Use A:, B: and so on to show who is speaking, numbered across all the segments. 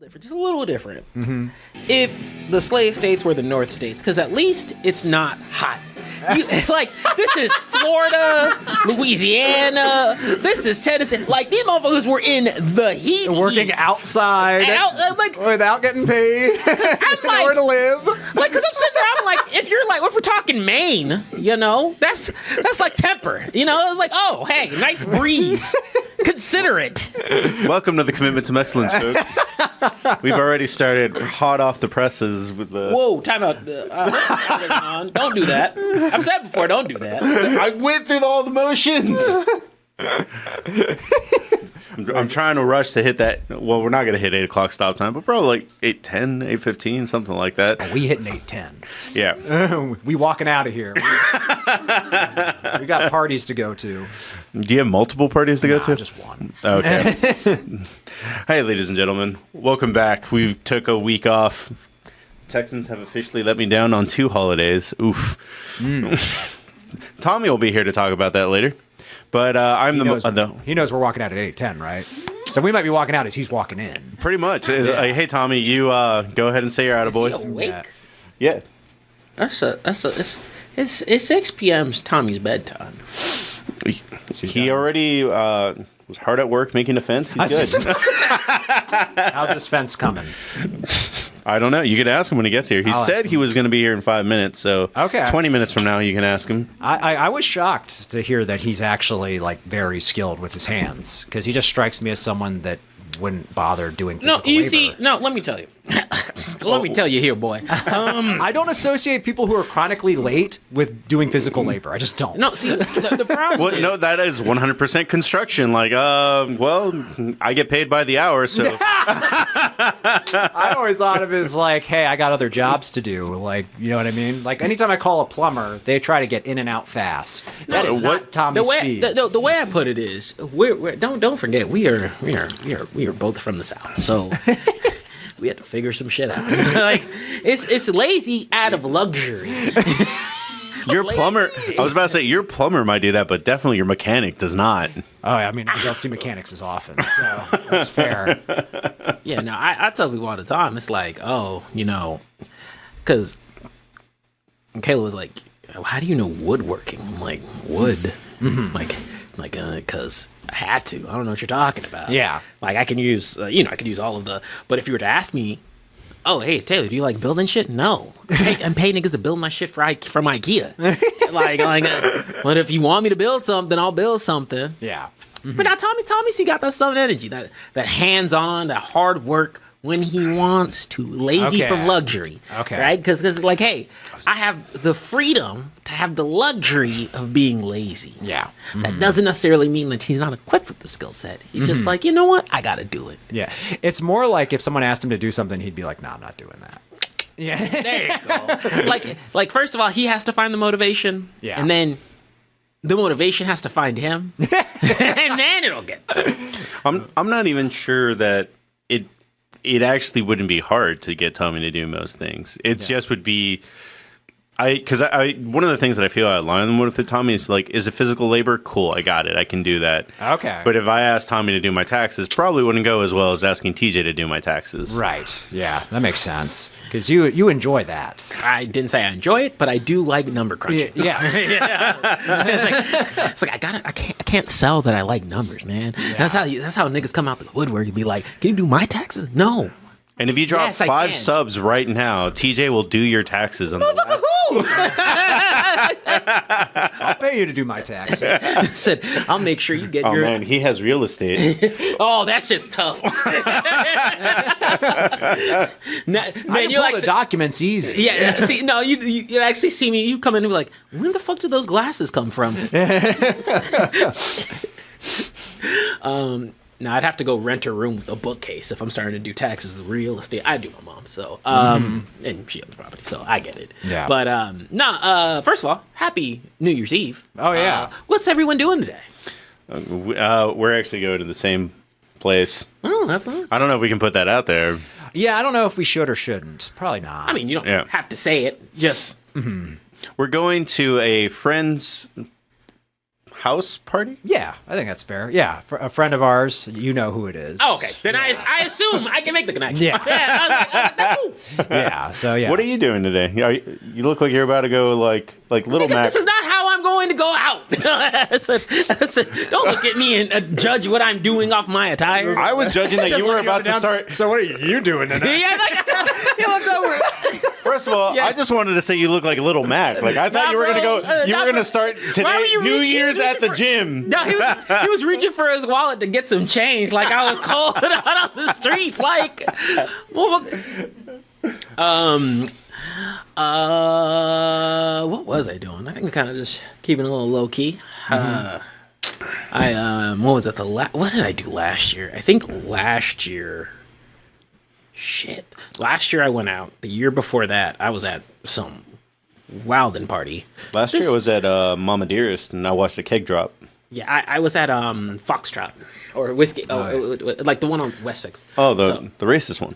A: different, just a little different. If the slave states were the North states, because at least it's not hot. Like, this is Florida, Louisiana, this is Tennessee. Like, these motherfuckers were in the heat.
B: Working outside without getting paid.
A: I'm like,
B: nowhere to live.
A: Like, because I'm sitting there, I'm like, if we're talking Maine, you know, that's like temper. You know, it's like, oh, hey, nice breeze. Consider it.
C: Welcome to the Commitment to Mexcellence, folks. We've already started hot off the presses with the...
A: Whoa, time out. Don't do that. I've said before, don't do that.
C: I went through all the motions. I'm trying to rush to hit that. Well, we're not going to hit 8 o'clock stop time, but probably like 8:10, 8:15, something like that.
B: Oh, we hitting 8:10.
C: Yeah.
B: We walking out of here. We got parties to go to.
C: Do you have multiple parties to go to?
B: Just one.
C: Okay. Hey, ladies and gentlemen. Welcome back. We took a week off. Texans have officially let me down on 2 holidays. Oof. Tommy will be here to talk about that later. But
B: he knows we're walking out at 8:10, right? So we might be walking out as he's walking in.
C: Pretty much. Hey, Tommy, you go ahead and say your attaboys.
A: Is he awake?
C: Yeah.
A: It's 6 p.m. Tommy's bedtime.
C: He already was hard at work making a fence. He's good.
B: How's this fence coming?
C: I don't know. You could ask him when he gets here. He said he was going to be here in 5 minutes, so 20 minutes from now you can ask him.
B: I was shocked to hear that he's actually like very skilled with his hands, because he just strikes me as someone that wouldn't bother doing physical labor.
A: Let me tell you. Let me tell you here, boy.
B: I don't associate people who are chronically late with doing physical labor. I just don't.
A: No, see, the problem
C: Well, no, that is 100% construction. Like, well, I get paid by the hour, so...
B: I always thought of it as like, hey, I got other jobs to do. Like, you know what I mean? Like, anytime I call a plumber, they try to get in and out fast. That is not Tommy's speed.
A: The way I put it is, don't forget, we are both from the South, so... We had to figure some shit out. Like, it's lazy out of luxury.
C: Your plumber, I was about to say, your plumber might do that, but definitely your mechanic does not.
B: Oh, I mean, I don't see mechanics as often, so that's fair.
A: Yeah, no, I tell people all the time, it's like, oh, you know, because Kayla was like, how do you know woodworking? I'm like, wood? Because I had to. I don't know what you're talking about.
B: Yeah.
A: Like, I can use, I could use all of the, but if you were to ask me, oh, hey, Taylor, do you like building shit? No. I'm paying niggas to build my shit from IKEA. But if you want me to build something, I'll build something.
B: Yeah.
A: Mm-hmm. But now Tommy's he got that Southern energy, that hands-on, that hard work when he wants to, lazy from luxury.
B: Okay.
A: Right? Because like, hey, I have the freedom to have the luxury of being lazy.
B: Yeah. Mm-hmm.
A: That doesn't necessarily mean that he's not equipped with the skill set. He's just like, you know what? I got to do it.
B: Yeah. It's more like if someone asked him to do something, he'd be like, no, I'm not doing that. Yeah.
A: There you go. like first of all, he has to find the motivation.
B: Yeah.
A: And then the motivation has to find him. And then it'll get there.
C: I'm not even sure that it actually wouldn't be hard to get Tommy to do most things. It just would be... Because one of the things that I feel I align with Tommy is like, is it physical labor? Cool, I got it. I can do that.
B: Okay.
C: But if I asked Tommy to do my taxes, probably wouldn't go as well as asking TJ to do my taxes.
B: Right. Yeah, that makes sense. Because you enjoy that.
A: I didn't say I enjoy it, but I do like number crunching.
B: Yes.
A: It's like I can't sell that I like numbers, man. Yeah. That's how niggas come out the woodwork and be like, can you do my taxes? No.
C: And if you drop 5 subs right now, TJ will do your taxes on the last.
B: I'll pay you to do my taxes.
A: I said, I'll make sure you get your...
C: Oh, man, he has real estate.
A: Oh, that shit's tough. Man,
B: I can pull the documents easy.
A: Yeah, see, no, you actually see me, you come in and be like, where the fuck did those glasses come from? Now, I'd have to go rent a room with a bookcase if I'm starting to do taxes, real estate. I do my mom, so, and she owns property, so I get it.
B: Yeah.
A: But, first of all, happy New Year's Eve.
B: Oh, yeah.
A: What's everyone doing today?
C: We're actually going to the same place.
A: Oh, have fun.
C: I don't know if we can put that out there.
B: Yeah, I don't know if we should or shouldn't. Probably not.
A: I mean, you don't have to say it, just...
C: We're going to a friend's house party?
B: Yeah, I think that's fair. Yeah, for a friend of ours, you know who it is.
A: Oh, okay. Then I assume I can make the connection.
B: Yeah.
A: I was like, that's cool.
B: Yeah, so yeah.
C: What are you doing today? You look like you're about to go like Little Mac.
A: This is not how I'm going to go out. I said, don't look at me and judge what I'm doing off my attire.
C: I was judging that you were about to start.
B: So what are you doing tonight?
A: Yeah, like, he looked over.
C: First of all,
A: Yeah.
C: I just wanted to say you look like Little Mac. Like I thought
A: Nah,
C: you were gonna
A: bro.
C: go. You
A: Nah,
C: were gonna
A: bro.
C: start
A: Why were
C: today.
A: you
C: New
A: reaching-
C: Year's
A: you was
C: at the
A: reaching
C: gym.
A: No, he was reaching for his wallet to get some change. Like I was cold out on the streets. Like, what was I doing? I think I'm kind of just keeping it a little low key. What was it? What did I do last year? I think last year. Shit. Last year I went out. The year before that, I was at some wildin' party.
C: Last year I was at Mama Dearest and I watched a keg drop.
A: Yeah, I was at Foxtrot or Whiskey. Like the one on West 6th.
C: Oh, the racist one.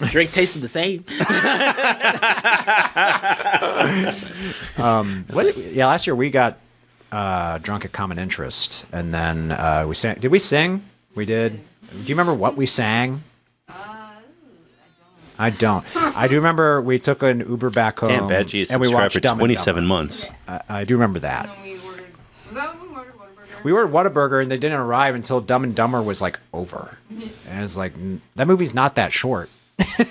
A: Drink tasted the same.
B: Last year we got drunk at Common Interest, and then we sang. Did we sing? We did. Do you remember what we sang? I don't. I do remember we took an Uber back home.
C: Damn, Bad G is
B: and we
C: subscribed
B: watched
C: for
B: Dumb and
C: 27
B: Dumber.
C: months.
B: I do remember that.
D: And then we ordered. Was that when we ordered Whataburger?
B: We ordered Whataburger, and they didn't arrive until Dumb and Dumber was like over, and it's like that movie's not that short.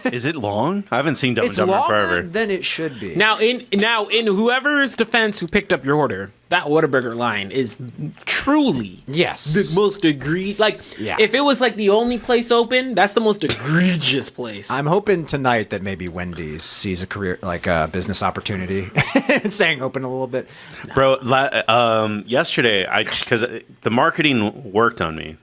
C: Is it long? I haven't seen Dumb and
B: It's
C: Dumber
B: longer
C: forever.
B: than it should be.
A: Now in whoever's defense who picked up your order, that Whataburger line is truly
B: Yes.
A: the most egregious. Like,
B: Yeah.
A: if it was like the only place open, that's the most egregious place.
B: I'm hoping tonight that maybe Wendy's sees a career, like a business opportunity, staying open a little bit.
C: Bro, yesterday, because the marketing worked on me.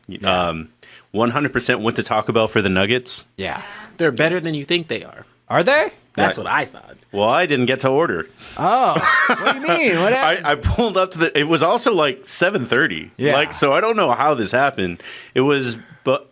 C: 100% went to Taco Bell for the nuggets.
B: Yeah.
A: They're better than you think they are.
B: Are they?
A: That's
C: Right.
A: what I thought.
C: Well, I didn't get to order.
B: Oh, what do you mean? What happened?
C: I pulled up to it was also like 7:30.
B: Yeah.
C: Like, so I don't know how this happened. It was, but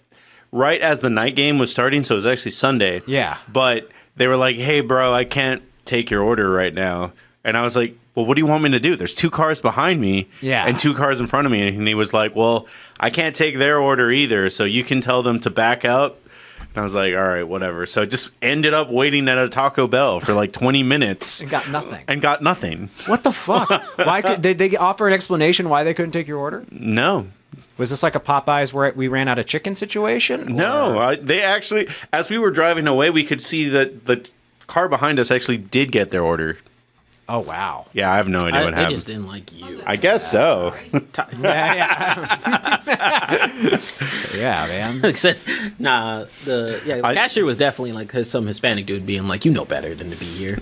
C: right as the night game was starting, so it was actually Sunday.
B: Yeah.
C: But they were like, hey, bro, I can't take your order right now. And I was like, well, what do you want me to do? There's 2 cars behind me and 2 cars in front of me. And he was like, well, I can't take their order either. So you can tell them to back out. And I was like, all right, whatever. So I just ended up waiting at a Taco Bell for like 20 minutes.
B: And got nothing.
C: And got nothing.
B: What the fuck? Why did they offer an explanation why they couldn't take your order?
C: No.
B: Was this like a Popeyes where we ran out of chicken situation?
C: No. They actually, as we were driving away, we could see that the car behind us actually did get their order.
B: Oh, wow.
C: Yeah, I have no idea what
A: They
C: happened.
A: just didn't like you.
C: I guess so.
B: Yeah. Yeah, man.
A: Like I said, the cashier was definitely like some Hispanic dude being like, you know better than to be here.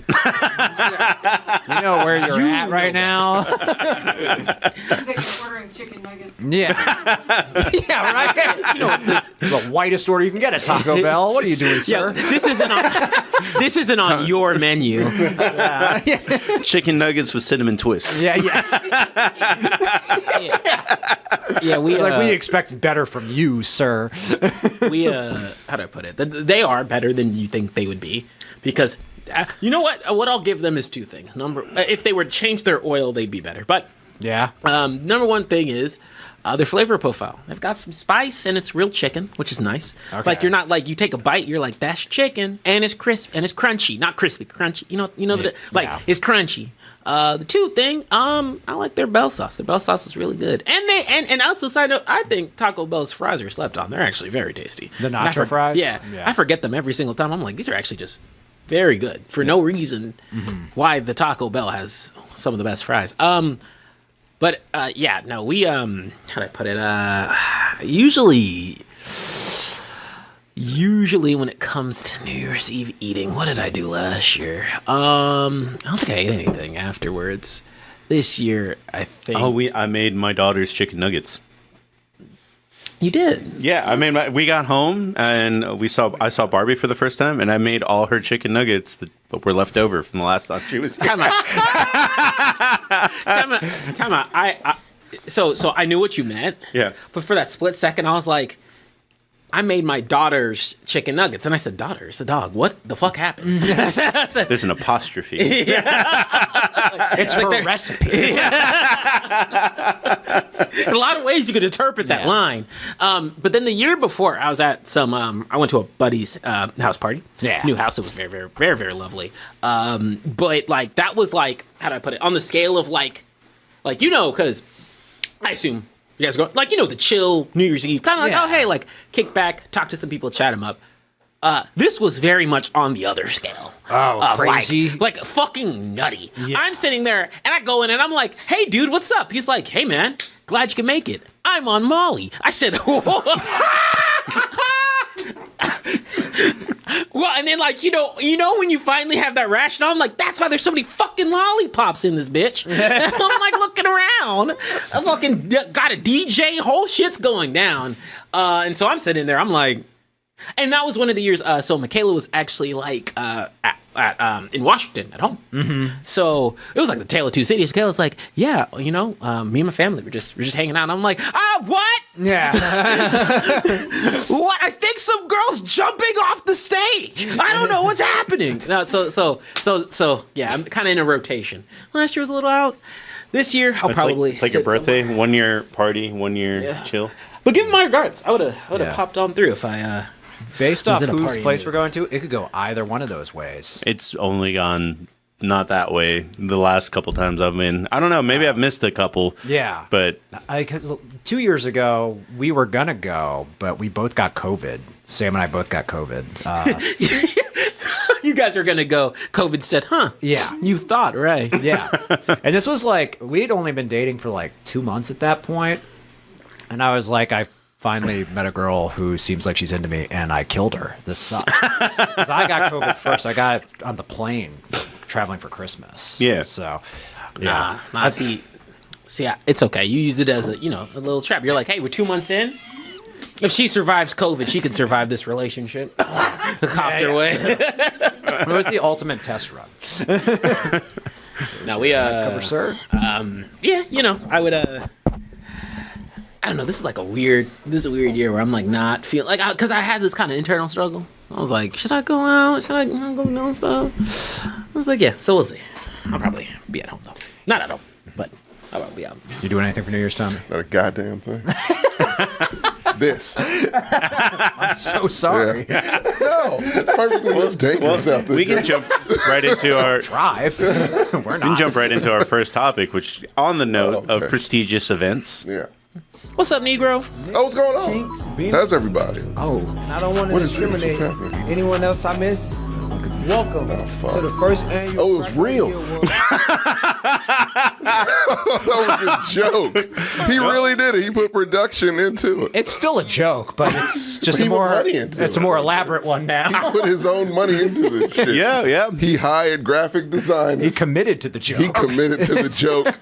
B: You know where you're at right now.
D: He's like just ordering chicken nuggets.
B: Yeah. Yeah, right? You know, this is the whitest order you can get at Taco Bell. What are you doing, sir?
A: Yo, this isn't on your menu.
C: Chicken nuggets with cinnamon twists.
B: Yeah.
A: Yeah, we
B: We expect better from you, sir.
A: how do I put it? They are better than you think they would be because you know what? What I'll give them is 2 things. If they were to change their oil, they'd be better. But
B: Yeah.
A: number one thing is their flavor profile. They've got some spice and it's real chicken, which is nice.
B: Okay.
A: Like you're not like you take a bite, you're like that's chicken and it's crisp and it's crunchy, not crispy, crunchy. You know,
B: Yeah.
A: it's crunchy. The 2 thing, I like their bell sauce. Their bell sauce is really good. And also side note, I think Taco Bell's fries are slept on. They're actually very tasty.
B: The
A: And I
B: nacho fries?
A: Yeah,
B: Yeah.
A: I forget them every single time. I'm like, these are actually just very good for no reason why the Taco Bell has some of the best fries. But we how do I put it? Usually when it comes to New Year's Eve eating, what did I do last year? I don't think I ate anything afterwards. This year, I think.
C: I made my daughter's chicken nuggets.
A: You did.
C: Yeah, I mean, we got home and I saw Barbie for the first time, and I made all her chicken nuggets that were left over from the last time she was here.
A: Time out. Time out. So I knew what you meant.
C: Yeah.
A: But for that split second, I was like, I made my daughter's chicken nuggets. And I said, daughter, it's a dog. What the fuck happened?
C: There's an apostrophe.
B: It's her recipe.
A: A lot of ways you could interpret that line. But then the year before, I was at I went to a buddy's house party.
B: Yeah.
A: New house. It was very, very, very, very lovely. But like, that was like, how do I put it? On the scale of like, because I assume you guys go, like, the chill New Year's Eve, kind of like, oh, hey, like, kick back, talk to some people, chat them up. This was very much on the other scale.
B: Oh, crazy.
A: Like fucking nutty. Yeah. I'm sitting there, and I go in, and I'm like, hey, dude, what's up? He's like, hey, man, glad you can make it. I'm on Molly. I said, well, and then, like, when you finally have that rationale, I'm like, that's why there's so many fucking lollipops in this bitch. I'm like looking around. I fucking got a DJ, whole shit's going down. And so I'm sitting there, I'm like, and that was one of the years, so Michaela was actually like in Washington at home. Mm-hmm. So it was like the tale of two cities. Michaela was like, yeah, me and my family, we're just hanging out. And I'm like, what?
B: Yeah.
A: What? I think some girl's jumping off the stage. I don't know what's happening. No, so yeah, I'm kind of in a rotation. Last year was a little out. This year, it's
C: like your birthday, somewhere. 1 year party, 1 year chill.
A: But give him my regards. I would have popped on through if I.
B: Based off whose place we're going to, it could go either one of those ways.
C: It's only gone not that way the last couple times I've been. I don't know. Maybe I've missed a couple.
B: Yeah.
C: But
B: 2 years ago, we were going to go, but we both got COVID. Sam and I both got COVID.
A: You guys are going to go. COVID said, huh?
B: Yeah.
A: You thought, right.
B: Yeah. And this was like, we had only been dating for like 2 months at that point. And I was like, I finally met a girl who seems like she's into me, and I killed her. This sucks. Because I got COVID first. I got it on the plane traveling for Christmas.
C: Yeah.
B: So, yeah.
A: Nah, see, it's okay. You use it as a little trap. You're like, hey, we're 2 months in. If she survives COVID, she can survive this relationship. The copter way.
B: It was the ultimate test run.
A: Now we
B: cover, sir.
A: Yeah, I would I don't know. This is a weird year where I'm like not feeling like, because I had this kind of internal struggle. I was like, should I go out? Should I go do stuff? I was like, yeah. So we'll see. I'll probably be at home though. Not at home, but I'll probably be out.
B: You doing anything for New Year's, Tommy?
E: Not a goddamn thing. This.
B: I'm so sorry.
E: Yeah. No, it's perfectly dangerous out there.
C: We can jump right into our
B: drive. We're not.
C: We can jump right into our first topic, which on the note of prestigious events.
E: Yeah.
A: What's up, Negro?
E: Oh, what's going on? How's everybody?
A: Oh,
F: And I don't want to discriminate
E: What's happening?
F: anyone else I miss. Welcome
E: fuck.
F: to the first annual.
E: Oh, it was real. That was a joke. He really did it. He put production into it.
B: It's still a joke, but it's just
E: He
B: a
E: put
B: more
E: money into
B: it's a
E: it.
B: more elaborate one
E: He
B: now.
E: put his own money into this shit.
C: Yeah.
E: He hired graphic designers.
B: He committed to the joke.
E: He committed to the joke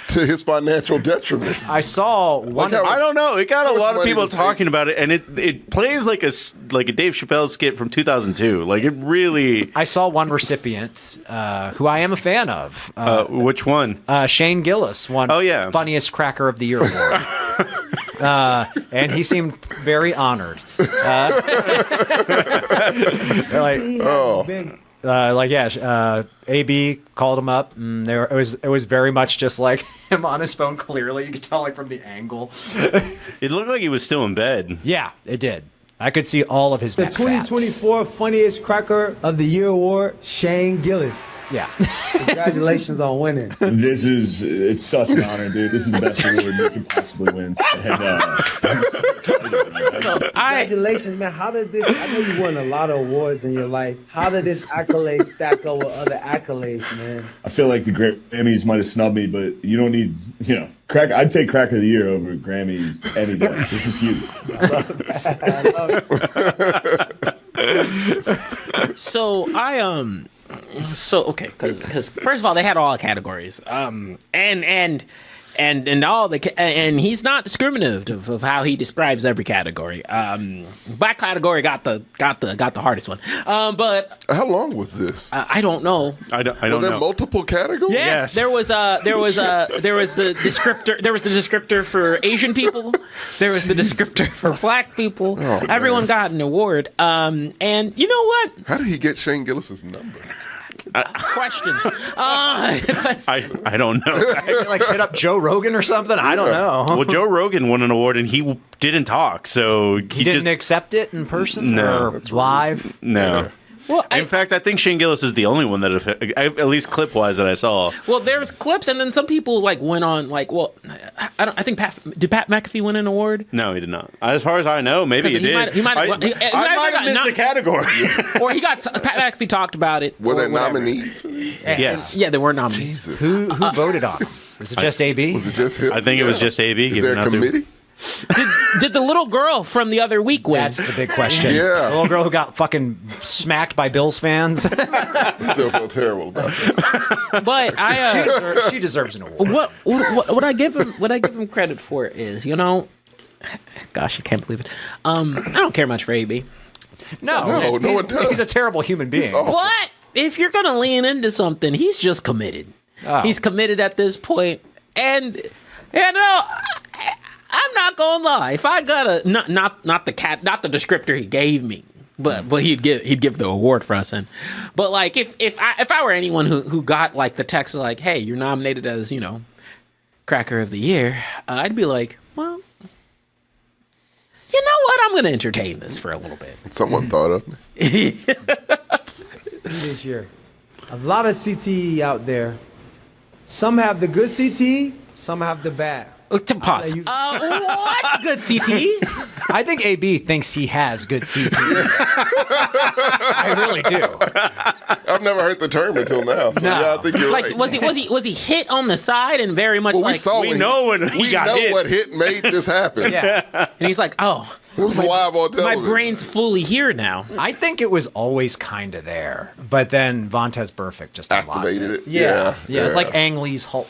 E: to his financial detriment.
B: I saw one.
E: how-
C: I don't know. It got
E: How
C: a
E: much
C: lot of
E: money
C: people
E: does it
C: talking about it, and it plays like a Dave Chappelle skit from 2002. Like it really.
B: I saw one recipient who I am a fan of.
C: Which one?
B: Shane Gillis won Funniest Cracker of the Year award. And he seemed very honored. AB called him up. And it was very much just like him on his phone. Clearly, you could tell like from the angle.
C: It looked like he was still in bed.
B: Yeah, it did. I could see all of his
F: The
B: neck fat.
F: 2024 Funniest Cracker of the Year award, Shane Gillis.
B: Yeah.
F: Congratulations on winning.
G: It's such an honor, dude. This is the best award you can possibly win.
F: Congratulations, man. How did this, I know you won a lot of awards in your life. How did this accolade stack up with other accolades, man?
G: I feel like the Grammys might have snubbed me, but you don't need, crack. I'd take Cracker of the Year over Grammy any day. This is huge.
A: So okay, because first of all, they had all categories, and and all and he's not discriminative of how he describes every category. Black category got the hardest one. But
E: How long was this?
A: I don't know.
C: I don't
E: Were there
C: know.
E: multiple categories?
A: Yes, there was the descriptor for Asian people. There was the descriptor for Black people.
E: Oh,
A: Everyone got an award. And you know what?
E: How did he get Shane Gillis's number?
A: Questions.
C: I don't know.
B: Like hit up Joe Rogan or something. I don't know.
C: Well, Joe Rogan won an award and he didn't talk, so
B: He didn't
C: just
B: accept it in person
C: No.
B: or live.
C: no.
E: Yeah.
A: Well,
C: In fact, I think Shane Gillis is the only one that, at least clip wise, that I saw.
A: well, there's clips, and then some people like went on like, well, I think did Pat McAfee win an award?
C: No, he did not. As far as I know, maybe he did.
A: He might
C: I
A: have
C: might have missed the category.
A: or he got Pat McAfee talked about it.
E: Were
A: or
E: there
A: whatever.
E: nominees?
C: Yes.
A: Yeah, there were nominees.
E: Jesus.
B: Who voted on him? Was it just AB?
E: Was it just him?
C: I think it was just AB.
E: Is there
C: giving
E: a
C: out the-
E: committee?
A: Did the little girl from the other week win?
B: That's the big question.
E: Yeah.
B: The little girl who got fucking smacked by Bills fans.
E: I still feel terrible about that.
A: But
B: She deserves an award.
A: what I give him credit for is, gosh, I can't believe it. I don't care much for AB.
B: No,
E: No one does.
B: He's a terrible human being.
E: awful.
A: But if you're gonna lean into something, he's just committed.
B: Oh.
A: He's committed at this point, and I'm not gonna lie. If I got not the descriptor he gave me, but he'd give the award for us. And but like if I were anyone who got like the text like, hey, you're nominated as Cracker of the Year, I'd be like, well, you know what? I'm gonna entertain this for a little bit.
E: Someone thought of me.
F: This year. A lot of CTE out there. Some have the good CTE, some have the bad.
A: To pause. What's good, CT?
B: I think AB thinks he has good CT. I really do.
E: I've never heard the term until now. So
B: No.
E: yeah, I think you're
A: Like,
E: right.
A: was he hit on the side and very much
E: Well,
A: like,
E: we saw
C: we
E: when
C: know when he
E: we
C: got
E: know
C: hit.
E: what hit made this happen.
B: Yeah.
A: and he's like, oh,
E: It was live on
A: my
E: television.
A: brain's fully here now.
B: I think it was always kind of there, but then Vontez Burfict just unlocked
E: Activated it.
B: Yeah, it's like Ang Lee's Hulk.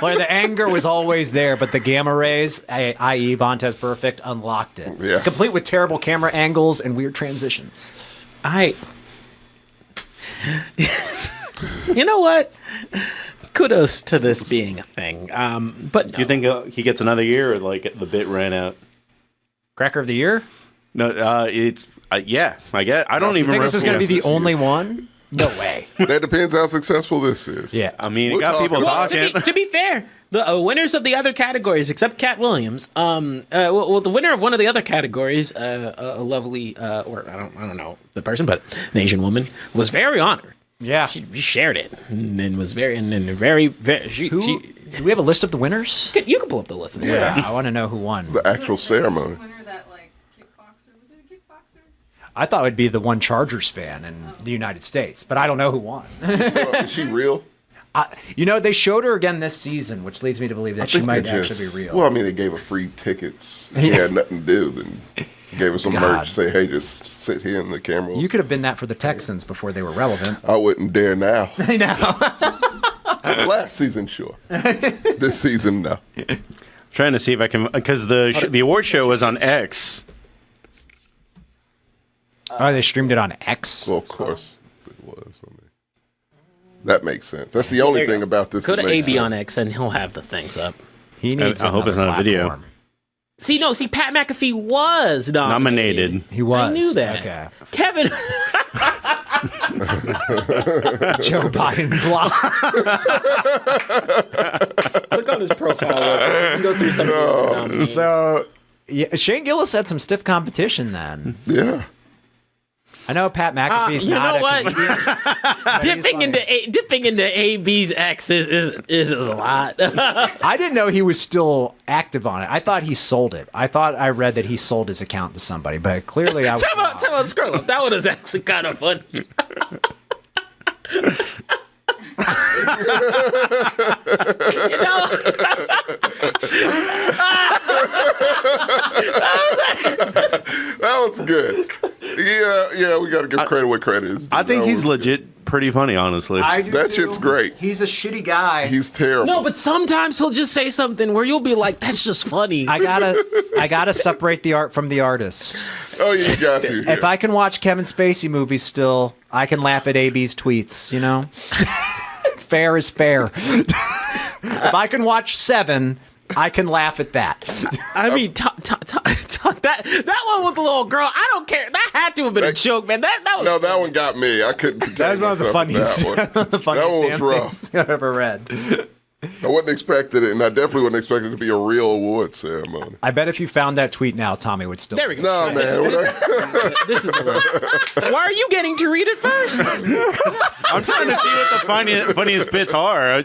B: Where the anger was always there, but the gamma rays, i.e. Vontez Burfict, unlocked it.
E: Yeah.
B: Complete with terrible camera angles and weird transitions.
A: You know what? Kudos to this being a thing. But no.
C: You think he gets another year, or like the bit ran out?
B: Cracker of the Year?
C: No, it's yeah. I guess I don't
B: You
C: even
B: think this is going to be the
E: Yes, this
B: only
E: year.
B: one? No way.
E: That depends how successful this is.
B: Yeah.
C: I mean, it
E: We're
C: got people
E: talking-
A: Well,
C: talking.
A: to be fair, the winners of the other categories, except Cat Williams, well, the winner of one of the other categories, a lovely, or I don't know the person, but an Asian woman, was very honored.
B: Yeah.
A: She shared it and was very she.
B: Do we have a list of the winners?
A: You can pull up the list. Of the
B: Yeah.
A: winners.
B: I want to know who won.
E: The actual ceremony.
D: Winner that like kickboxer. Was it a kickboxer?
B: I thought it would be the one Chargers fan in the United States, but I don't know who won.
E: So, is she real?
B: They showed her again this season, which leads me to believe that she might actually be real.
E: Well, I mean, they gave her free tickets. She had nothing to do. Then gave her some
B: God.
E: merch. Say, hey, just sit here in the camera.
B: You could have been that for the Texans before they were relevant.
E: I wouldn't dare now.
B: I know.
E: Last season, sure. This season, no.
C: Trying to see if I can, because the award show was on X.
B: Oh, they streamed it on X.
E: Well, of course it was. I mean, that makes sense. That's the only
A: There you
E: thing
A: go.
E: about this.
A: Go
E: that
A: to
E: makes
A: AB
E: sense.
A: on X and he'll have the things up.
B: He needs.
C: I hope it's
B: another
C: not a video.
B: platform.
A: See, Pat McAfee was nominated.
B: He was.
A: I knew that.
B: Okay.
A: Kevin.
B: Joe Biden block.
A: Look on his profile. Go through some of the nominees.
B: So, yeah, Shane Gillis had some stiff competition then.
E: Yeah.
B: I know Pat McAfee's
A: you
B: not
A: know
B: a
A: what?
B: comedian, but he's funny.
A: dipping into AB's X is a lot.
B: I didn't know he was still active on it. I thought he sold it. I thought I read that he sold his account to somebody, but clearly I was wrong.
A: Tell about scroll up. That one is actually kind of funny. You know?
E: That was good. Yeah, we got to give credit where credit is due.
C: I think
E: That
C: he's
E: was
C: legit pretty funny, honestly.
B: I do
E: That
B: too.
E: shit's great.
B: He's a shitty guy.
E: He's terrible.
A: No, but sometimes he'll just say something where you'll be like, "That's just funny."
B: I gotta separate the art from the artist.
E: Oh, you got to.
B: If I can watch Kevin Spacey movies still, I can laugh at AB's tweets, you know? Fair is fair. If I can watch Seven, I can laugh at that.
A: I mean, that one with the little girl. I don't care. That had to have been a joke, man. That was
E: No, that one got me. I couldn't contain
B: That was one of the
E: myself with
B: funniest,
E: that one.
B: the funniest
E: That one was
B: damn
E: rough.
B: things I've ever read.
E: I wasn't expecting it, and I definitely wasn't expecting it to be a real award ceremony.
B: I bet if you found that tweet now, Tommy would still.
A: There we go.
E: No, man.
A: This is the one. Why are you getting to read it first?
C: I'm trying to see what the funniest bits are.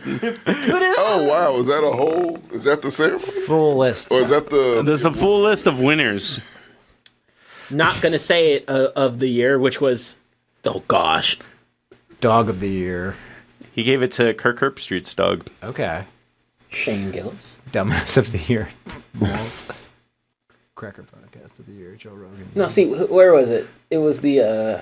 E: Oh, wow. Is that a whole? Is that the ceremony?
B: Full list.
E: Or is that the?
C: There's the full list of winners.
A: Not gonna say it of the year, which was, oh gosh,
B: Dog of the year.
C: He gave it to Kirk Herbstreit's dog.
B: Okay.
A: Shane Gillis.
B: Dumbass of the year. Walt. Cracker podcast of the year. Joe Rogan.
A: No, see, where was it? It was the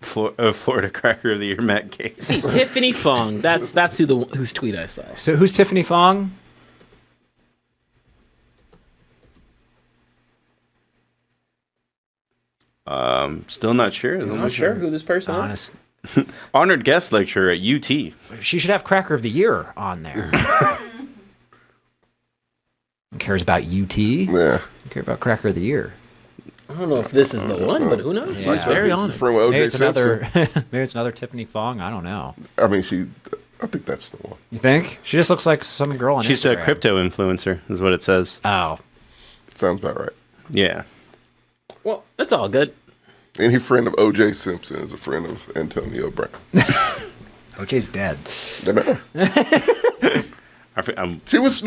C: Florida Cracker of the Year, Matt Gates.
A: see Tiffany Fong. That's whose tweet I saw.
B: So who's Tiffany Fong?
C: Still not sure.
A: I'm not sure who this person is.
B: Honest.
C: Honored guest lecturer at UT.
B: She should have Cracker of the Year on there. Who cares about UT?
E: Yeah.
B: Who cares about Cracker of the Year?
A: I don't know if this is the one, but who knows?
B: Yeah.
A: She's very
E: He's
A: on it.
E: friend with
B: Maybe
E: O.J.
B: it's
E: Simpson.
B: another. Maybe it's another Tiffany Fong. I don't know.
E: I mean, I think that's the one.
B: You think? She just looks like some girl on
C: She's
B: Instagram.
C: a crypto influencer, is what it says.
B: Oh,
E: Sounds about right.
C: Yeah.
A: Well, that's all good.
E: Any friend of O.J. Simpson is a friend of Antonio Brown.
B: OJ's dead.
E: You know?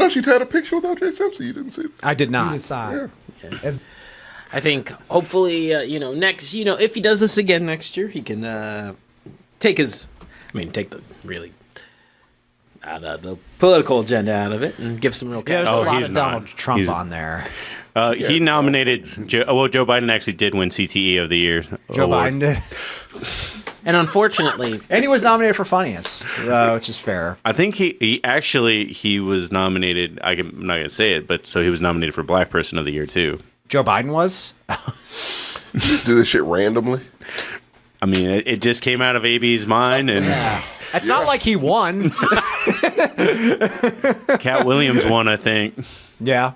E: She had a picture with O.J. Simpson. You didn't see it.
B: I did not.
F: Inside.
A: I think hopefully, next, if he does this again next year, he can take the really the political agenda out of it and give some real
B: Yeah, there's
A: cash.
B: a
C: Oh,
B: lot
C: he's
B: of Donald
C: not.
B: Trump
C: He's-
B: on there.
C: He nominated Joe Biden actually did win CTE of the year.
B: Joe
C: award.
B: Biden did.
A: And unfortunately,
B: And he was nominated for funniest, which is fair.
C: I think he was nominated. I'm not going to say it, but so he was nominated for Black Person of the Year too.
B: Joe Biden was?
E: Just do this shit randomly.
C: I mean, it just came out of AB's mind, and
B: It's not like he won.
C: Cat Williams won, I think.
B: Yeah.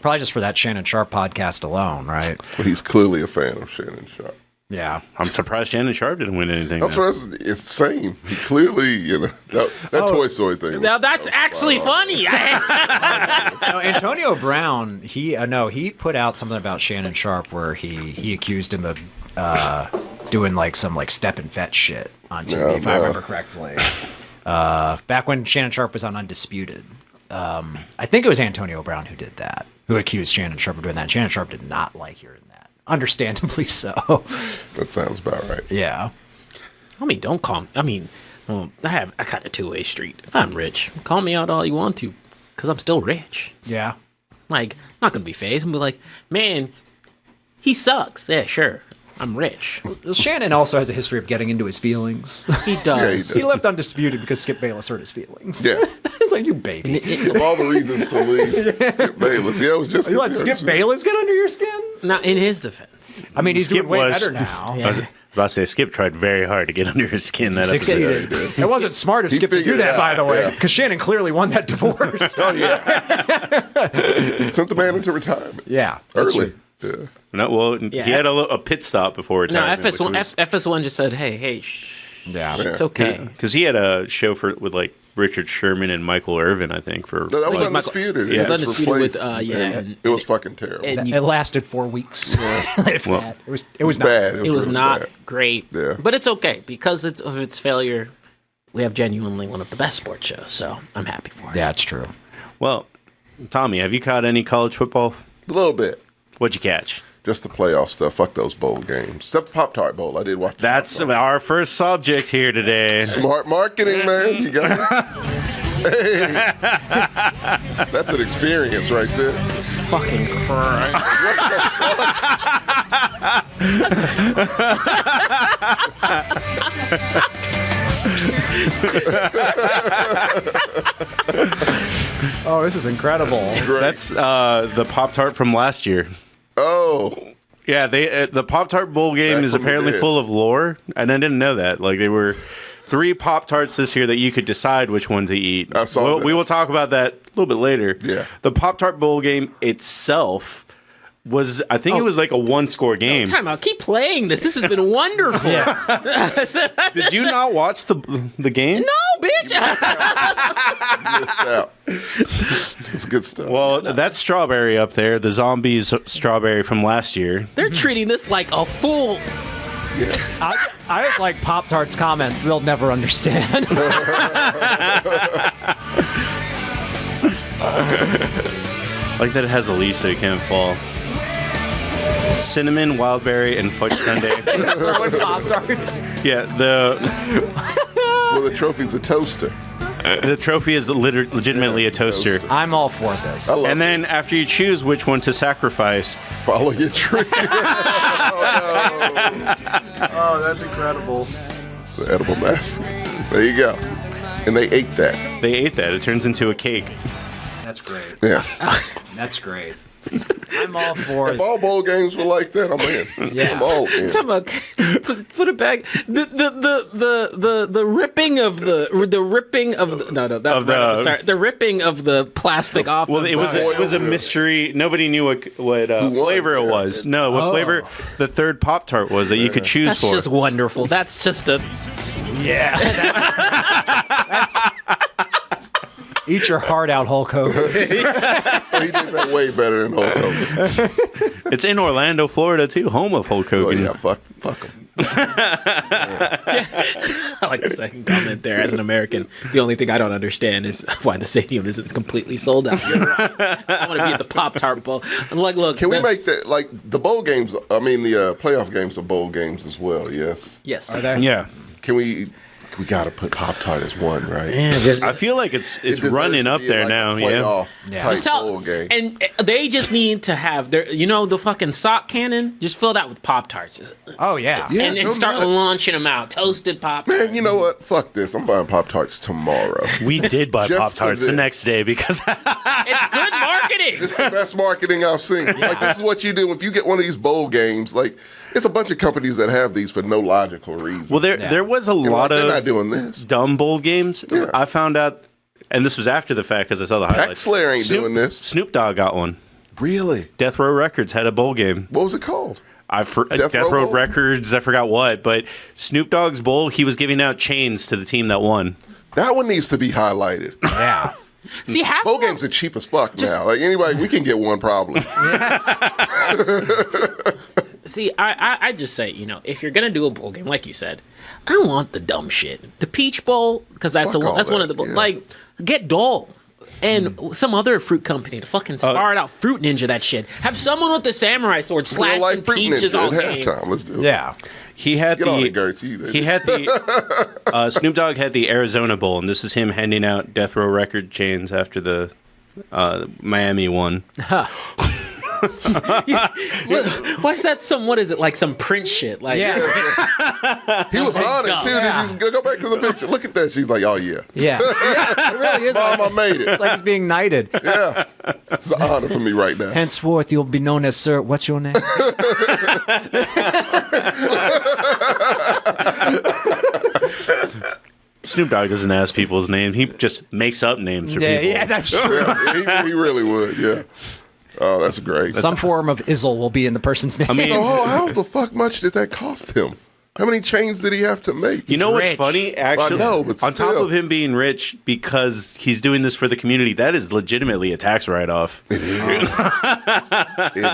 B: Probably just for that Shannon Sharp podcast alone, right?
E: But he's clearly a fan of Shannon Sharp.
B: Yeah.
C: I'm surprised Shannon Sharp didn't win anything.
E: I'm
C: though.
E: sure it's the same. He clearly, that Toy Story thing.
A: now that's actually funny.
B: No, Antonio Brown, he put out something about Shannon Sharp where he accused him of doing some step and fetch shit on TV, if I remember correctly. Back when Shannon Sharp was on Undisputed. I think it was Antonio Brown who did that, who accused Shannon Sharp of doing that. Shannon Sharp did not like hearing that. Understandably so.
E: That sounds about right.
B: Yeah.
A: I mean, don't call me. I mean, I got a two-way street. If I'm rich, call me out all you want to, because I'm still rich.
B: Yeah.
A: Like, I'm not going to be phased and be like, man, he sucks. Yeah, sure. I'm rich.
B: Well, Shannon also has a history of getting into his feelings.
A: He does.
B: He left Undisputed because Skip Bayless hurt his feelings.
E: Yeah.
B: It's like, you baby.
E: Of all the reasons to leave Skip Bayless. Yeah, it was just.
B: You let Skip Bayless get under your skin?
A: Now, in his defense.
B: I mean, he's
C: Skip
B: doing way
C: was-
B: better now.
C: I was about to say Skip tried very hard to get under his skin that episode.
E: Yeah, he did.
B: It wasn't smart of Skip to do
E: figured it
B: that, by
E: out,
B: the way,
E: yeah.
B: because Shannon clearly won that divorce.
E: Oh yeah. Sent the man into retirement
B: Yeah. that's
E: early.
B: true.
E: Yeah.
C: No, well,
A: Yeah.
C: he had a pit stop before
A: No,
C: retirement.
A: FS1 just said, hey, shh.
B: Yeah.
A: It's okay.
C: Because he had a show with Richard Sherman and Michael Irvin, I think. For
E: No, that was
A: Like Michael-
E: undisputed.
C: Yeah.
E: It was
A: Undisputed with,
E: replaced,
A: and
E: it was fucking terrible.
A: and
B: It lasted 4 weeks. If
C: Well,
B: that. It was not
E: bad.
A: it was
E: really
A: not
E: bad.
A: great.
E: Yeah.
A: But it's okay, because of its failure, we have genuinely one of the best sports shows, so I'm happy for it.
B: Yeah, it's true.
C: well, Tommy, have you caught any college football?
E: A little bit.
C: What'd you catch?
E: Just the playoff stuff. Fuck those bowl games. Except the Pop-Tart Bowl. I did watch the
C: That's
E: Pop-Tart.
C: our first subject here today.
E: Smart marketing, man. You got it. Hey. That's an experience right there.
A: Fucking Christ.
B: Oh, this is incredible.
E: Great.
C: That's the Pop-Tart from last year.
E: Oh,
C: Yeah, they the Pop-Tart bowl game
E: Back
C: is
E: from the
C: apparently
E: dead.
C: full of lore, and I didn't know that. Like, there were 3 Pop-Tarts this year that you could decide which one to eat.
E: I saw that.
C: We will talk about that a little bit later.
E: Yeah.
C: The Pop-Tart bowl game itself was, I think it was like a 1-score game.
A: Time out. Keep playing this. This has been wonderful.
C: Did you not watch the game?
A: No, bitch.
E: missed out. It's good stuff.
C: Well, that's strawberry up there. The zombies strawberry from last year.
A: They're treating this like a full.
E: Yeah.
B: I like Pop-Tart's comments. They'll never understand.
C: Like that it has a leash so you can't fall. Cinnamon, wildberry, and fudge sundae.
B: Throwing Pop-Tarts.
C: Yeah,
E: Well, the trophy's a toaster.
C: the trophy is legitimately a toaster.
B: I'm all for this.
E: I love
C: And then after you choose which one to sacrifice,
E: Follow your tree.
B: Oh, that's incredible.
E: The edible mask. There you go. And they ate that.
C: they ate that. It turns into a cake.
B: That's great.
E: Yeah.
B: That's great. I'm all for
E: If all bowl games were like that, I'm in.
B: Yeah.
E: I'm all in.
A: Talk about put it back. The ripping of the ripping of the, no that
C: Of
A: right at the
C: the-
A: start. The ripping of the plastic off.
C: Well,
A: of
C: it was
A: the-
C: it was a mystery. Nobody knew what
E: won?
C: flavor it was. No, what flavor the third Pop-Tart was that you could choose
A: That's
C: for.
A: just wonderful. That's just a.
B: Eat your heart out, Hulk Hogan.
E: He did that way better than Hulk Hogan.
C: It's in Orlando, Florida, too, home of Hulk
E: Oh,
C: Hogan.
E: yeah, fuck him.
A: I like the second comment there. As an American, the only thing I don't understand is why the stadium isn't completely sold out. I want to be at the Pop-Tart Bowl. I'm like, look.
E: Can we make that, like, the bowl games, I mean, the playoff games are bowl games as well, yes?
A: Yes.
B: Are there?
C: Yeah.
E: Can we got to put Pop-Tart as one, right?
A: Yeah, just
C: I feel like it's
E: It deserves
C: running
E: to
C: up
E: be
C: there
E: like
C: now.
E: a
C: Yeah.
E: playoff
B: Yeah.
E: type
A: Just tell,
E: bowl game.
A: and they just need to have their, the fucking sock cannon. Just fill that with Pop Tarts,
B: Oh, yeah.
E: Yeah,
A: and
E: go
A: start
E: nuts.
A: launching them out. Toasted Pop.
E: Man, you know what? Fuck this. I'm buying Pop-Tarts tomorrow.
C: We did buy
E: Just
C: Pop Tarts
E: for
C: the
E: this.
C: next day because
A: It's good marketing.
E: It's the best marketing I've seen. Like, this is what you do if you get one of these bowl games. Like, it's a bunch of companies that have these for no logical reason.
C: well, there was a lot
E: they're not
C: of
E: doing this.
C: dumb bowl games.
E: Yeah.
C: I found out, and this was after the fact because I saw the
E: Pack
C: highlights.
E: Slayer ain't doing this.
C: Snoop Dogg got one.
E: Really?
C: Death Row Records had a bowl game.
E: What was it called?
C: Death
E: Row
C: Row
E: Bowl?
C: Records, I forgot what, but Snoop Dogg's bowl, he was giving out chains to the team that won.
E: That one needs to be highlighted.
B: Yeah.
A: See, half
E: Bowl games are cheap as fuck now. Like, anybody, we can get one probably.
A: See, I just say, if you're gonna do a bowl game, like you said, I want the dumb shit. The Peach Bowl, because that's
E: Fuck all
A: that's one
E: that,
A: of the
E: yeah.
A: like get Dole. And some other fruit company to fucking start out Fruit Ninja that shit. Have someone with the samurai sword
E: Real
A: slashing
E: life Fruit
A: peaches
E: Ninja
A: all
E: at
A: game.
E: halftime. Let's do it.
B: Yeah.
C: He had
E: Get on
C: the
E: it, Gertz.
C: he had the Snoop Dogg had the Arizona Bowl, and this is him handing out Death Row Record chains after the Miami one.
A: Why is that what is it, like some Prince shit? Like,
B: Yeah.
E: He was on it, too.
B: Yeah.
E: Did you go back to the picture? Look at that. She's like, oh, yeah.
B: Yeah. Yeah, it really is.
E: Mom, I made it.
B: It's like he's being knighted.
E: Yeah. It's an honor for me right now.
B: Henceforth, you'll be known as Sir. What's your name?
C: Snoop Dogg doesn't ask people's names; he just makes up names for people.
B: Yeah, that's true.
E: Yeah, he really would, yeah. Oh, that's great.
B: Some form of izzle will be in the person's name.
C: I mean,
E: So, how the fuck much did that cost him? How many chains did he have to make?
C: you know what's
A: rich.
C: funny? Actually,
E: I know, but
C: on top
E: still.
C: of him being rich because he's doing this for the community, that is legitimately a tax write-off.
E: It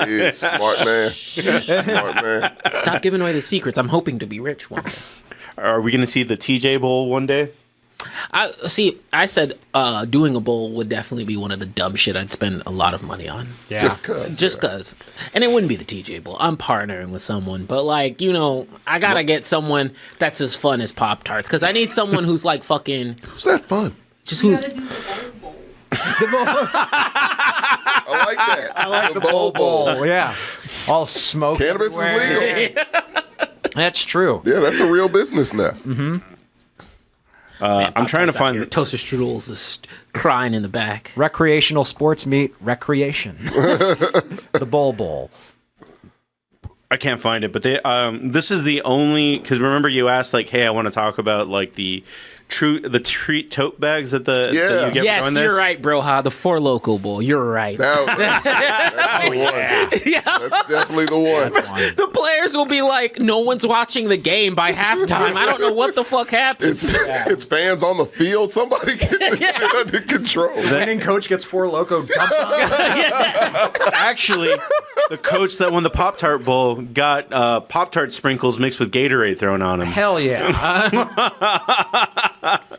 E: is. Smart man. Smart man.
A: stop giving away the secrets. I'm hoping to be rich one day.
C: Are we going to see the TJ Bowl one day?
A: I said doing a bowl would definitely be one of the dumb shit I'd spend a lot of money on.
B: Yeah.
E: Just cuz.
A: Just cause. And it wouldn't be the TJ Bowl. I'm partnering with someone, but I gotta get someone that's as fun as Pop Tarts. Cause I need someone who's like fucking
E: Who's that fun?
A: just
D: You
A: who's
D: gotta do the butter bowl.
E: I like that. I like
B: the bowl. Oh, yeah. All smoke.
E: Cannabis is
B: everywhere.
E: legal.
B: That's true.
E: Yeah, that's a real business now.
C: I'm trying to find
A: the toaster strudels is crying in the back.
B: Recreational sports meet recreation. The bowl.
C: I can't find it, but they this is the only, because remember you asked like, hey, I want to talk about like the treat tote bags that that you get
A: Yes,
C: from this.
A: you're right, Broha. The Four Loco Bowl. You're right.
E: That's the one.
A: Yeah.
E: That's definitely the one.
A: The players will be like, no one's watching the game by halftime. I don't know what the fuck happened.
E: It's fans on the field. Somebody get this shit under control.
B: Winning coach gets 4 Loco dumped on him.
C: Actually, the coach that won the Pop-Tart Bowl got Pop-Tart sprinkles mixed with Gatorade thrown on him.
B: Hell yeah.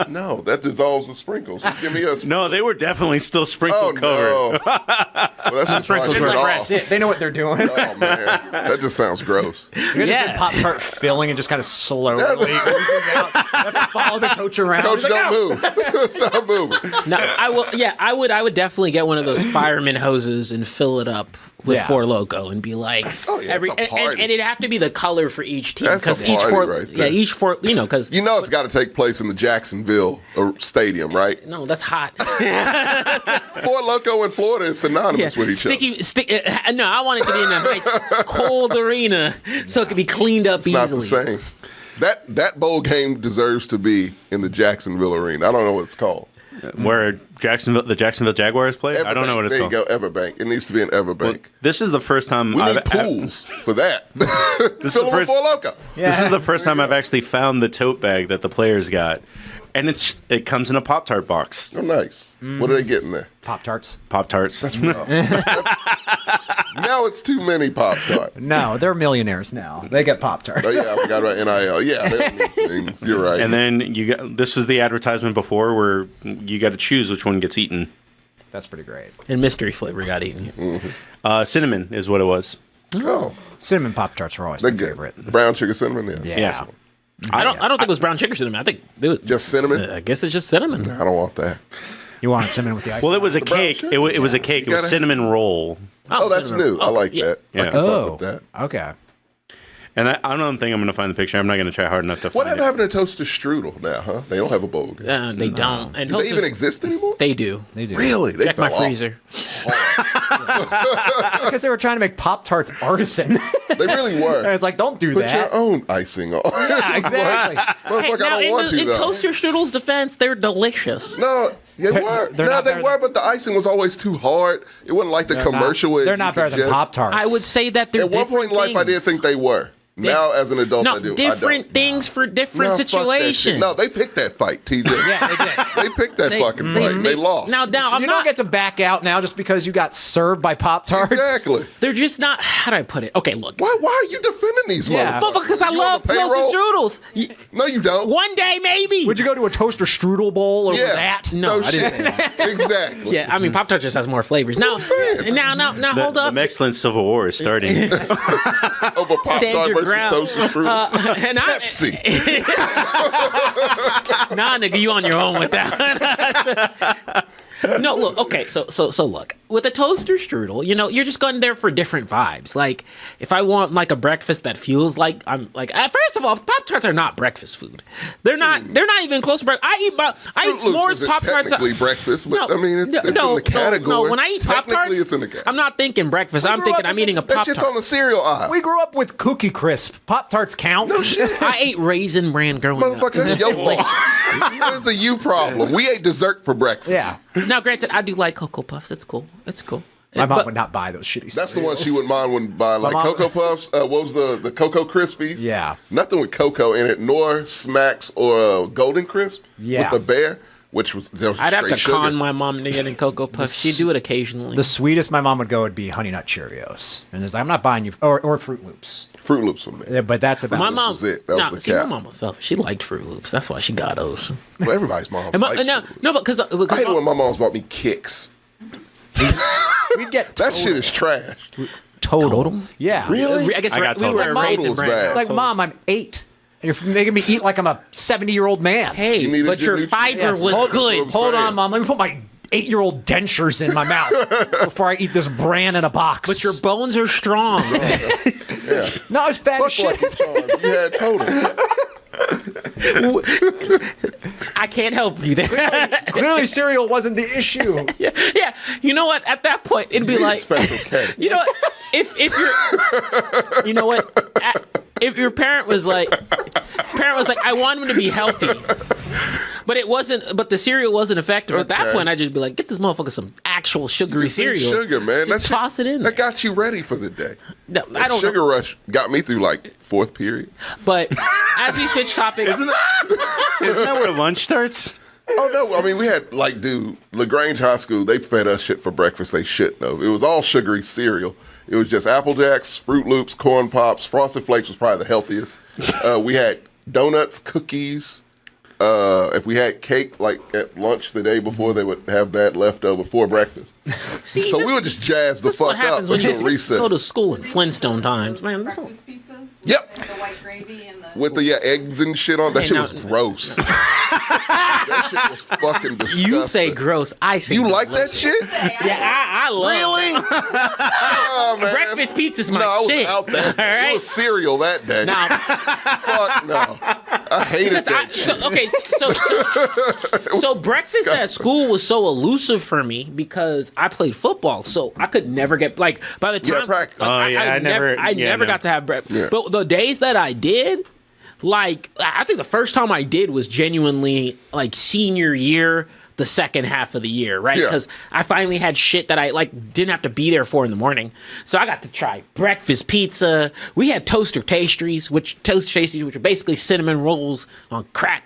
E: No, that dissolves the sprinkles. Just give me a
C: No, they were definitely still sprinkle covered.
E: no. Well, that's just
A: Sprinkles
E: like
A: were
E: off.
B: Shit, they know what they're doing.
E: Oh man, that just sounds gross.
B: You're
A: Yeah.
B: just Pop-Tart filling and just kind of slowly oozing out. You have to follow the coach around.
E: Coach,
B: He's like,
E: don't move. Stop moving.
A: No, I will. Yeah, I would definitely get one of those fireman hoses and fill it up with
B: Yeah.
A: Four Loco and be like,
E: Oh, yeah, it's a party.
A: and it'd have to be the color for each team
E: That's a
A: each
E: party
A: four,
E: right
A: yeah,
E: there.
A: each four, because
E: You know it's got to take place in the Jacksonville stadium, right?
A: no, that's hot.
E: Four Loco in Florida is synonymous with each other.
A: No, I want it to be in a nice cold arena so it can be cleaned up
E: It's not
A: easily.
E: the same. That bowl game deserves to be in the Jacksonville arena. I don't know what it's called.
C: Where the Jacksonville Jaguars play? I don't know what it's
E: there
C: called.
E: There you go, Everbank. It needs to be in Everbank.
C: This is the first time
E: We need pools for that.
C: This is
E: Fill
C: the
E: them with
C: first.
E: Four Loco.
C: This is the first time I've actually found the tote bag that the players got, and it comes in a Pop-Tart box.
E: Oh, nice. What are they getting there?
B: Pop-Tarts.
C: Pop-Tarts.
E: Now it's too many Pop-Tarts.
B: No, they're millionaires now. They get Pop-Tarts.
E: Oh, yeah, I forgot about NIL. Yeah, they don't need things. You're right.
C: And then this was the advertisement before where you got to choose which one gets eaten.
B: That's pretty great.
A: And mystery flavor got eaten.
C: Cinnamon is what it was.
E: Oh,
B: Cinnamon Pop-Tarts are always
E: they're
B: my
E: good.
B: favorite.
E: The brown sugar cinnamon, yes.
B: Yeah.
A: I don't think it was brown chicken cinnamon. I think it was
E: Just cinnamon?
A: I guess it's just cinnamon.
E: I don't want that.
B: You want cinnamon with the ice?
C: Well, it was a
E: brown
C: cake.
E: sugar?
C: It was a cake.
E: You
C: It was
E: gotta-
C: cinnamon roll.
E: Oh, that's
A: cinnamon.
E: new. I like
A: yeah.
E: that.
C: Yeah.
E: I can fuck with that.
B: Okay.
C: And I don't think I'm going to find the picture. I'm not going to try hard enough to find
E: Whatever
C: it.
E: happened to toaster strudel now, huh? They don't have a bowl game.
A: They don't. And
E: Do they
A: Toasters-
E: even exist anymore?
A: They do.
B: They do.
E: Really? They
A: Check my
E: fell off.
A: freezer.
B: Because they were trying to make Pop-Tarts artisan.
E: They really were.
B: And it's like, don't do
E: Put
B: that.
E: your own icing on.
B: Yeah, exactly.
E: Motherfucker,
A: Hey,
E: I
A: now,
E: don't want to,
A: in
E: though.
A: toaster strudel's defense, they're delicious.
E: No, they were.
B: They're
E: No,
B: not
E: they
B: better
E: were,
B: than-
E: but the icing was always too hard. It wasn't like the commercial where
B: They're
E: you
B: not
E: could
B: better than
E: just-
B: Pop-Tarts.
A: I would say that they're
E: At one point in life, I did think they were. Now, as an adult,
A: no
E: I do.
A: different
E: I don't.
A: things for different
E: No, fuck that shit.
A: situations.
E: No, they picked that fight, TJ.
B: Yeah, they did.
E: They picked that fucking fight. They lost.
A: Now I'm
B: You
A: not.
B: don't get to back out now just because you got served by Pop-Tarts.
E: Exactly.
A: They're just not. How do I put it? Okay, look.
E: Why are you defending these
B: Yeah.
E: motherfuckers?
A: Because I
E: You
A: love
E: on the payroll?
A: toaster strudels.
E: No, you don't.
A: One day, maybe.
B: Would you go to a toaster strudel bowl over
E: Yeah.
B: that?
A: No, I didn't
E: shit.
A: say that.
E: Exactly.
A: Yeah, I mean, Pop Tart just has more flavors. Now,
E: what I'm saying.
A: now, hold
C: The
A: up.
C: Mexcellence Civil War is starting.
E: Over Pop
A: Stand
E: Tart
A: your
E: versus
A: ground.
E: toaster strudel.
A: And
E: Pepsi.
A: Nah, nigga, you on your own with that. No, look, okay, so look, with a toaster strudel, you're just going there for different vibes. Like, if I want like a breakfast that feels like I'm like, first of all, Pop Tarts are not breakfast food. They're not even close to breakfast. I eat
E: Fruit Loops
A: s'mores
E: isn't
A: Pop Tarts.
E: technically breakfast, but I mean, it's in the category.
A: No, when I eat Pop Tarts,
E: Technically, it's in the category.
A: I'm not thinking breakfast. I'm
B: grew
A: thinking
B: up
A: I'm
B: with
A: eating a
E: That
A: Pop
E: shit's on
A: Tart.
E: the cereal aisle.
B: We grew up with Cookie Crisp. Pop-Tarts count.
E: No shit.
A: I ate Raisin Bran growing up.
E: Motherfucker, that's your fault. That is a you problem. We ate dessert for breakfast.
B: Yeah.
A: Now, granted, I do like Cocoa Puffs. It's cool.
B: My mom
A: But-
B: would not buy those shitty
E: That's the one she
B: cereals.
E: wouldn't mind when buy like
B: mom-
E: Cocoa Puffs. What was the Cocoa Krispies?
B: Yeah.
E: Nothing with cocoa in it, nor Smacks or Golden Crisp.
B: Yeah.
E: With the bear, which was that was
A: I'd have to
E: straight sugar.
A: con my mom into getting Cocoa Puffs. She'd do it occasionally.
B: The sweetest my mom would go would be Honey Nut Cheerios. And it's like, I'm not buying you, or Fruit Loops.
E: Fruit Loops from there.
B: Yeah, but that's about
A: my
B: it.
A: mom
E: was it. That was the
A: see,
E: cap.
A: my mom herself, she liked Fruit Loops. That's why she got those.
E: Well, everybody's mom.
A: And
E: likes
A: no,
E: Fruit Loops.
A: no, because
E: I hate it when my mom's bought me Kicks.
B: We'd get
E: That shit is trash.
B: total. Yeah.
E: Really?
A: I guess
C: I got
A: we
C: Total.
A: were a
E: Total's
A: Raisin Bran.
E: bad.
B: It's like, Mom, I'm 8. And you're making me eat like I'm a 70-year-old man.
A: Hey,
E: You needed
A: but
E: your
A: your
E: new-
A: fiber
B: Yes,
A: was
B: hold-
A: good.
E: Hold
B: Hold
E: saying.
B: on, Mom. Let me put my 8-year-old dentures in my mouth before I eat this bran in a box.
A: But your bones are strong.
E: Yeah.
B: no, it's bad as
E: Fuck
B: shit.
E: Lucky Charms. You had Total.
A: I can't help you there.
B: Clearly, cereal wasn't the issue.
A: Yeah. You know what? At that point, it'd be like,
E: Special K.
A: you know what? If you're, you know what? If your parent was like, I want him to be healthy, but it wasn't, but the cereal wasn't effective. At that
E: Okay.
A: point, I'd just be like, get this motherfucker some actual sugary
E: Just eat
A: cereal.
E: sugar, man.
A: Just toss it in there.
E: That got you ready for the day.
A: No, I don't
E: Sugar
A: know.
E: rush got me through like fourth period.
A: But as we switch topics,
C: Isn't that where lunch starts?
E: Oh no! I mean, we had like, dude, LaGrange High School. They fed us shit for breakfast. They shouldn't have. It was all sugary cereal. It was just Apple Jacks, Fruit Loops, Corn Pops, Frosted Flakes was probably the healthiest. We had donuts, cookies. If we had cake, like at lunch the day before, they would have that left over for breakfast.
A: see,
E: So
A: this,
E: we would just jazz the
A: this is what
E: fuck up
A: happens when you
E: until recess.
A: go to school in Flintstone times, man.
D: Breakfast pizzas. With
E: Yep.
D: The white gravy and the.
E: With the eggs and shit on. That
A: Okay,
E: shit
A: now-
E: was gross. That shit was fucking disgusting.
A: You say gross, I say
E: You like that
A: delicious.
E: shit?
A: Yeah, I love
E: Really? Oh, man.
A: breakfast pizza's my
E: No, I was
A: shit.
E: out that day.
A: All right?
E: It was cereal that day.
A: Now,
E: Fuck no. I hated
A: because
E: that shit.
A: so breakfast at school was so elusive for me because I played football, so I could never get like by the
E: Yeah,
A: time
E: practice.
A: like,
C: Oh, yeah, I never- yeah, no.
A: got to have breakfast.
E: Yeah.
A: But the days that I did, like I think the first time I did was genuinely like senior year, the second half of the year, right?
E: Yeah.
A: Because I finally had shit that I like didn't have to be there for in the morning, so I got to try breakfast pizza. We had toaster pastries, which are basically cinnamon rolls on crack.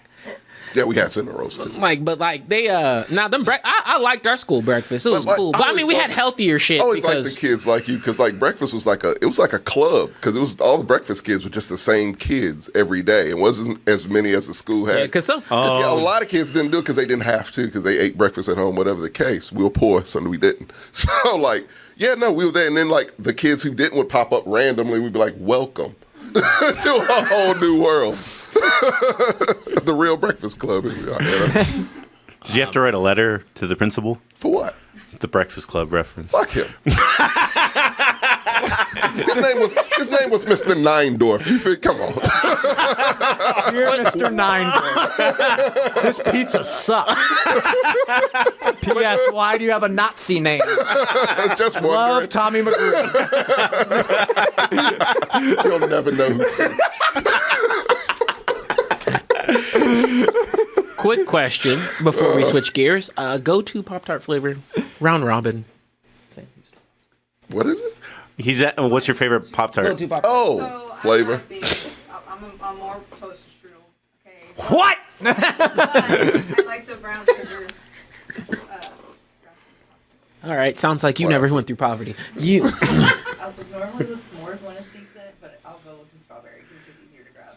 E: Yeah, we had cinnamon rolls too.
A: But they now them I liked our school breakfast. It was
E: But, like,
A: cool.
E: I
A: But I
E: always
A: mean, we
E: thought-
A: had healthier shit
E: I always liked
A: because
E: the kids like you because like breakfast was like a club because it was all the breakfast kids were just the same kids every day. It wasn't as many as the school had.
A: yeah, because some
E: Yeah, a lot of kids didn't do it because they didn't have to because they ate breakfast at home, whatever the case. We were poor, so we didn't. So like, yeah, no, we were there, and then like the kids who didn't would pop up randomly. We'd be like, welcome to a whole new world. The real Breakfast Club.
C: Did you have to write a letter to the principal?
E: For what?
C: The Breakfast Club reference.
E: Fuck him. His name was Mr. Neindorf. You feel, come on.
B: You're Mr. Nine. This pizza sucks. P.S. Why do you have a Nazi name?
E: Just wondering.
B: Love Tommy McGrew.
E: You'll never know who.
A: quick question before we switch gears. Go to Pop-Tart flavor round robin.
E: What is it?
C: He's at. What's your favorite Pop
A: Go
C: Tart?
A: to Pop-Tart.
E: Oh,
D: So
E: flavor.
D: I'm not big. I'm more toaster strudel. Okay.
B: What?
D: But I like the brown sugar.
A: All right, sounds like you never went through poverty. You.
H: I was like, normally the s'mores one is decent, but I'll go with the strawberry because it's just easier to grab.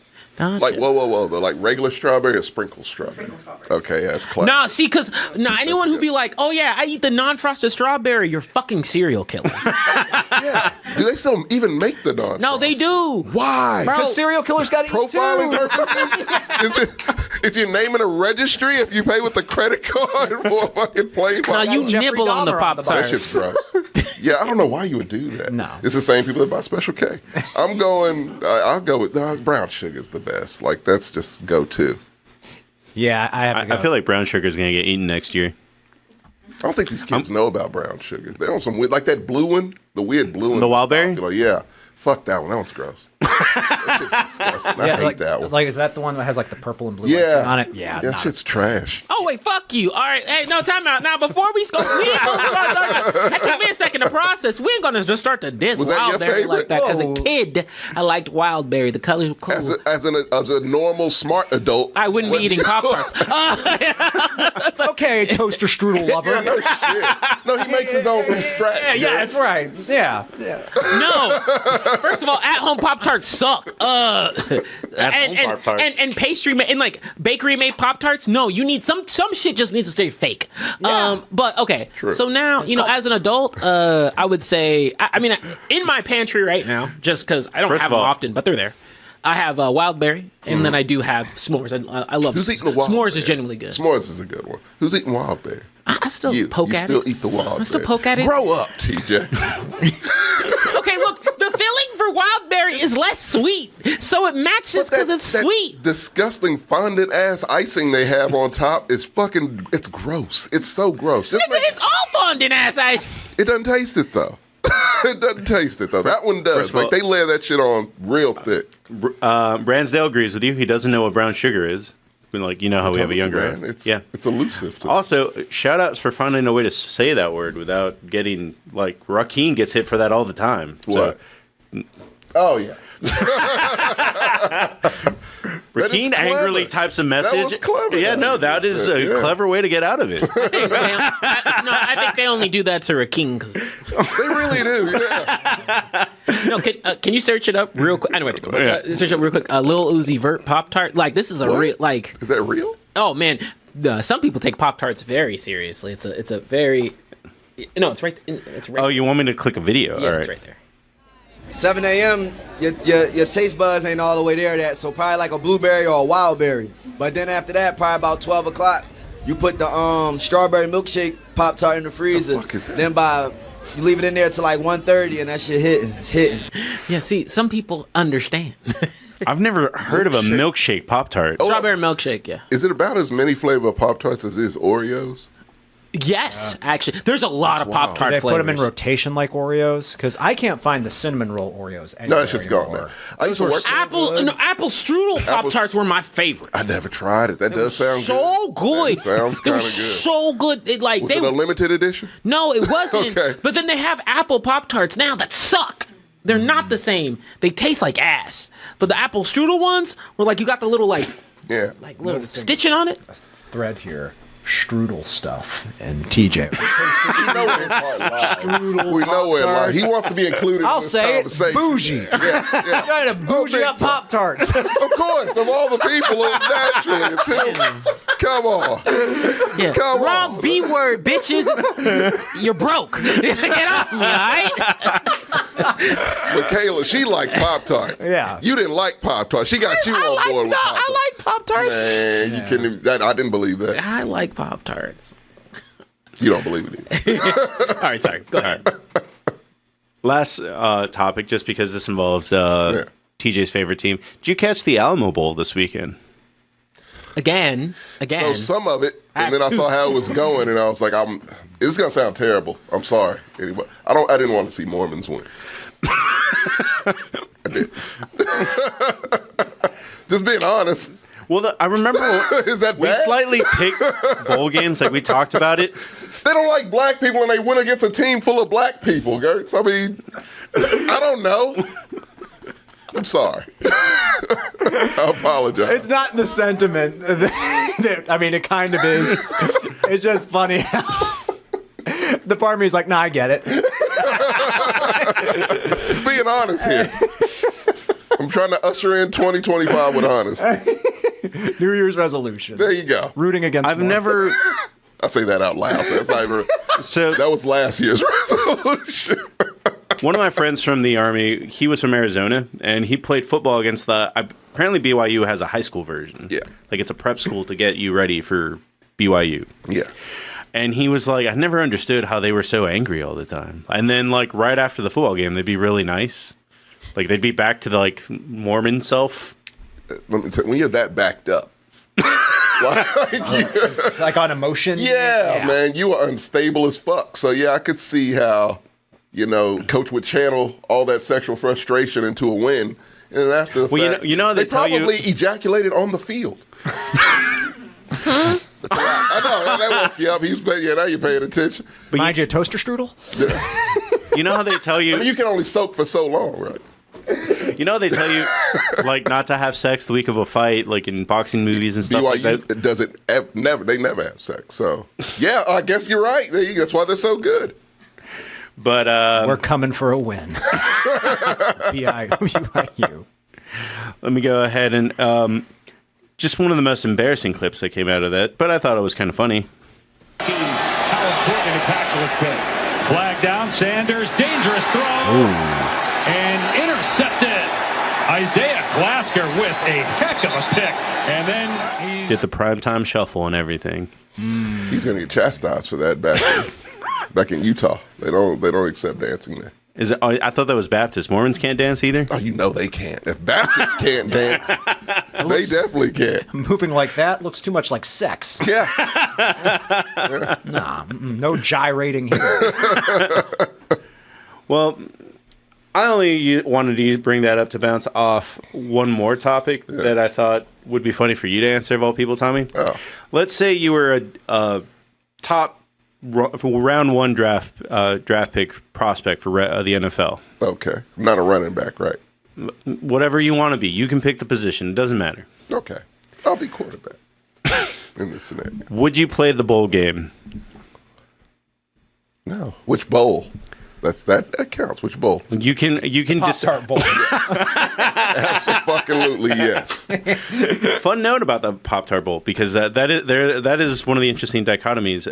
E: Like, whoa. The like regular strawberry or sprinkle strawberry?
H: Sprinkle strawberry.
E: Okay, yeah, it's classic.
A: Nah, see, because anyone who be like, oh yeah, I eat the non-frosted strawberry, you're fucking serial killer.
E: Yeah. Do they still even make the non?
A: No, they do.
E: Why?
A: Bro.
B: Because serial killers got to eat
E: Profiling
B: too.
E: purposes? Is your name in a registry if you pay with a credit card for a fucking plain
A: Now
E: pop?
A: you
B: Jeffrey
A: nibble on the
B: Dahmer on the
E: That
A: Pop-Tarts.
E: shit's gross. Yeah, I don't know why you would do that.
B: No.
E: It's the same people that buy Special K. I'm going, I'll go with, brown sugar's the best. Like, that's just go-to.
B: Yeah, I have to go.
C: I feel like brown sugar is going to get eaten next year.
E: I don't think these kids know about brown sugar. They on some weird, like that blue one, the weird blue one.
C: The wild berry?
E: Like, yeah. Fuck that one. That one's gross. That shit's disgusting. I hate
B: like,
E: that one.
B: Like, is that the one that has like the purple and blue
E: Yeah.
B: icing on it? Yeah.
E: That
B: nah.
E: shit's trash.
A: Oh wait, fuck you. All right, hey, no, time out. Now before we go, we ain't gonna start. That took me a second to process. We ain't gonna just start to diss
E: Was that your
A: Wildberry like
E: favorite?
A: that. As a
B: Whoa.
A: kid, I liked Wildberry. The colors were cool.
E: As a normal smart adult,
A: I wouldn't be
E: what-
A: eating Pop-Tarts.
B: Okay, toaster strudel lover.
E: Yeah, no shit. No, he makes his own from scratch.
B: Yeah,
E: dude.
B: that's right. Yeah.
A: No. First of all, at-home Pop-Tarts suck.
C: At-home Pop-Tarts.
A: And pastry and like bakery made Pop-Tarts. No, you need some shit just needs to stay fake. But okay.
E: True.
A: So now, as an adult, I would say I mean in my pantry right now, just because I don't
C: First
A: have
C: of
A: them
C: all-
A: often, but they're there. I have Wildberry, and then I do have s'mores. I love
E: Who's eating the wild
A: s'mores.
E: berry?
A: Is genuinely good.
E: S'mores is a good one. Who's eating wild berry?
A: I still
E: You.
A: poke
E: You
A: at
E: still
A: it.
E: eat the wild
A: I still
E: berry.
A: poke at it.
E: Grow up, TJ.
A: Okay, look, the filling for Wildberry is less sweet, so it matches because it's
E: that
A: sweet.
E: Disgusting fondant ass icing they have on top is fucking. It's gross. It's so gross. Just make-
A: It's all fondant ass ice.
E: it doesn't taste it though. It doesn't taste it though. That one does.
C: First of all-
E: Like they layer that shit on real thick.
C: Bransdale agrees with you. He doesn't know what brown sugar is. I mean, like, you know how we have a younger.
E: Man, it's elusive. To
C: Also, shout outs for finding a way to say that word without getting, like, Rakim gets hit for that all the time.
E: What? Oh yeah.
C: Rakim
E: clever.
C: angrily types a message.
E: was clever,
C: Yeah,
E: though.
C: no, that is a
E: Yeah.
C: clever way to get out of it.
A: I think they only do that to Rakim.
E: They really do. Yeah.
A: No, can you search it up real quick? I know where to go. Search it up real quick. Lil Uzi Vert Pop Tart. Like this is a
E: What?
A: real like.
E: Is that real?
A: Oh man, some people take Pop Tarts very seriously. It's a very. No, it's right. It's right.
C: Oh, you want me to click a video?
A: yeah,
C: All right.
A: it's right there.
I: 7 a.m. Your taste buds ain't all the way there yet, so probably like a blueberry or a wild berry. But then after that, probably about 12 o'clock, you put the strawberry milkshake Pop-Tart in the freezer.
E: fuck is that?
I: Then you leave it in there till like 1:30 and that shit hitting. It's hitting.
A: Yeah, see, some people understand.
C: I've never heard of a milkshake Pop Tart.
A: Strawberry milkshake, yeah.
E: Is it about as many flavor Pop Tarts as is Oreos?
A: Yes, actually, there's a lot of Pop
B: Do
A: Tart
B: they
A: flavors.
B: put them in rotation like Oreos? Because I can't find the cinnamon roll Oreos anywhere
E: No, that shit's gone
B: anymore.
E: now. I used to work.
A: Apple strudel Pop Tarts were my favorite.
E: I never tried it. That does sound
A: So good.
E: That sounds
A: It
E: kind of
A: was
E: good.
A: so good. It, like
E: Was
A: they
E: it a limited edition?
A: No, it wasn't.
E: Okay.
A: But then they have apple Pop Tarts now that suck. They're not the same. They taste like ass. But the apple strudel ones were like you got the little
E: Yeah.
A: little stitching on it.
B: Thread here. Strudel stuff and TJ.
E: We know we're live. We know we're live. He wants to be included
B: I'll
E: in this
B: say it,
E: conversation.
B: bougie.
E: Yeah.
B: Trying to bougie
E: big
B: up
E: time.
B: Pop Tarts.
E: Of course, of all the people, naturally, it's him. Come on.
A: Yeah.
E: Come
A: Wrong
E: on.
A: B word, bitches. You're broke. Get off me, all right?
E: Michaela, she likes Pop Tarts.
B: Yeah.
E: You didn't like Pop Tarts. She got you on board with Pop Tarts.
A: I like Pop Tarts.
E: Man, you couldn't even, I didn't believe that.
A: I like Pop Tarts.
E: You don't believe it either.
A: All right, sorry. Go ahead.
C: Last topic, just because this involves TJ's favorite team. Did you catch the Alamo Bowl this weekend?
A: Again.
E: So some of it, and then I saw how it was going, and I was like, it's gonna sound terrible. I'm sorry. Anyway, I didn't want to see Mormons win. I did. Just being honest.
C: Well, I remember
E: Is that
C: we
E: bad?
C: slightly picked bowl games, like we talked about it.
E: They don't like black people, and they win against a team full of black people, Gertz. I mean, I don't know. I'm sorry. I apologize.
B: It's not the sentiment. I mean, it kind of is. It's just funny how the part of me is like, nah, I get it.
E: Being honest here. I'm trying to usher in 2025 with honesty.
B: New Year's resolution.
E: There you go.
B: Rooting against
C: I've
B: Mormons.
C: never.
E: I say that out loud, so that's not even.
C: So
E: That was last year's resolution.
C: one of my friends from the Army, he was from Arizona, and he played football against apparently BYU has a high school version.
E: Yeah.
C: Like it's a prep school to get you ready for BYU.
E: Yeah.
C: And he was like, I never understood how they were so angry all the time. And then like right after the football game, they'd be really nice. Like they'd be back to the like Mormon self.
E: Let me tell you, when you're that backed up.
B: Like on emotion.
E: Yeah, man, you are unstable as fuck. So yeah, I could see how, coach would channel all that sexual frustration into a win, and then after the fact,
C: you know how they tell you-
E: probably ejaculated on the field. I know that woke you up. Now you're paying attention.
B: Mind you, a toaster strudel?
C: You know how they tell you,
E: You can only soak for so long, right?
C: you know how they tell you like not to have sex the week of a fight, like in boxing movies and stuff like
E: BYU
C: that.
E: doesn't never. They never have sex. So yeah, I guess you're right. That's why they're so good.
C: But
B: We're coming for a win. BYU.
C: let me go ahead and just one of the most embarrassing clips that came out of that, but I thought it was kind of funny.
J: How important and impactful it's been. Flag down, Sanders, dangerous throw. And intercepted. Isaiah Glasgow with a heck of a pick. And then he's...
C: Get the primetime shuffle and everything.
E: He's going to get chastised for that back in Utah. They don't accept dancing there.
C: Is it? I thought that was Baptist. Mormons can't dance either?
E: Oh, you know they can't. If Baptists can't dance, they definitely can't.
B: Moving like that looks too much like sex.
E: Yeah.
B: Nah, no gyrating here.
C: Well, I only wanted to bring that up to bounce off one more topic that I thought would be funny for you to answer of all people, Tommy.
E: Oh.
C: Let's say you were a top round one draft pick prospect for the NFL.
E: Okay. I'm not a running back, right?
C: Whatever you want to be. You can pick the position. It doesn't matter.
E: Okay. I'll be quarterback in this scenario.
C: Would you play the bowl game?
E: No. Which bowl? That counts. Which bowl?
C: You can
B: Pop-Tart bowl.
E: Absolutely, yes.
C: Fun note about the Pop-Tart Bowl, because that is one of the interesting dichotomies.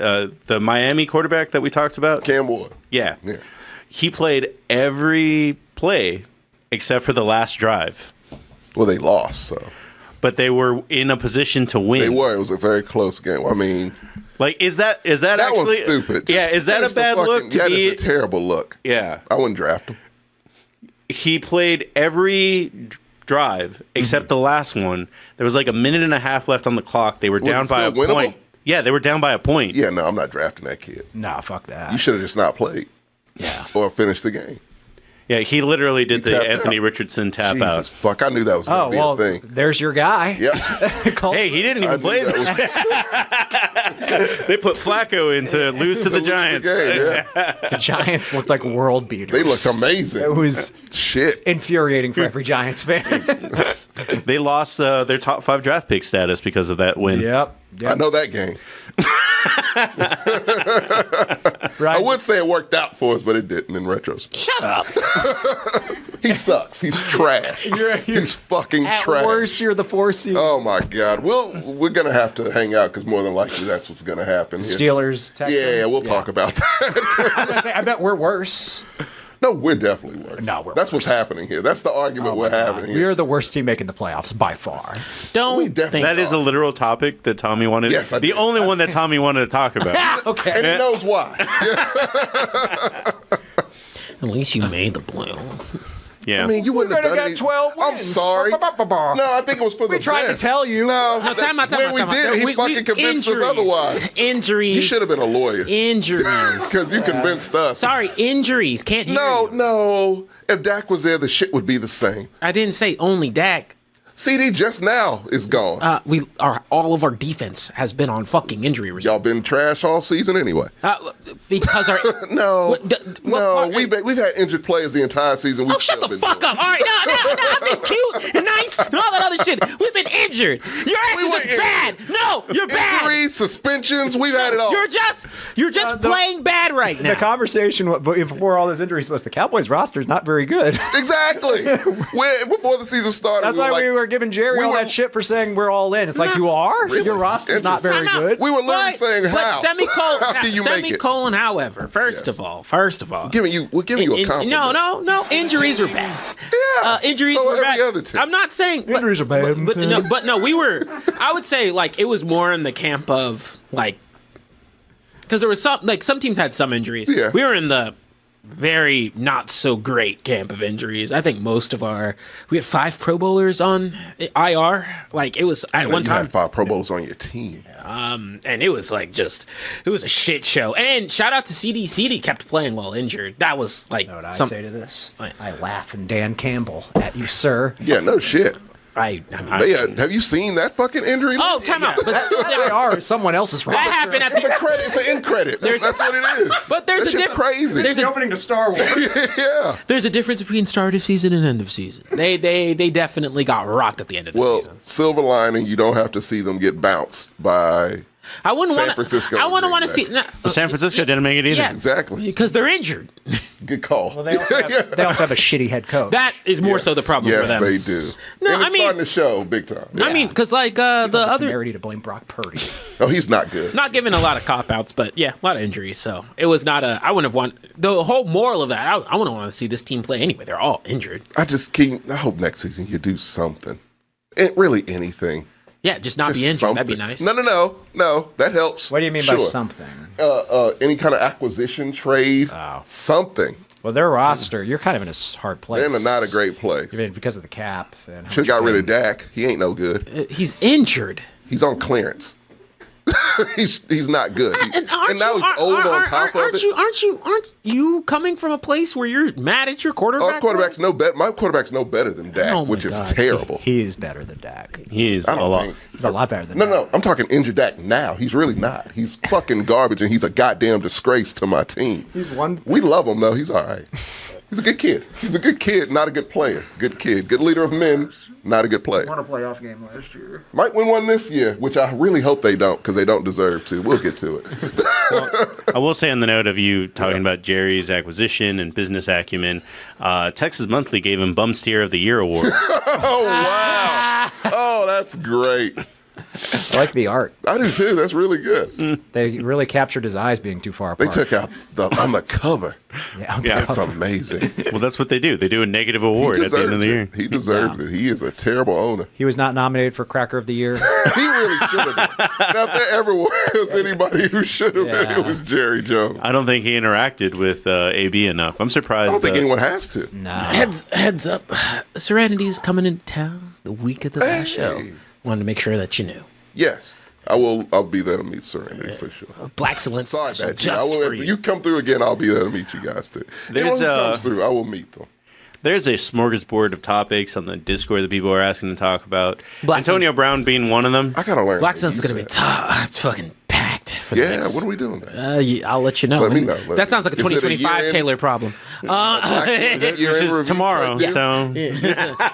C: The Miami quarterback that we talked about,
E: Cam Ward.
C: Yeah. He played every play except for the last drive.
E: Well, they lost, so.
C: But they were in a position to win.
E: They were. It was a very close game. I mean,
C: like, is that
E: that
C: actually
E: one's stupid?
C: Yeah, is that a bad look?
E: That is a terrible look.
C: Yeah,
E: I wouldn't draft him.
C: He played every drive except the last one. There was like a minute and a half left on the clock. They were down by a point. Yeah, they were down by a point.
E: Yeah, no, I'm not drafting that kid.
B: Nah, fuck that.
E: You should have just not played.
B: Yeah.
E: Or finished the game.
C: Yeah, he literally did the Anthony
E: out.
C: Richardson tap
E: Jesus,
C: out.
E: fuck, I knew that was going to be a thing.
B: There's your guy.
E: Yep.
C: Hey, he didn't even play this. They put Flacco in to lose to the Giants.
B: The Giants looked like world beaters.
E: They looked amazing.
B: It was
E: shit
B: infuriating for every Giants fan.
C: They lost their top 5 draft pick status because of that win.
B: Yep.
E: I know that game.
B: Right.
E: I would say it worked out for us, but it didn't in retrospect.
A: Shut up.
E: He sucks. He's trash. He's fucking
B: At
E: trash.
B: worst, you're the 4 seed.
E: Oh my God. We're gonna have to hang out because more than likely that's what's gonna happen. Here.
B: Steelers, Texans.
E: Yeah, we'll talk about that.
B: I was gonna say, I bet we're worse.
E: No, we're definitely worse.
B: No, we're
E: That's
B: worse.
E: what's happening here. That's the argument we're having here.
B: We're the worst team making the playoffs by far.
A: Don't think
C: That is a literal topic that Tommy wanted.
E: Yes, I
C: the
E: did.
C: only one that Tommy wanted to talk about.
B: Okay.
E: And he knows why.
A: At least you made the playoff.
C: Yeah.
E: I mean, you wouldn't have
B: We're
E: done
B: gonna
E: it.
B: get 12
E: I'm
B: wins.
E: sorry. No, I think it was for the
B: We tried to
E: best.
B: tell you.
E: No,
A: Time out.
E: when we did it, he fucking convinced us otherwise.
A: Injuries.
E: You should have been a lawyer.
A: Injuries.
E: Because you convinced us.
A: Sorry, injuries. Can't hear you.
E: No. If Dak was there, the shit would be the same.
A: I didn't say only Dak.
E: CD just now is gone.
A: All of our defense has been on fucking injury reserve.
E: Y'all been trash all season anyway.
A: Because our
E: No, we've had injured players the entire season. We've
A: shut the fuck up! All right, no, I've been cute and nice and all that other shit. We've been injured. Your ass is just bad. No, you're bad.
E: Injuries, suspensions, we've had it all.
A: You're just playing bad right now.
B: The conversation before all those injuries was the Cowboys roster is not very good.
E: Exactly. Before the season started,
B: That's why we were giving Jerry all that shit for saying we're all in. It's like, you are?
E: Really?
B: Your roster's not very good.
E: We were literally saying how.
A: Semicolon,
E: How can you make it?
A: semicolon, however, first of all.
E: We're giving you a compliment.
A: No, injuries were bad.
E: Yeah.
A: Injuries
E: So
A: were
E: every
A: bad.
E: other team.
A: I'm not saying
B: Injuries are bad.
A: but no, we were. I would say like it was more in the camp of like because there was some teams had some injuries.
E: Yeah.
A: We were in the very not so great camp of injuries. I think we had 5 Pro Bowlers on IR. Like it was at one
E: You
A: time.
E: had 5 Pro Bowlers on your team.
A: And it was like it was a shit show. And shout out to CD. CD kept playing while injured. That was like
B: You know what I say to this? I laugh in Dan Campbell at you, sir.
E: Yeah, no shit. Have you seen that fucking injury?
A: Oh, time out. But still,
B: They are someone else's roster.
A: that happened at
E: It's a
A: the.
E: credit. It's an end credit. That's what it is.
A: But there's
E: that
A: a
E: shit's
A: difference.
E: crazy.
A: There's
B: The opening to Star Wars.
E: Yeah.
A: There's a difference between start of season and end of season. They definitely got rocked at the end of the season.
E: Silver lining, you don't have to see them get bounced by
A: I wouldn't
E: San
A: want
E: Francisco
A: I
E: would
A: wouldn't
E: bring
A: want to
E: it
A: see.
E: back.
A: No,
C: San Francisco didn't make it either.
A: Yeah,
E: Exactly.
A: because they're injured.
E: Good call.
B: Well, they also have a shitty head coach.
A: That is more so the problem
E: Yes,
A: for them.
E: they do.
A: No,
E: and it's
A: I mean-
E: starting to show big time.
A: I mean, because like the other,
B: temerity to blame Brock Purdy.
E: Oh, he's not good.
A: not giving a lot of cop outs, but yeah, a lot of injuries. So it was not a. I wouldn't have wanted the whole moral of that. I wouldn't want to see this team play anyway. They're all injured.
E: I hope next season you do something. Really anything.
A: Yeah, just not be
E: Just
A: injured. That'd be
E: something.
A: nice.
E: No. That helps.
B: What do you mean by something?
E: Any kind of acquisition, trade, something.
B: Well, their roster, you're kind of in a hard place.
E: They're in not a great place.
B: I mean, because of the cap. And how
E: Should have got
B: much
E: rid of Dak. He ain't no good.
A: He's injured.
E: He's on clearance. he's not good.
A: And
E: now he's old on top of it.
A: Aren't you coming from a place where you're mad at your quarterback?
E: Our quarterback's no better. My quarterback's no better than Dak,
A: Oh my
E: which is
A: God.
E: terrible.
B: He is better than Dak.
C: He is
E: I
C: a
E: don't
C: lot.
E: think.
B: He's a lot better than
E: No, I'm talking injured Dak now. He's really not. He's fucking garbage, and he's a goddamn disgrace to my team.
B: He's one.
E: We love him though. He's all right. He's a good kid. He's a good kid, not a good player. Good kid, good leader of men, not a good player.
B: Won a playoff game last year.
E: Might win one this year, which I really hope they don't, because they don't deserve to. We'll get to it.
C: I will say on the note of you talking about Jerry's acquisition and business acumen, Texas Monthly gave him Bum Steer of the Year award.
E: Oh wow! Oh, that's great.
B: I like the art.
E: I do too. That's really good.
B: They really captured his eyes being too far
E: They
B: apart.
E: took out on the cover.
B: Yeah, on the
C: Yeah.
E: That's
B: cover.
E: amazing.
C: Well, that's what they do. They do a negative award
E: He
C: at the end of
E: deserves
C: the year.
E: it. He deserves it. He is a terrible owner.
B: He was not nominated for Cracker of the Year.
E: He really should have been. Now, if there ever was anybody who should have been,
B: Yeah.
E: it was Jerry Jones.
C: I don't think he interacted with AB enough. I'm surprised.
E: I don't think anyone has to.
B: No.
A: Heads up, Serenity's coming into town the week of the last show. Wanted to make sure that you knew.
E: Yes, I will. I'll be there to meet Serenity for sure.
A: Black Excellence.
E: Sorry,
A: special
E: Bad G. I
A: just
E: will,
A: for
E: if you come through again, I'll be there to meet you guys too. Anyone who comes through, I will meet them.
C: There's a smorgasbord of topics on the Discord that people are asking to talk about.
A: Black
C: Antonio
A: Suns.
C: Brown being one of them.
E: I gotta learn.
A: Black
E: how
A: Sun's
E: use
A: gonna be
E: that.
A: tough. It's fucking packed for the
E: Yeah,
A: next.
E: what are we doing? There?
A: I'll let you know.
E: Let me know.
A: That sounds like a
E: Is it a
A: 2025
E: year-end?
A: Taylor problem.
E: Year-end
C: Which is
E: review
C: tomorrow.
E: type deal?
C: So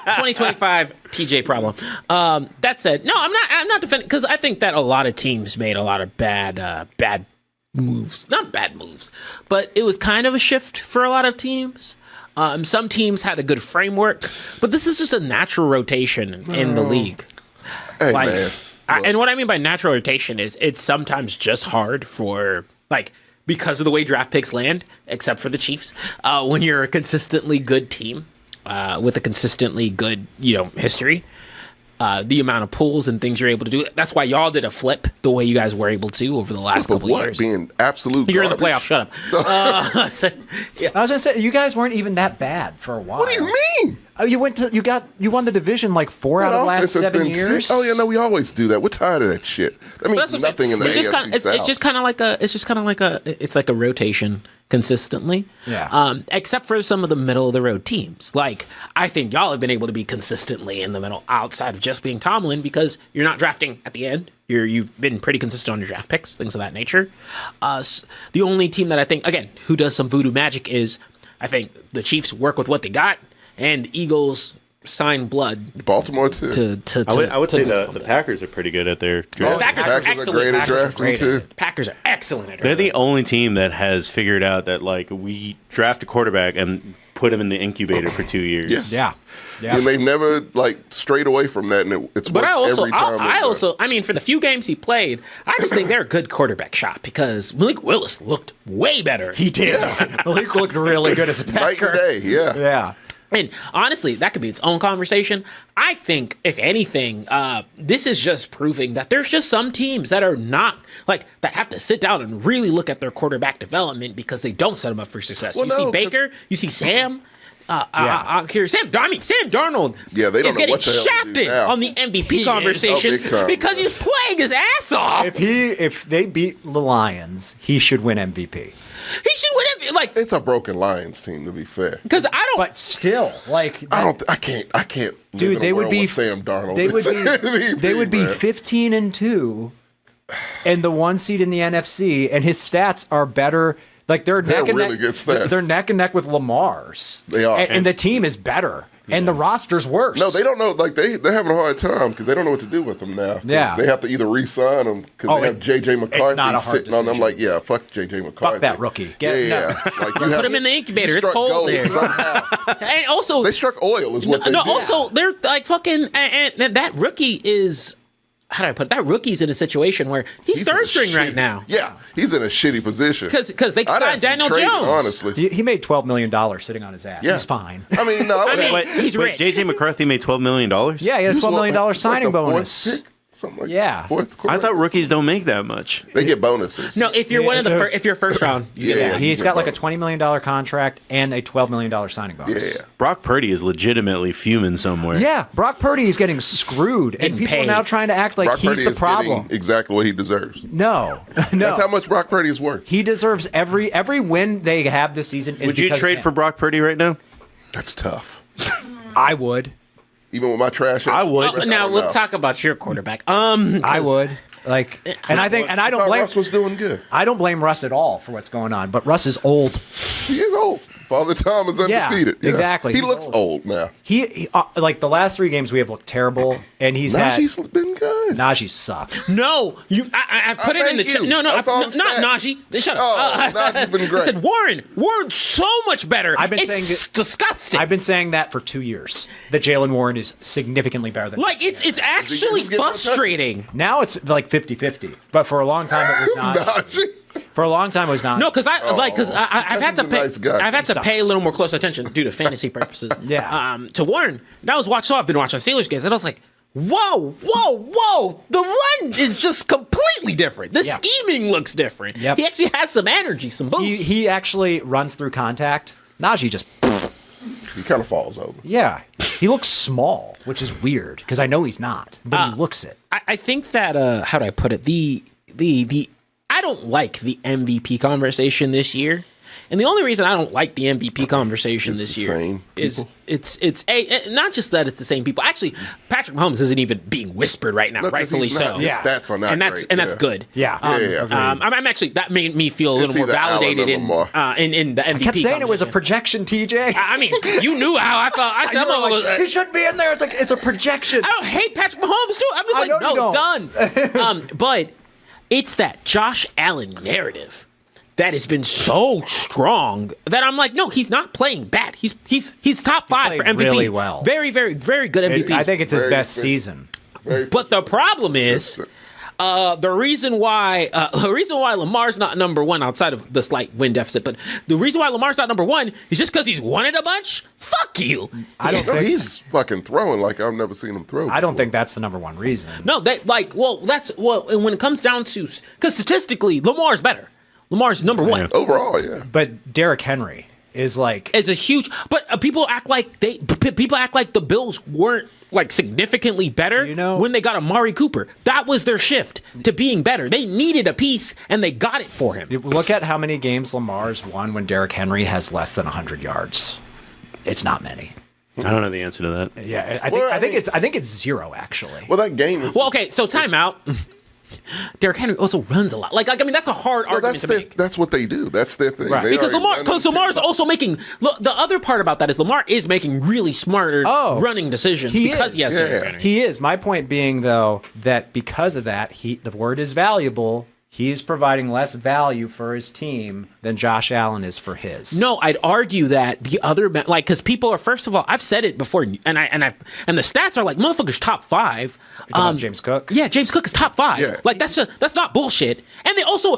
A: 2025 TJ problem. That said, no, I'm not defending because I think that a lot of teams made a lot of bad moves. Not bad moves, but it was kind of a shift for a lot of teams. Some teams had a good framework, but this is just a natural rotation in the league.
E: Hey
A: Like,
E: man,
A: and what I mean by natural rotation is it's sometimes just hard for because of the way draft picks land, except for the Chiefs, when you're a consistently good team with a consistently good history. The amount of pulls and things you're able to do. That's why y'all did a flip the way you guys were able to over the last
E: of
A: couple
E: what?
A: years.
E: Being absolute.
A: You're in the
E: garbage?
A: playoff. Shut up. Yeah.
B: I was gonna say you guys weren't even that bad for a while.
E: What do you mean?
B: You won the division like 4 out of the last
E: Offense has
B: 7
E: been
B: years.
E: Oh yeah, no, we always do that. We're tired of that shit. That means
A: That's what I'm
E: nothing
A: saying.
E: in the
A: It's
E: AFC
A: just kinda,
E: South.
A: it's just kind of like a rotation consistently.
B: Yeah.
A: Except for some of the middle of the road teams. Like I think y'all have been able to be consistently in the middle outside of just being Tomlin because you're not drafting at the end. You've been pretty consistent on your draft picks, things of that nature. The only team that I think again who does some voodoo magic is I think the Chiefs work with what they got and the Eagles sign blood
E: Baltimore too.
C: I would say
A: do
C: the
A: something.
C: Packers are pretty good at their draft.
A: Packers are
E: Packers are
A: excellent.
E: great at
A: Packers are
E: drafting
A: great
E: too.
A: at it. Packers are excellent at
C: They're
A: drafting.
C: the only team that has figured out that we draft a quarterback and put him in the incubator for 2 years.
E: Yes.
B: Yeah.
E: And they've never strayed away from that, and it's
A: But
E: worked every time.
A: I mean, for the few games he played, I just think they're a good quarterback shot because Malik Willis looked way better. He did.
B: Malik looked really good as a
E: night
B: Packer.
E: and day. Yeah.
B: Yeah.
A: And honestly, that could be its own conversation. I think, if anything, this is just proving that there's just some teams that are not that have to sit down and really look at their quarterback development because they don't set them up for success.
E: Well,
A: you see
E: no,
A: Baker, you see Sam. Sam Darnold
E: Yeah, they don't
A: is
E: know
A: getting
E: what the hell to do
A: shafted
E: now.
A: on the MVP conversation
E: Oh, big time,
A: because
E: bro.
A: he's playing his ass off.
B: If they beat the Lions, he should win MVP.
A: He should win it.
E: It's a broken Lions team, to be fair.
A: Because I don't.
B: But still,
E: I can't. Live
B: dude,
E: in a
B: they would
E: world
B: be
E: with Sam Darnold.
B: They would be
E: MVP,
B: they would be
E: man.
B: 15-2, and the 1 seed in the NFC, and his stats are better. Like they're neck and
E: really
B: neck.
E: good stats.
B: They're neck and neck with Lamar's.
E: They are.
B: and the team is better. and the roster's worse.
E: No, they don't know. Like they're having a hard time because they don't know what to do with them now. 'Cause
B: Yeah.
E: they have to either re-sign them because they have J.J. McCarthy
B: not a hard
E: sitting on them.
B: decision.
E: Like, yeah, fuck J.J. McCarthy.
B: Fuck that rookie.
E: Yeah. Like you have
A: Put him in the incubator.
E: you
A: It's
E: struck
A: cold
E: gold
A: there.
E: somehow.
A: And also,
E: They struck oil, is what they did.
A: also they're like fucking, and that rookie is. How do I put it? That rookie's in a situation where he's
E: in a
A: third string right
E: shitty-
A: now.
E: Yeah, he's in a shitty position.
A: Because they
E: I'd
A: signed
E: ask him
A: Daniel
E: to trade,
A: Jones.
E: honestly.
B: He made $12 million sitting on his ass.
E: Yeah.
B: He's fine.
E: I mean, no,
A: I mean,
C: Wait,
A: he's rich.
C: J.J. McCarthy made $12 million?
B: Yeah, he had a $12 million signing
E: the fourth
B: bonus.
E: pick, something like
B: Yeah.
E: that. Fourth
C: I
E: quarter.
C: thought rookies don't make that much.
E: They get bonuses.
A: No, if you're one of the if you're first round, you get
E: Yeah.
A: that.
B: He's
E: you
B: got
E: get
B: like a
E: bonus.
B: $20 million contract and a $12 million signing bonus.
E: Yeah.
C: Brock Purdy is legitimately fuming somewhere.
B: Yeah, Brock Purdy is getting screwed, and
A: Getting
B: people
A: paid.
B: are now trying to act like
E: Brock
B: he's
E: Purdy
B: the
E: is
B: problem.
E: getting exactly what he deserves.
B: No,
E: That's
B: no.
E: how much Brock Purdy is worth.
B: He deserves every win they have this season. Is
C: Would you
B: because
C: trade
B: of
C: for
B: him.
C: Brock Purdy right now?
E: That's tough.
B: I would.
E: Even with my trash.
C: I would.
A: Well, now we'll talk about your quarterback.
B: I would. Like, and I think, and I don't blame.
E: Russ was doing good.
B: I don't blame Russ at all for what's going on. But Russ is old.
E: He is old. Father Tom is
B: Yeah,
E: undefeated.
B: exactly.
E: He
B: He's
E: looks old now.
B: He like the last 3 games we have looked terrible, and he's
E: Najee's
B: had
E: been good.
B: Najee sucks.
A: No, I put it in the
E: thank
A: chat.
E: you.
A: No,
E: I saw
A: not
E: the stat.
A: Najee. Shut up.
E: Oh, Najee's been great.
A: I said Warren's so much better.
B: I've been
A: it's
B: saying that-
A: disgusting.
B: I've been saying that for 2 years. That Jalen Warren is significantly better than
A: like it's actually
E: Who's getting the
A: frustrating.
B: now. It's like 50-50, but for a long time it was not.
E: Najee.
B: For a long time it was not.
A: No, because I've had to
E: he's a
A: pay.
E: nice guy.
A: I've had to
B: He
A: pay a
B: sucks.
A: little more close attention due to fantasy purposes.
B: Yeah.
A: To Warren, that was watch. So I've been watching Steelers games, and I was like, whoa. The run is just completely different. The
B: Yeah.
A: scheming looks different.
B: Yep.
A: He actually has some energy, some boost.
B: he actually runs through contact. Najee just
E: He kind of falls over.
B: yeah. He looks small, which is weird because I know he's not, but he looks it.
A: I think that how do I put it? The I don't like the MVP conversation this year. And the only reason I don't like the MVP conversation
E: It's
A: this
E: the
A: year
E: same
A: is
E: people.
A: it's not just that it's the same people. Actually, Patrick Mahomes isn't even being whispered right now,
E: No, 'cause
A: rightfully
E: he's not.
A: so.
E: His stats are not
A: and that's
E: great.
A: and that's
E: Yeah.
A: good.
B: Yeah.
A: I'm actually that made me feel a little
E: It's
A: more
E: either Allen or
A: validated
E: Lamar.
A: in the MVP.
B: I kept saying it was a
A: conversation.
B: projection, TJ.
A: I mean, you knew how I felt. I said,
B: You were
A: I'm
B: like,
A: like,
B: he shouldn't be in there. It's like it's a projection.
A: I don't hate Patrick Mahomes too. I'm just
B: I
A: like,
B: know
A: no,
B: you
A: it's done. But it's that Josh Allen narrative that has been so strong that I'm like, no, he's not playing bad. He's top 5 for
B: played
A: MVP.
B: really well.
A: Very, very, very good MVP.
B: I think it's his
E: Very
B: best
E: good.
B: season.
A: But the problem is, the reason why Lamar's not number 1 outside of the slight win deficit, but the reason why Lamar's not number 1 is just because he's won it a bunch. Fuck you.
B: I don't
E: No,
B: think
E: he's fucking throwing like I've never seen him throw.
B: I don't
E: before.
B: think that's the number 1 reason.
A: No, and when it comes down to, because statistically, Lamar's better. Lamar's number 1.
E: Overall, yeah.
B: But Derrick Henry is like
A: It's a huge, but people act like the Bills weren't like significantly better when they got Amari Cooper. That was their shift to being better. They needed a piece and they got it for him.
B: look at how many games Lamar's won when Derrick Henry has less than 100 yards. It's not many.
C: I don't know the answer to that.
B: Yeah, I
E: Well,
B: think it's 0 actually.
E: Well, that game is.
A: Well, okay, so timeout. Derrick Henry also runs a lot. Like I mean, that's a hard argument to make.
E: That's what they do. That's their thing.
B: Right.
E: They
A: Because
E: already run
A: Lamar's
E: the
A: also making. Look, the other part about that is Lamar is making really smarter running decisions because he has Derrick Henry.
B: He is. My point being though that because of that, the word is valuable. He's providing less value for his team than Josh Allen is for his.
A: No, I'd argue that the other because people are, first of all, I've said it before, and the stats are like motherfuckers top 5.
B: About James Cook.
A: Yeah, James Cook is top 5.
E: Yeah.
A: Like that's not bullshit. And they also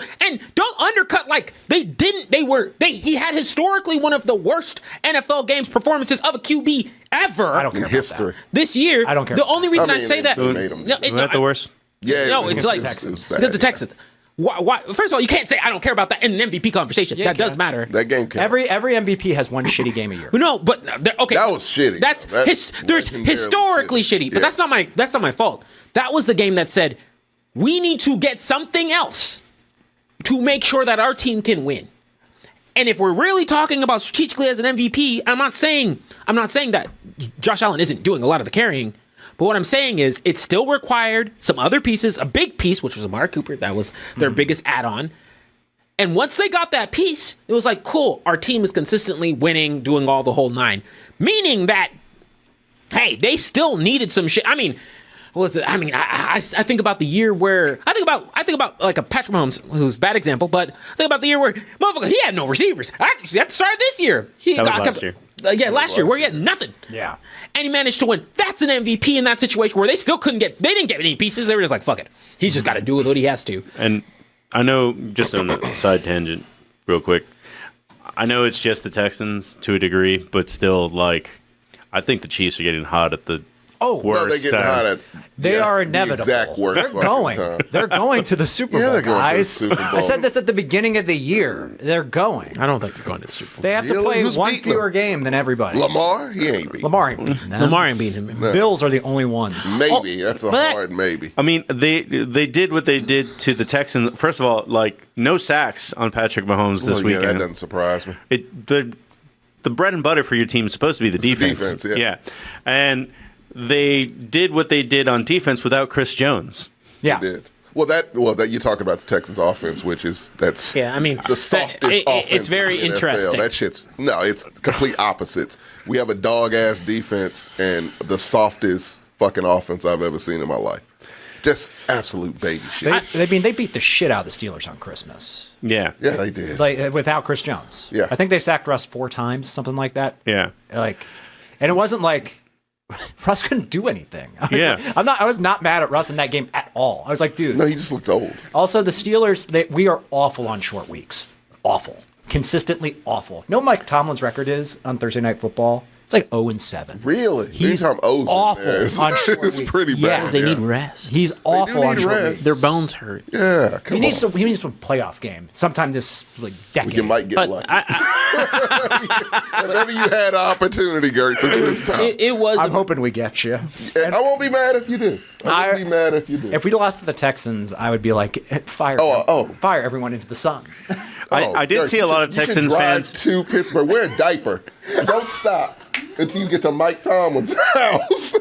A: don't undercut like he had historically one of the worst NFL games performances of a QB ever.
B: I don't care
E: in
B: about
E: history.
A: This year.
B: I don't care
A: The
B: about
A: only reason I
E: mean,
A: say that.
E: they made him.
C: Who had the worst?
E: Yeah,
A: No,
E: it
A: it's
E: was-
A: like
E: it was
B: Texans.
E: bad,
A: because the
E: yeah.
A: Texans. Why? First of all, you can't say I don't care about that in an MVP conversation. That does matter.
E: That game counts.
B: Every MVP has one shitty game a year.
A: No, but okay.
E: That was shitty.
A: That's
E: That's
A: there's
E: legendarily
A: historically shitty, but
E: Yeah.
A: that's not my fault. That was the game that said we need to get something else to make sure that our team can win. And if we're really talking about strategically as an MVP, I'm not saying that Josh Allen isn't doing a lot of the carrying. But what I'm saying is it still required some other pieces, a big piece, which was Amari Cooper. That was their biggest add-on. And once they got that piece, it was like, cool, our team is consistently winning, doing all the whole 9. Meaning that hey, they still needed some shit. I mean, what was it? I mean, I think about the year where I think about like a Patrick Mahomes, who's a bad example, but I think about the year where motherfucker he had no receivers. Actually, at the start of this year,
C: last year.
A: Last year where he had nothing.
B: Yeah.
A: And he managed to win. That's an MVP in that situation where they still couldn't get. They didn't get any pieces. They were just like, fuck it. He's just got to do with what he has to.
C: And I know, just on a side tangent, real quick, I know it's just the Texans to a degree, but still, like, I think the Chiefs are getting hot at the worst
E: they're getting hot at.
B: They are inevitable.
E: The exact worst
B: They're going.
E: time.
B: They're going to the Super Bowl,
E: they're going to the
B: guys.
E: Super Bowl.
B: I said this at the beginning of the year. They're going.
A: I don't think they're going to the Super Bowl.
B: They have to
E: Really?
B: play
E: Who's
B: one
E: beating
B: fewer game than everybody.
E: Lamar, he ain't beat.
B: Lamar ain't beating them.
A: Lamar ain't beating him.
B: Bills are the only ones.
E: Maybe that's a
A: but-
E: hard maybe.
C: I mean, they did what they did to the Texans. First of all, like, no sacks on Patrick Mahomes this
E: Yeah,
C: weekend.
E: that doesn't surprise me.
C: The bread and butter for your team is supposed to be the defense.
E: yeah.
C: And they did what they did on defense without Chris Jones.
B: Yeah.
E: They did. Well, that you talk about the Texans offense, which is
A: I mean,
E: the softest offense.
A: It's very
E: in the NFL.
A: interesting.
E: That shit's it's complete opposites. We have a dog ass defense and the softest fucking offense I've ever seen in my life. Just absolute baby shit.
B: They beat the shit out of the Steelers on Christmas.
C: Yeah.
E: Yeah, they did.
B: Like without Chris Jones.
E: Yeah.
B: I think they sacked Russ 4 times, something like that.
C: Yeah.
B: Like, and it wasn't like Russ couldn't do anything.
C: Yeah.
B: I was not mad at Russ in that game at all. I was like, dude.
E: No, he just looked old.
B: Also, the Steelers, we are awful on short weeks. Awful. Consistently awful. You know what Mike Tomlin's record is on Thursday Night Football? It's like 0-7.
E: Really?
B: He's
E: Anytime O's in
B: awful
E: there,
B: on short
E: it's
B: weeks.
E: pretty
B: Yeah,
E: bad.
A: They need rest.
B: He's awful on
E: need
B: short
E: rest.
B: weeks.
A: Their bones hurt.
E: Yeah, come
B: He needs
E: on.
B: to. He needs a playoff game sometime this decade.
E: You might get
A: But
E: lucky. Whenever you had an opportunity, Gertz, it's this time.
A: It was.
B: I'm hoping we get you.
E: And I won't be mad if you do. I won't be mad if you do.
B: If we lost to the Texans, I would be like, fire everyone into the sun.
C: I did
E: Gertz,
C: see a lot of
E: you should
C: Texans
E: drive
C: fans.
E: to Pittsburgh. Wear a diaper. Don't stop until you get to Mike Tomlin's house.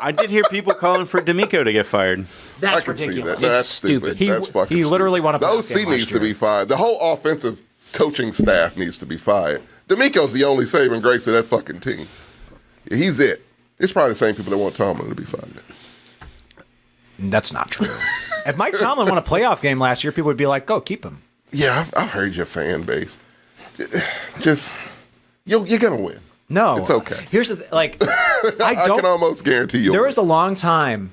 C: I did hear people calling for D'Amico to get fired.
B: That's
E: I can see
B: ridiculous.
E: that. No, that's stupid. That's fucking
B: He literally
E: stupid.
B: won a
E: The
B: playoff game
E: OC needs
B: last
E: to be
B: year.
E: fired. The whole offensive coaching staff needs to be fired. D'Amico's the only saving grace of that fucking team. He's it. It's probably the same people that want Tomlin to be fired.
B: That's not true. If Mike Tomlin won a playoff game last year, people would be like, go, keep him.
E: Yeah, I've heard your fan base. Just, you're going to win.
B: No.
E: It's okay.
B: Here's the I
E: I
B: don't.
E: can almost guarantee you.
B: There was a long time,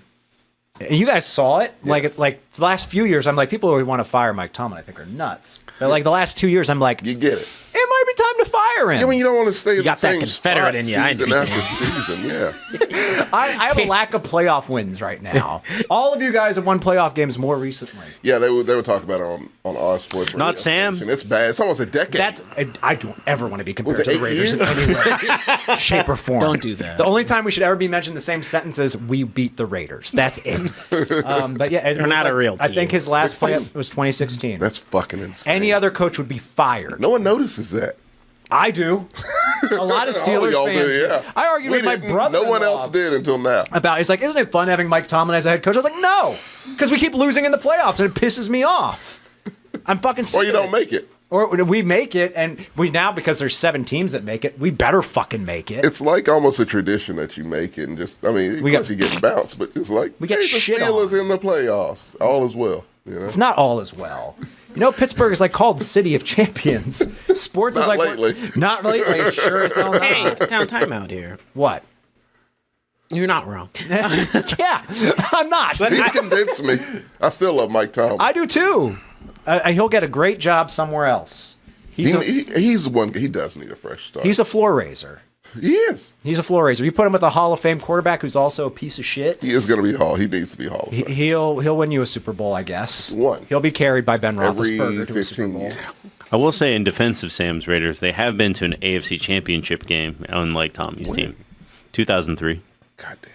B: and you guys saw it.
E: Yeah.
B: Like the last few years, I'm like, people who want to fire Mike Tomlin, I think, are nuts. But like the last 2 years, I'm like,
E: You get it.
B: it might be time to fire him.
E: I mean, you don't want to stay in the
A: got that
E: same
A: Confederate
E: spot
A: in you. I
E: season
A: understand.
E: after season. Yeah.
B: I have a lack of playoff wins right now. All of you guys have won playoff games more recently.
E: Yeah, they were talking about it on our sports.
C: Not
E: radio
C: Sam.
E: station. It's bad. It's almost a decade.
B: I don't ever want to be compared
E: Was it
B: to the
E: 8
B: Raiders in any way, shape, or form.
A: Don't do that.
B: The only time we should ever be mentioned in the same sentence is we beat the Raiders. That's it. But yeah,
A: They're not a real
B: I
A: team.
B: think his last
E: 16.
B: playoff was 2016.
E: That's fucking insane.
B: Any other coach would be fired.
E: No one notices that.
B: I do. A lot of
E: All
B: Steelers
E: y'all
B: fans.
E: do, yeah.
B: I argued
E: We
B: with my
E: didn't.
B: brother.
E: No one else did until now.
B: About he's like, isn't it fun having Mike Tomlin as a head coach? I was like, no, because we keep losing in the playoffs and it pisses me off. I'm fucking sick
E: Or you
B: of
E: don't
B: it.
E: make it.
B: Or we make it, and we now, because there's 7 teams that make it, we better fucking make it.
E: It's like almost a tradition that you make it, and just you get bounced, but it's like
B: We get
E: hey, the
B: shit
E: Steelers
B: on.
E: in the playoffs. All is well. You know?
B: It's not all as well. You know, Pittsburgh is like called the city of champions. Sports is
E: Not
B: like
E: lately.
B: Not lately. Sure as hell
A: Hey,
B: not.
A: timeout here.
B: What?
A: You're not wrong.
B: Yeah, I'm not.
E: He's convinced me. I still love Mike Tomlin.
B: I do too. He'll get a great job somewhere else.
E: He's one. He does need a fresh start.
B: He's a floor raiser.
E: He is.
B: He's a floor raiser. You put him with a Hall of Fame quarterback who's also a piece of shit.
E: He is going to be Hall. He needs to be Hall. Of Fame.
B: He'll win you a Super Bowl, I guess.
E: One.
B: He'll be carried by Ben
E: Every
B: Roethlisberger to a
E: 15
B: Super Bowl.
E: years.
C: I will say, in defense of Sam's Raiders, they have been to an AFC Championship game, unlike Tommy's team. 2003.
E: God damn.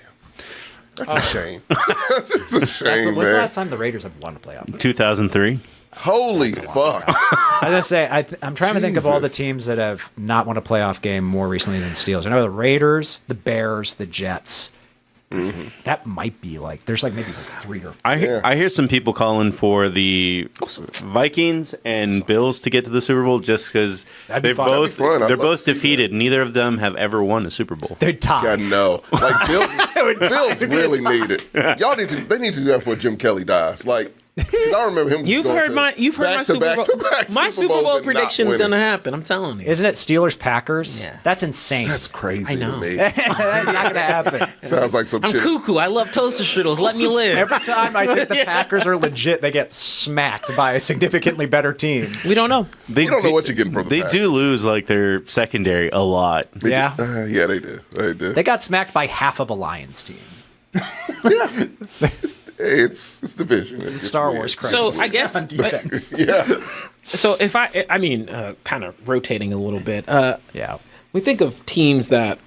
E: That's a shame. That's just a shame,
B: When's the
E: man.
B: last time the Raiders have won a playoff game?
C: 2003.
E: Holy fuck.
B: I was gonna say I'm trying to think of all the
E: Jesus.
B: teams that have not won a playoff game more recently than the Steelers. I know the Raiders, the Bears, the Jets, That might be like there's like maybe like 3 or 4.
C: I hear some people calling for the Vikings and Bills to get to the Super Bowl just because they're
B: fun.
C: both
E: That'd be fun. I'd
C: they're
E: love
C: both
E: to see
C: defeated. Neither of them have ever won a Super Bowl.
B: They'd tie.
E: God no. Like Bills really need it. Y'all need to. They need to do that before Jim Kelly dies. Like 'cause I remember him.
A: You've heard my Super Bowl. My Super Bowl prediction is gonna happen. I'm telling you.
B: Isn't it Steelers Packers?
A: Yeah.
B: That's insane.
E: That's crazy
A: I know.
E: to me.
B: That's not gonna happen.
E: Sounds like some
A: I'm
E: shit.
A: cuckoo. I love toaster strudels. Let me live.
B: Every time I think the Packers are legit, they get smacked by a significantly better team.
A: We don't know.
C: They
E: You don't know what you're getting from the
C: They
E: Packers.
C: do lose like their secondary a lot.
B: Yeah.
E: Yeah, they do. They do.
B: They got smacked by half of a Lions team.
E: It's division. It's
B: Star
E: weird.
B: Wars
A: So
B: crisis.
A: I guess.
B: On defense.
E: Yeah.
A: So if I mean, kind of rotating a little bit.
B: Yeah.
A: We think of teams that.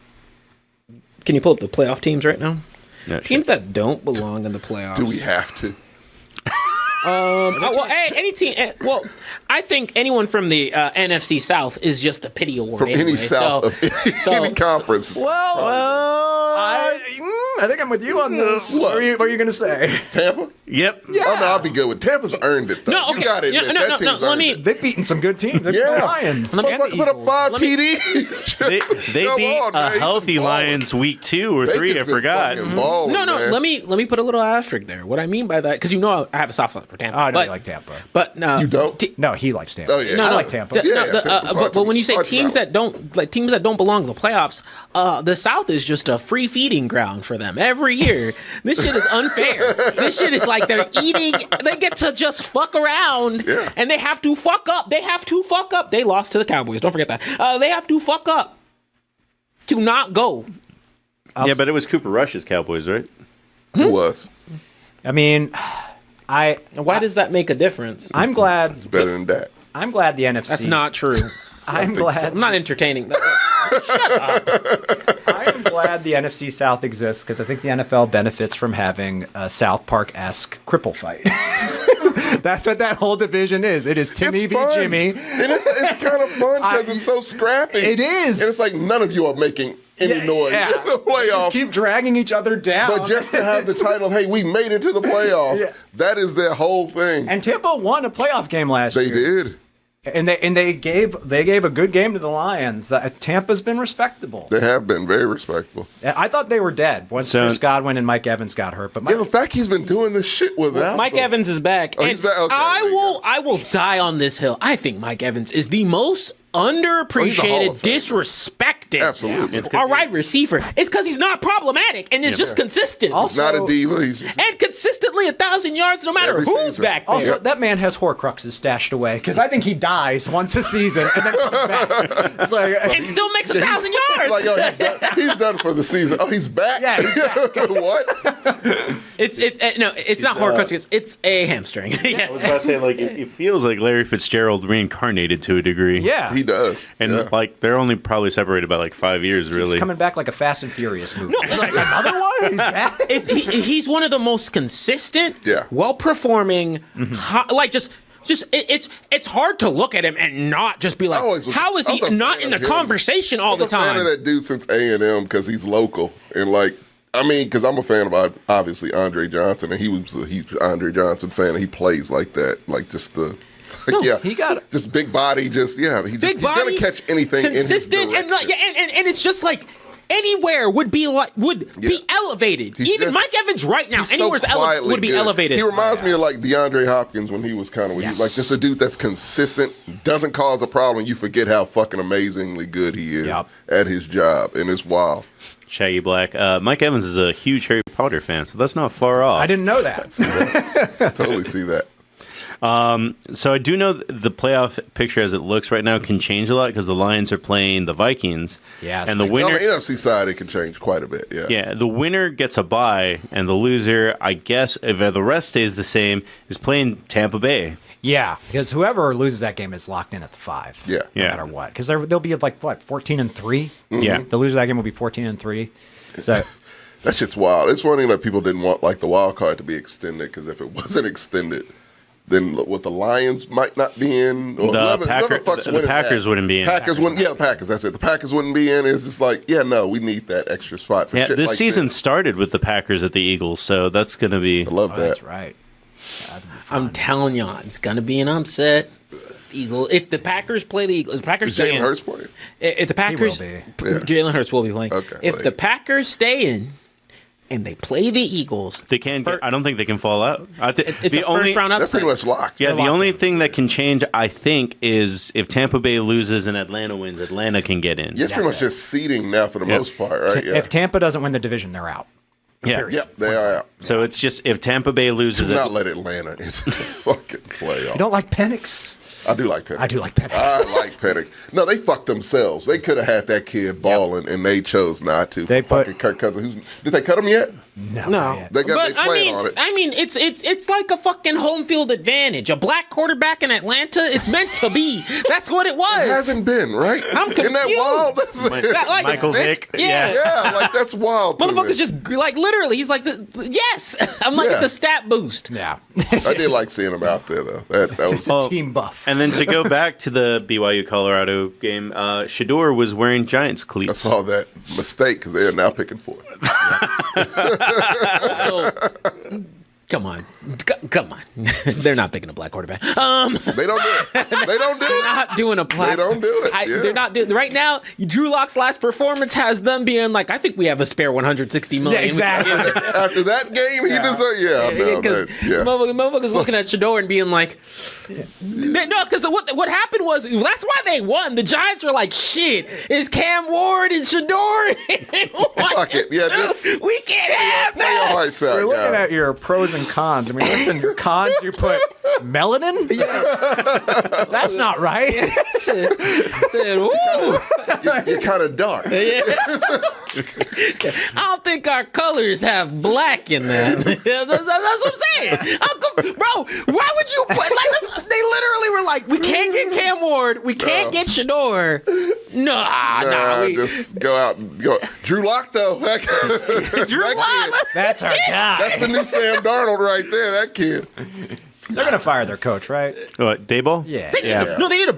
A: Can you pull up the playoff teams right now?
C: No,
A: Teams that don't belong in the playoffs.
E: Do we have to?
A: Well, hey, any team. Well, I think anyone from the NFC South is just a pity award.
E: From
A: anyway,
E: any south of any conference.
B: I think I'm with you on this. What are you going to say?
E: Tampa?
C: Yep.
E: Oh, no, I'll be good with Tampa's earned it, though.
A: No, okay.
E: You got it.
A: No,
E: that
A: no,
E: team's
A: let
E: earned
A: me-
E: it.
B: They've beaten some good teams. They've beaten the Lions.
A: Let me-
B: and the
E: Put up
B: Eagles.
E: 5
A: Let me-
E: TDs.
C: They
E: Come
C: beat
E: on, man.
C: a
E: He's
C: healthy
E: balling.
C: Lions week 2 or
E: Baker's
C: 3. I
E: been
C: forgot.
E: fucking balling,
A: No,
E: man.
A: let me put a little asterisk there. What I mean by that, because you know I have a soft spot for Tampa.
B: Oh, I know
A: but,
B: you like Tampa.
A: But no,
E: You don't?
B: No, he likes Tampa.
E: Oh, yeah.
A: No,
B: I
A: no,
B: like Tampa.
E: Tampa's hard
A: but
E: to-
A: when you say
E: hard to
A: teams
E: battle.
A: that don't belong in the playoffs, the South is just a free feeding ground for them every year. This shit is unfair. This shit is like they're eating. They get to just fuck around,
E: Yeah.
A: and they have to fuck up. They have to fuck up. They lost to the Cowboys. Don't forget that. They have to fuck up to not go.
C: Yeah, but it was Cooper Rush's Cowboys, right?
E: It was.
B: I mean,
A: Why does that make a difference?
B: I'm glad.
E: Better than that.
B: I'm glad the NFC.
A: That's not true.
B: I'm glad.
A: I'm not entertaining.
B: I'm glad the NFC South exists because I think the NFL benefits from having a South Park-esque cripple fight. That's what that whole division is. It is Timmy
E: It's
B: v.
E: fun.
B: Jimmy.
E: And it's kind of fun because it's so scrappy.
B: It is.
E: And it's like none of you are making any noise in the playoffs.
B: Just keep dragging each other down.
E: But just to have the title, hey, we made it to the playoffs.
B: Yeah.
E: That is their whole thing.
B: And Tampa won a playoff game last
E: They
B: year.
E: did.
B: And they gave a good game to the Lions. Tampa's been respectable.
E: They have been very respectable.
B: I thought they were dead once
C: So-
B: Chris Godwin and Mike Evans got hurt. But
E: Yeah, the fact he's been doing this shit without
A: Mike
E: them.
A: Evans is back.
E: Oh,
A: and
E: he's back? Okay, there you go.
A: I will die on this hill. I think Mike Evans is the most
E: Hall
A: underappreciated,
E: of Fame.
A: disrespected.
E: Absolutely.
A: All right, receiver. It's because he's not problematic and it's just consistent.
B: Also-
E: Not a diva. He's just
A: and consistently 1,000 yards no matter
E: Every
A: who's
E: season.
A: back there.
B: Also, that man has Horcruxes stashed away because I think he dies once a season and then comes back. It's like,
A: and still makes 1,000 yards.
E: like, oh, he's done for the season. Oh, he's back?
B: Yeah, he's back.
E: What?
A: It's not Horcrux. It's a hamstring.
C: I was about to say, like, it feels like Larry Fitzgerald reincarnated to a degree.
B: yeah,
E: He does.
C: And,
E: Yeah.
C: like, they're only probably separated by, like, 5 years, really.
B: he's coming back like a Fast and Furious movie. Like, another one? He's back.
A: He's one of the most consistent,
E: Yeah.
A: well-performing, it's hard to look at him and not just be like, how is
E: I was
A: he
E: a
A: not
E: fan
A: in the
E: of him.
A: conversation all
E: I
A: the
E: was a fan
A: time?
E: of that dude since A&M because he's local. And, like, I mean, because I'm a fan of, obviously, Andre Johnson. And he was a huge Andre Johnson fan. And he plays like that. Like, just the...
B: No,
E: yeah,
B: he got
E: just big body. He's
A: Big body,
E: gonna catch anything.
A: consistent,
E: in his
A: and like, and it's just like anywhere would be elevated.
E: He's
A: Even
E: just-
A: Mike Evans right now,
E: He's so
A: anywhere's
E: quietly
A: would be
E: good.
A: elevated.
E: He reminds me of like DeAndre Hopkins when he was kind of
A: Yes.
E: like just a dude that's consistent, doesn't cause a problem. You forget how fucking amazingly good he is at his job, and it's wild.
C: Shaggy Black. Mike Evans is a huge Harry Potter fan, so that's not far off.
B: I didn't know that.
E: Totally see that.
C: So I do know the playoff picture as it looks right now can change a lot because the Lions are playing the Vikings.
B: Yeah,
C: and the
E: On
C: winner,
E: the NFC side, it can change quite a bit. Yeah.
C: yeah, the winner gets a bye, and the loser, I guess, if the rest stays the same, is playing Tampa Bay.
B: Yeah, because whoever loses that game is locked in at the 5.
E: Yeah.
B: no
C: Yeah.
B: matter what. Because they'll be like what 14-3.
C: Yeah.
B: The loser of that game will be 14-3. So
E: That shit's wild. It's funny that people didn't want like the wild card to be extended because if it wasn't extended, then what the Lions might not be in, or whoever fucks
C: the
E: winning
C: Packers
E: that.
C: wouldn't be in.
E: Packers wouldn't. Yeah, the Packers. That's it. The Packers wouldn't be in. It's just like, yeah, no, we need that extra spot for
C: Yeah,
E: shit
C: this
E: like
C: season
E: this.
C: started with the Packers at the Eagles, so that's going to be.
E: I love that.
B: That's right.
A: I'm telling y'all, it's gonna be an upset. Eagle. If the Packers play the Eagles, the Packers
E: Is
A: stay
E: Jalen
A: in.
E: Hurts playing?
A: If the Packers,
B: be.
A: Jalen Hurts will be playing.
E: Okay,
A: If
E: well,
A: the
E: yeah.
A: Packers stay in and they play the Eagles,
C: They can't. I don't think they can fall out.
A: it's
C: the
A: a first round
E: They're
A: upset.
E: pretty much locked.
C: Yeah, the
B: locked
C: only
B: in.
C: thing that can change, I think, is if Tampa Bay loses and Atlanta wins, Atlanta can get in.
E: Yeah, it's pretty much just seeding now for the most part, right? Yeah.
B: If Tampa doesn't win the division, they're out.
C: Yeah.
E: Yep, they are out.
C: So it's just if Tampa Bay loses,
E: Do not let Atlanta into the fucking playoff.
B: You don't like Penix?
E: I do like Penix.
B: I do like Penix.
E: I like Penix. No, they fucked themselves. They could have had that kid balling, and they chose not to.
B: They
E: For fucking Kirk Cousins. Did they cut him yet?
A: No,
E: They got. They
A: but
E: plan on it.
A: I mean, it's like a fucking home field advantage. A black quarterback in Atlanta, it's meant to be. That's what it was.
E: It hasn't been right.
A: I'm
E: Isn't that
A: confused.
E: wild? That's
A: Like,
C: Michael Vick.
A: Yeah.
E: yeah, like that's wild. to me.
A: Motherfucker's just like literally. He's like, yes. I'm like,
E: Yeah.
A: it's a stat boost.
B: Yeah.
E: I did like seeing him out there though. That was.
B: It's a team buff.
C: And then to go back to the BYU Colorado game, Shador was wearing Giants
E: I
C: cleats.
E: saw that mistake because they are now picking for it.
A: So, come on. Come on. They're not picking a black quarterback.
E: They don't do it. They don't do it.
A: Not doing a black.
E: They don't do it. Yeah.
A: They're not doing right now. Drew Lock's last performance has them being like, I think we have a spare 160 million.
B: Yeah, exactly.
E: After that game, he deserved. Yeah, no,
A: Because
E: yeah.
A: motherfuckers looking at Shador and being like, no, because what happened was that's why they won. The Giants were like, shit, is Cam Ward and Shador?
E: Fuck it. Yeah, just
A: we can't have
E: play your
A: that.
E: hearts out,
B: We're looking
E: guys.
B: at your pros and cons. I mean, listen, your cons, you put melanin? That's not right.
A: Said, ooh.
E: You're kind of dark.
A: I don't think our colors have black in that. that's what I'm saying. Bro, why would you put like they literally were like, we can't get Cam Ward, we can't get Shador. Nah,
E: just go out and go. Drew Lock though.
A: Drew Lock.
B: That's our guy.
E: That's the new Sam Darnold right there. That kid.
B: They're going to fire their coach, right?
C: What, Dayball?
B: Yeah.
A: No, they need a.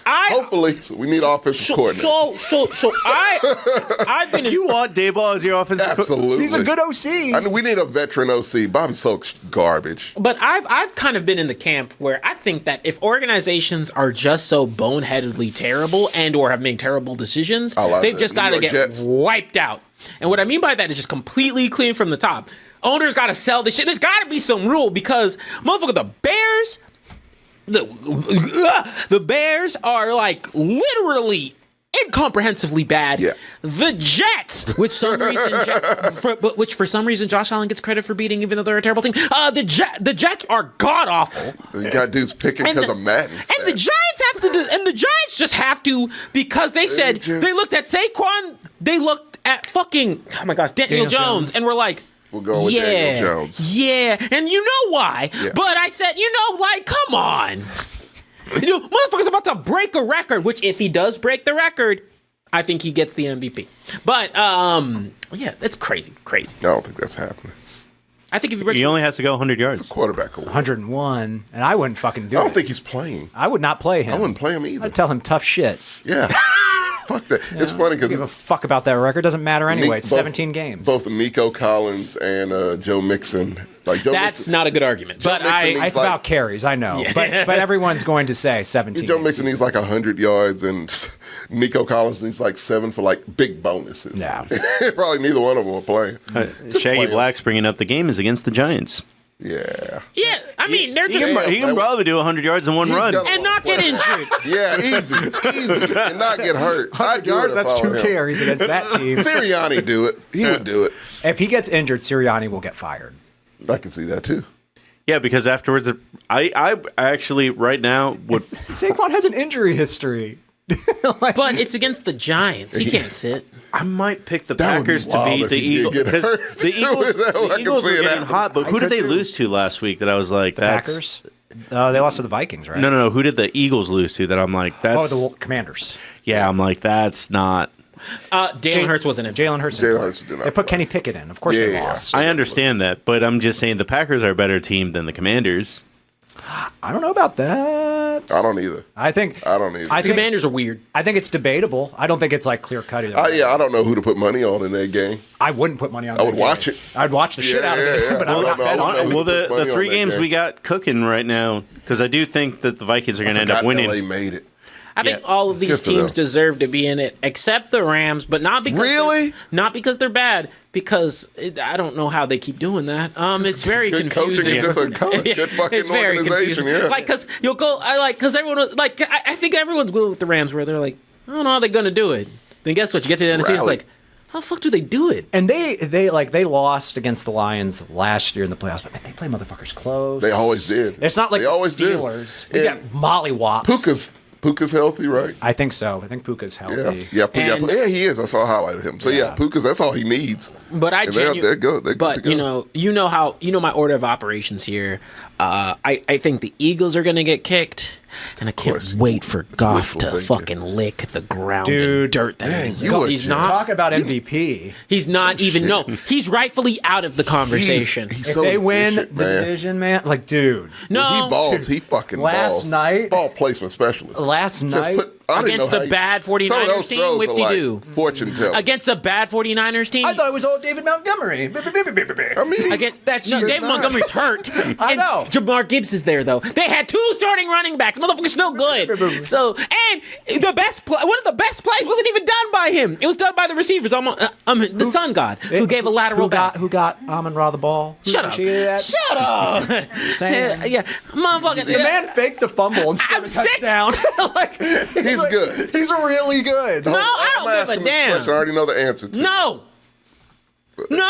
E: Hopefully, so we need offensive coordinator.
A: So I've been.
C: You want Dayball as your offensive coach?
E: Absolutely.
B: He's a good OC.
E: I mean, we need a veteran OC. Bobby Sloak's garbage.
A: But I've kind of been in the camp where I think that if organizations are just so boneheadedly terrible and or have made terrible decisions, they've just got to get wiped out. And what I mean by that is just completely clean from the top. Owners got to sell this shit. There's got to be some rule because, motherfucker, the Bears, the Bears are like literally incomprehensively bad.
E: Yeah.
A: The Jets, which for some reason Josh Allen gets credit for beating, even though they're a terrible team. The Jets are god awful.
E: You got dudes picking because of Madden.
A: And the Giants have to do, and the Giants just have to because they said they looked at Saquon, they looked at fucking Daniel Jones, and we're like.
E: We're going with Daniel Jones.
A: Yeah, and you know why.
E: Yeah.
A: But I said, come on. Motherfucker's about to break a record, which if he does break the record, I think he gets the MVP. But, yeah, that's crazy.
E: I don't think that's happening.
A: I think if he breaks
C: He only has to go 100 yards.
E: It's a quarterback award.
B: 101, and I wouldn't fucking do it.
E: I don't think he's playing.
B: I would not play him.
E: I wouldn't play him either.
B: I'd tell him tough shit.
E: Yeah. Fuck that. It's funny because
B: Give a fuck about that record. Doesn't matter anyway. It's 17 games.
E: Both Nico Collins and Joe Mixon.
A: That's not a good argument. But
B: it's about carries, I know. But everyone's going to say 17.
E: Joe Mixon needs like 100 yards, and Nico Collins needs like 7 for like big bonuses.
B: Yeah.
E: Probably neither one of them are playing.
C: Shaggy Black's bringing up the game is against the Giants.
E: Yeah.
A: Yeah, I mean, they're just...
C: He can probably do 100 yards in one run.
A: And not get injured.
E: Yeah, easy. And not get hurt.
B: 100 yards, that's 2 carries against that team.
E: Sirianni do it. He would do it.
B: If he gets injured, Sirianni will get fired.
E: I can see that too.
C: Yeah, because afterwards, I actually right now would.
B: Saquon has an injury history.
A: But it's against the Giants. He can't sit.
C: I might pick the
E: That would be
C: Packers to
E: wild
C: beat
E: if
C: the
E: he did
C: Eagles
E: get
C: because
E: hurt.
C: the Eagles,
E: I
C: the
E: can
C: Eagles
E: see
C: are
E: it
C: getting
E: happening.
C: hot. But who did they lose to last week? That I was like, that's
B: Packers? They lost to the Vikings, right?
C: no. Who did the Eagles lose to? That I'm like, that's
B: the Commanders.
C: yeah. I'm like, that's not.
A: Jalen Hurts wasn't in.
B: Jalen Hurts.
E: Jalen Hurts did not
B: They put
E: play.
B: Kenny Pickett in. Of course they lost.
C: I understand that, but I'm just saying the Packers are a better team than the Commanders.
B: I don't know about that.
E: I don't either.
B: I think
E: I don't either.
B: I
A: The
B: think
A: Commanders are weird.
B: I think it's debatable. I don't think it's like clear cut either.
E: Yeah, I don't know who to put money on in that game.
B: I wouldn't put money on.
E: I would watch it.
B: I'd watch the shit out of it, but I would not bet on it.
C: Well, the
E: Money on
C: 3
E: that
C: games
E: game.
C: we got cooking right now, because I do think that the Vikings are going to end up winning.
E: LA made it.
A: I think all of these
E: Good for
A: teams
E: them.
A: deserve to be in it, except the Rams, but not because not because they're bad. Because I don't know how they keep doing that. It's very
E: Good
A: confusing.
E: coaching, just a good fucking
A: It's very
E: organization.
A: confusing.
E: Yeah.
A: Like, because you'll go. Because everyone was, like. I think everyone's good with the Rams, where they're like, I don't know how they're gonna do it. Then guess what? You get to the end of the season, it's
E: Rally.
A: like, how the fuck do they do it?
B: And they lost against the Lions last year in the playoffs, but man, they play motherfuckers close.
E: They always did.
B: It's not like
E: They
B: the
E: always did.
B: Steelers. They
E: And
B: got mollywops.
E: Puka's healthy, right?
B: I think so. I think Puka's healthy.
E: Yeah, he is. I saw a highlight of him. So yeah, Puka's. That's all he needs.
A: But I
E: And they're good. They're
A: but
E: good to go.
A: you know my order of operations here. I think the Eagles are gonna get kicked, and I can't wait for Goff to fucking lick the ground and dirt that
E: dang,
A: is.
E: you a
A: He's
E: jerk.
A: not.
B: Talk about MVP.
A: He's not even. No, he's rightfully out of the conversation.
E: He's
B: If
E: so
B: they win
E: efficient,
B: the
E: man.
B: division, man, like, dude.
A: No,
E: He balls. He fucking
B: Last
E: balls.
B: night-
E: Ball placement specialist.
B: Last night,
E: I didn't
A: against
E: know
A: the
E: how
A: bad
E: some of
A: 49ers
E: those
A: team,
E: throws are
A: whip-de-doo.
E: like fortune telling.
A: against a bad 49ers team.
B: I thought it was old David Montgomery.
E: I mean,
A: Against
B: That's
A: David Montgomery's hurt.
B: I
A: And
B: know.
A: Jamar Gibbs is there though. They had 2 starting running backs. Motherfucker's no good. So and one of the best plays wasn't even done by him. It was done by the receivers. The Sun God who gave a lateral back.
B: Who got Amon-Ra the ball?
A: Shut up! Shut up!
B: Saying.
A: Yeah, motherfucker.
B: The man faked a fumble and scored
A: I'm
B: a
A: sick.
B: touchdown. Like,
E: he's good.
B: He's really good.
A: No,
E: I'm
A: I don't
E: asking
A: give a
E: this
A: damn.
E: question. I already know the answer to.
A: No.
E: You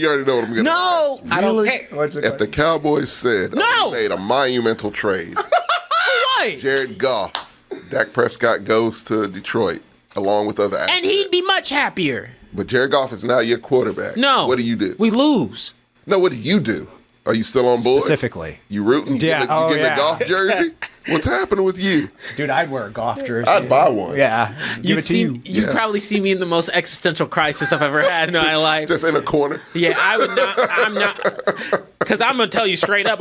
E: already know what I'm going to
A: No.
E: ask.
A: I don't
E: Really?
A: care.
E: If the Cowboys said
A: No.
E: they made a monumental trade,
A: Why?
E: Jared Goff, Dak Prescott goes to Detroit along with other assets.
A: And he'd be much happier.
E: But Jared Goff is now your quarterback.
A: No.
E: What do you do?
A: We lose.
E: No, what do you do? Are you still on board?
B: Specifically.
E: You rooting? You
B: Yeah.
E: getting a Goff jersey? What's happening with you?
B: Dude, I'd wear a golf jersey.
E: I'd buy one.
B: Yeah. Give it to you.
A: You'd probably see me in the most existential crisis I've ever had in my life.
E: Just in a corner.
A: Yeah, I would not. I'm not. Because I'm gonna tell you straight up,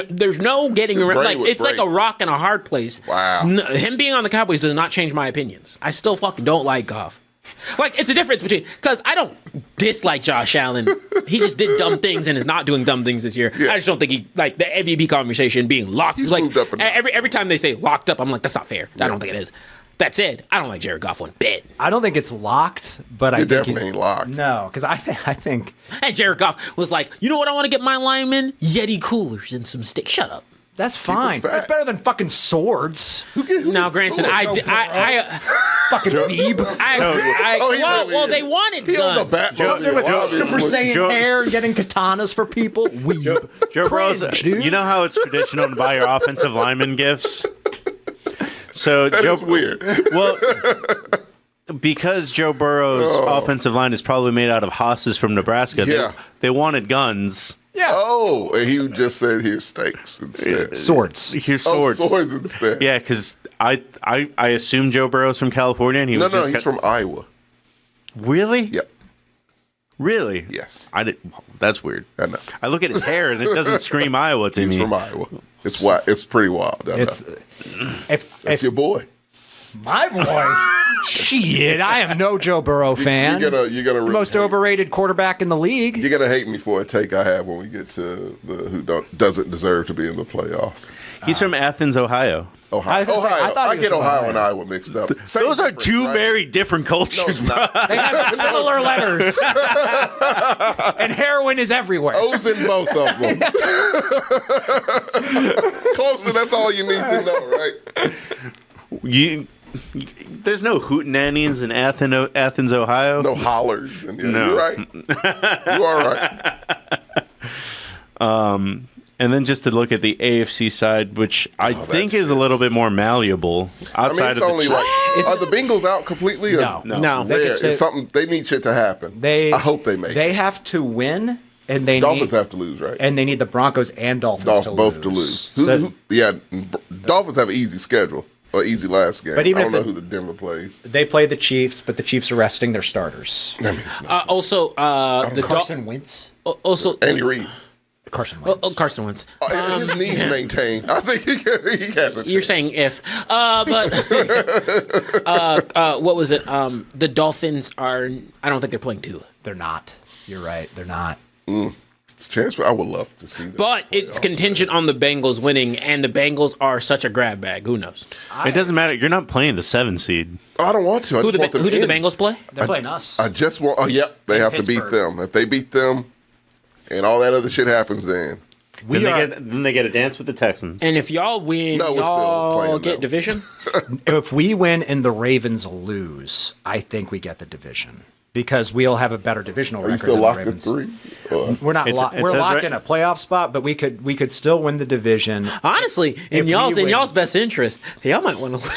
A: there's no getting around.
E: brain
A: Like
E: would
A: it's like
E: break.
A: a rock and a hard place.
E: Wow.
A: Him being on the Cowboys does not change my opinions. I still fucking don't like Goff. Like it's a difference between because I don't dislike Josh Allen. He just did dumb things and is not doing dumb things this year.
E: Yeah.
A: I just don't think he like the MVP conversation being locked.
E: He's
A: like
E: moved up enough.
A: every time they say locked up, I'm like that's not fair. I don't think it is. That said, I don't like Jared Goff one bit.
B: I don't think it's locked, but I
E: It
B: think
E: definitely ain't locked.
B: No, because I think
A: And Jared Goff was like, you know what I want to get my linemen? Yeti coolers and some sticks. Shut up.
B: that's fine.
E: fat.
B: That's better than fucking swords.
A: Now, granted, I
B: Fucking weeb.
A: well, they wanted
E: He owns a
A: guns.
E: bat mobile,
B: With
E: obviously.
B: Super Saiyan
C: Joe-
B: hair and getting katanas for people. Weeb.
C: Joe Burrow's,
B: Cringe, dude.
C: you know how it's traditional to buy your offensive lineman gifts? So
E: That
C: Joe,
E: is weird.
C: well, because Joe Burrow's offensive line is probably made out of hosses from Nebraska,
E: Yeah.
C: they wanted guns.
E: Oh, and he just said here's steaks instead.
B: Swords.
C: Here's
E: Oh,
C: swords.
E: swords instead.
C: Yeah, because I assume Joe Burrow's from California, and he
E: No,
C: was just
E: he's from Iowa.
C: Really?
E: Yep.
C: Really?
E: Yes.
C: I did. That's weird.
E: I know.
C: I look at his hair, and it doesn't scream Iowa to
E: He's
C: me.
E: from Iowa. It's wild. It's pretty wild. I know.
B: It's if
E: That's your boy.
B: my boy. Shit, I am no Joe Burrow fan.
E: You're gonna
B: The most overrated quarterback in the league.
E: You're gonna hate me for a take I have when we get to the who doesn't deserve to be in the playoffs.
C: He's from Athens, Ohio.
E: Ohio.
B: I was gonna say, I
E: Ohio.
B: thought
E: I
B: he
E: get
B: was from
E: Ohio
B: Ohio.
E: and Iowa mixed up. Same
C: Those are
E: difference,
C: two
E: right?
C: very different
E: No,
C: cultures,
E: it's
C: bro.
E: not.
B: They have similar letters. And heroin is everywhere.
E: O's in both of them. Closer. That's all you need to know, right?
C: There's no hootenannies in Athens, Ohio.
E: No hollers. And
C: No.
E: You're right. You are right.
C: And then just to look at the AFC side, which I think is a little bit more malleable
E: I
C: outside
E: mean, it's
C: of the
E: only like are the Bengals out completely? Or
B: No.
E: Rare.
B: They could stay-
E: It's something they need shit to happen. I hope they make it.
B: They have to win, and they
E: Dolphins
B: need,
E: have to lose, right?
B: and they need the Broncos and Dolphins
E: Dolphins
B: to
E: both
B: lose.
E: to lose.
B: So
E: Yeah, Dolphins have an easy schedule or easy last game.
B: But even
E: I don't
B: if
E: know
B: they-
E: who the Denver plays.
B: they play the Chiefs, but the Chiefs are resting their starters.
A: Also, the
B: Carson Wentz.
A: Also,
E: Andy Reid.
B: Carson Wentz.
A: Carson Wentz.
E: His knees maintained. I think he has a chance.
A: You're saying if, but what was it? The Dolphins are. I don't think they're playing Tua.
B: They're not. You're right. They're not.
E: It's a chance for. I would love to see that.
A: But it's contingent on the Bengals winning, and the Bengals are such a grab bag. Who knows?
C: It doesn't matter. You're not playing the 7 seed.
E: I don't want to. I
A: Who
E: just want them
A: do the
E: in.
A: Bengals play?
B: They're playing us.
E: I just want. Oh, yep. They have to beat
B: Pittsburgh.
E: them. If they beat them, and all that other shit happens, then
C: Then they get a dance with the Texans.
A: And if y'all win,
E: No, we're still
A: y'all
E: playing
A: get
E: them.
A: division.
B: If we win and the Ravens lose, I think we get the division because we'll have a better divisional
E: are you
B: record.
E: still
B: than
E: locked
B: the
E: at
B: Ravens.
E: 3?
B: We're not.
C: It
B: We're
C: says
B: locked
C: right-
B: in a playoff spot, but we could still win the division.
A: Honestly,
B: If
A: in
B: we
A: y'all's
B: win-
A: best interest, y'all might want to.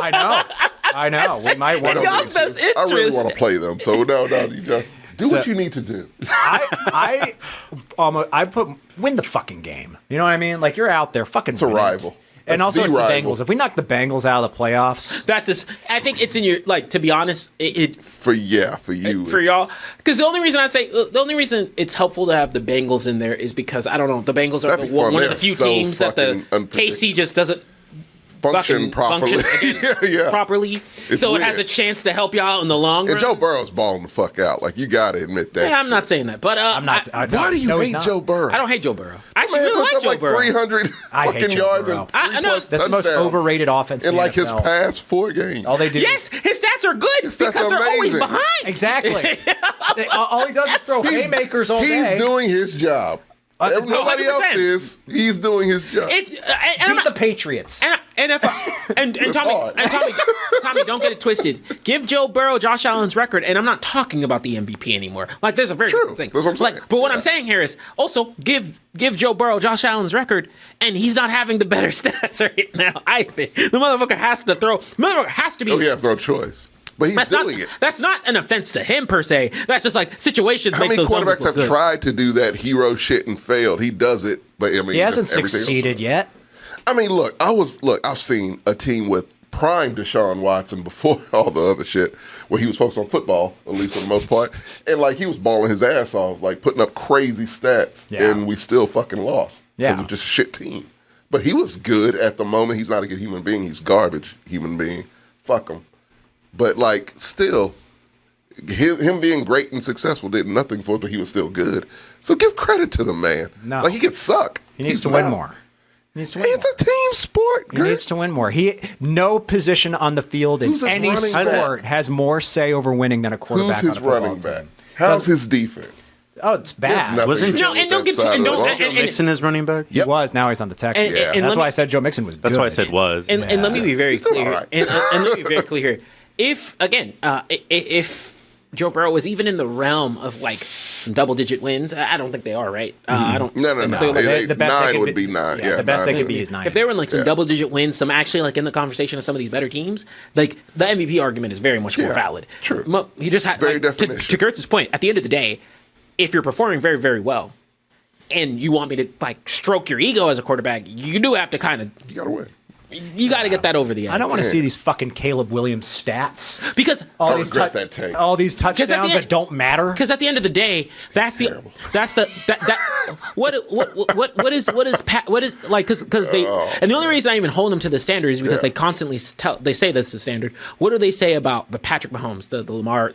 B: I know. We might want
A: in
B: to.
A: y'all's best interest.
E: I really want to play them. So no, you just do what you need to do.
B: I put win the fucking game. You know what I mean? Like you're out there fucking.
E: It's a
B: win it.
E: rival.
B: And
E: That's
B: also
E: the
B: it's the
E: rival.
B: Bengals. If we knock the Bengals out of the playoffs,
A: I think it's in your to be honest, it
E: For you,
A: for
E: it's-
A: y'all. Because the only reason it's helpful to have the Bengals in there is because I don't know, the Bengals are
E: That'd be fun.
A: one of
E: They're
A: the few
E: so
A: teams that the
E: fucking unpredictable.
A: KC just doesn't
E: function properly. yeah.
A: properly.
E: It's
A: so it has a
E: weird.
A: chance to help you out in the long
E: And
A: run.
E: Joe Burrow's balling the fuck out. Like you got to admit that.
A: Yeah, I'm not saying that, but
B: I'm not.
E: Why do you
B: no, he's
E: hate
B: not.
E: Joe Burrow?
A: I don't hate Joe Burrow. I actually
E: Man
A: really
E: puts
A: like
E: up
A: Joe
E: like
A: Burrow.
E: 300
B: I hate
E: fucking
B: Joe
E: yards
B: Burrow.
E: and
A: I know.
E: three-plus
B: That's the most
E: touchdowns
B: overrated offense
E: in
B: in
E: like his
B: NFL.
E: past 4 games.
B: All they do.
A: Yes, his stats are good
E: His stats
A: because
E: are
A: they're always
E: amazing.
A: behind.
B: Exactly. All he does is throw haymakers all
E: He's
B: day.
E: doing his job. Nobody else
A: 100%.
E: is. He's doing his job.
A: And
B: Beat the Patriots.
A: And Tommy, don't get it twisted. Give Joe Burrow Josh Allen's record, and I'm not talking about the MVP anymore. Like, there's a very
E: True.
A: different thing.
E: That's what I'm saying.
A: Like, but what I'm saying here is also give Joe Burrow Josh Allen's record, and he's not having the better stats right now. I think the motherfucker has to throw. Motherfucker has to be.
E: he has no choice. But he's doing it.
A: That's not an offense to him per se. That's just like situations.
E: How
A: makes
E: many
A: those numbers
E: quarterbacks
A: look
E: have
A: good.
E: tried to do that hero shit and failed? He does it, but I mean,
B: He hasn't
E: just everything else.
B: succeeded yet.
E: I mean, look, I've seen a team with prime Deshaun Watson before all the other shit, where he was focused on football, at least for the most part, and like he was balling his ass off, like putting up crazy stats,
B: Yeah.
E: and we still fucking lost because
B: Yeah.
E: of just a shit team. But he was good at the moment. He's not a good human being. He's garbage human being. Fuck him. But like, still, him being great and successful did nothing for it, but he was still good. So give credit to the man.
B: No.
E: Like he could suck.
B: He needs
E: He's
B: to win
E: not.
B: more. He needs to
E: Hey,
B: win
E: it's
B: more.
E: a team sport.
B: He needs to win more. No position on the field in
E: Who's his
B: any
E: running back?
B: sport has more say over winning than a quarterback.
E: Who's his
B: on a football
E: running
B: team.
E: back? How's his defense?
B: Oh, it's
E: There's
B: bad.
E: nothing
C: Wasn't-
E: to
A: No,
E: do
A: and
E: with
A: don't
E: that
A: get
E: side
A: and
E: of the
A: don't
E: ball.
A: and-
C: Mixon is running back.
B: He was. Now he's on the Texans.
A: And
B: That's
A: let
B: why
A: me-
B: I said Joe Mixon was good.
C: That's why I said was.
A: And let me be very
E: He's doing
A: clear.
E: all right.
A: And let me be very clear here. If again, if Joe Burrow was even in the realm of like some double-digit wins, I don't think they are, right? I don't.
E: No.
B: The best they
E: 9
B: could
E: would be 9. Yeah,
B: the best they
E: 9
B: could
E: would
B: be is 9.
A: If they were in like some
E: Yeah.
A: double-digit wins, some actually like in the conversation of some of these better teams, like the MVP argument is very much more
E: Yeah,
A: valid.
E: true.
A: He just had
E: Very
A: like,
E: definition.
A: to Gertz's point. At the end of the day, if you're performing very, very well, and you want me to like stroke your ego as a quarterback, you do have to kind of
E: You gotta win.
A: you got to get that over the edge.
B: I don't want to see these fucking Caleb Williams stats.
A: because
E: I regret that take.
B: all these
A: at the
B: touchdowns
A: end-
B: that don't matter.
A: Because at the end of the day, what is like because they and the only reason I even hold them to the standard is because
E: Yeah.
A: they constantly they say that's the standard. What do they say about the Patrick Mahomes, the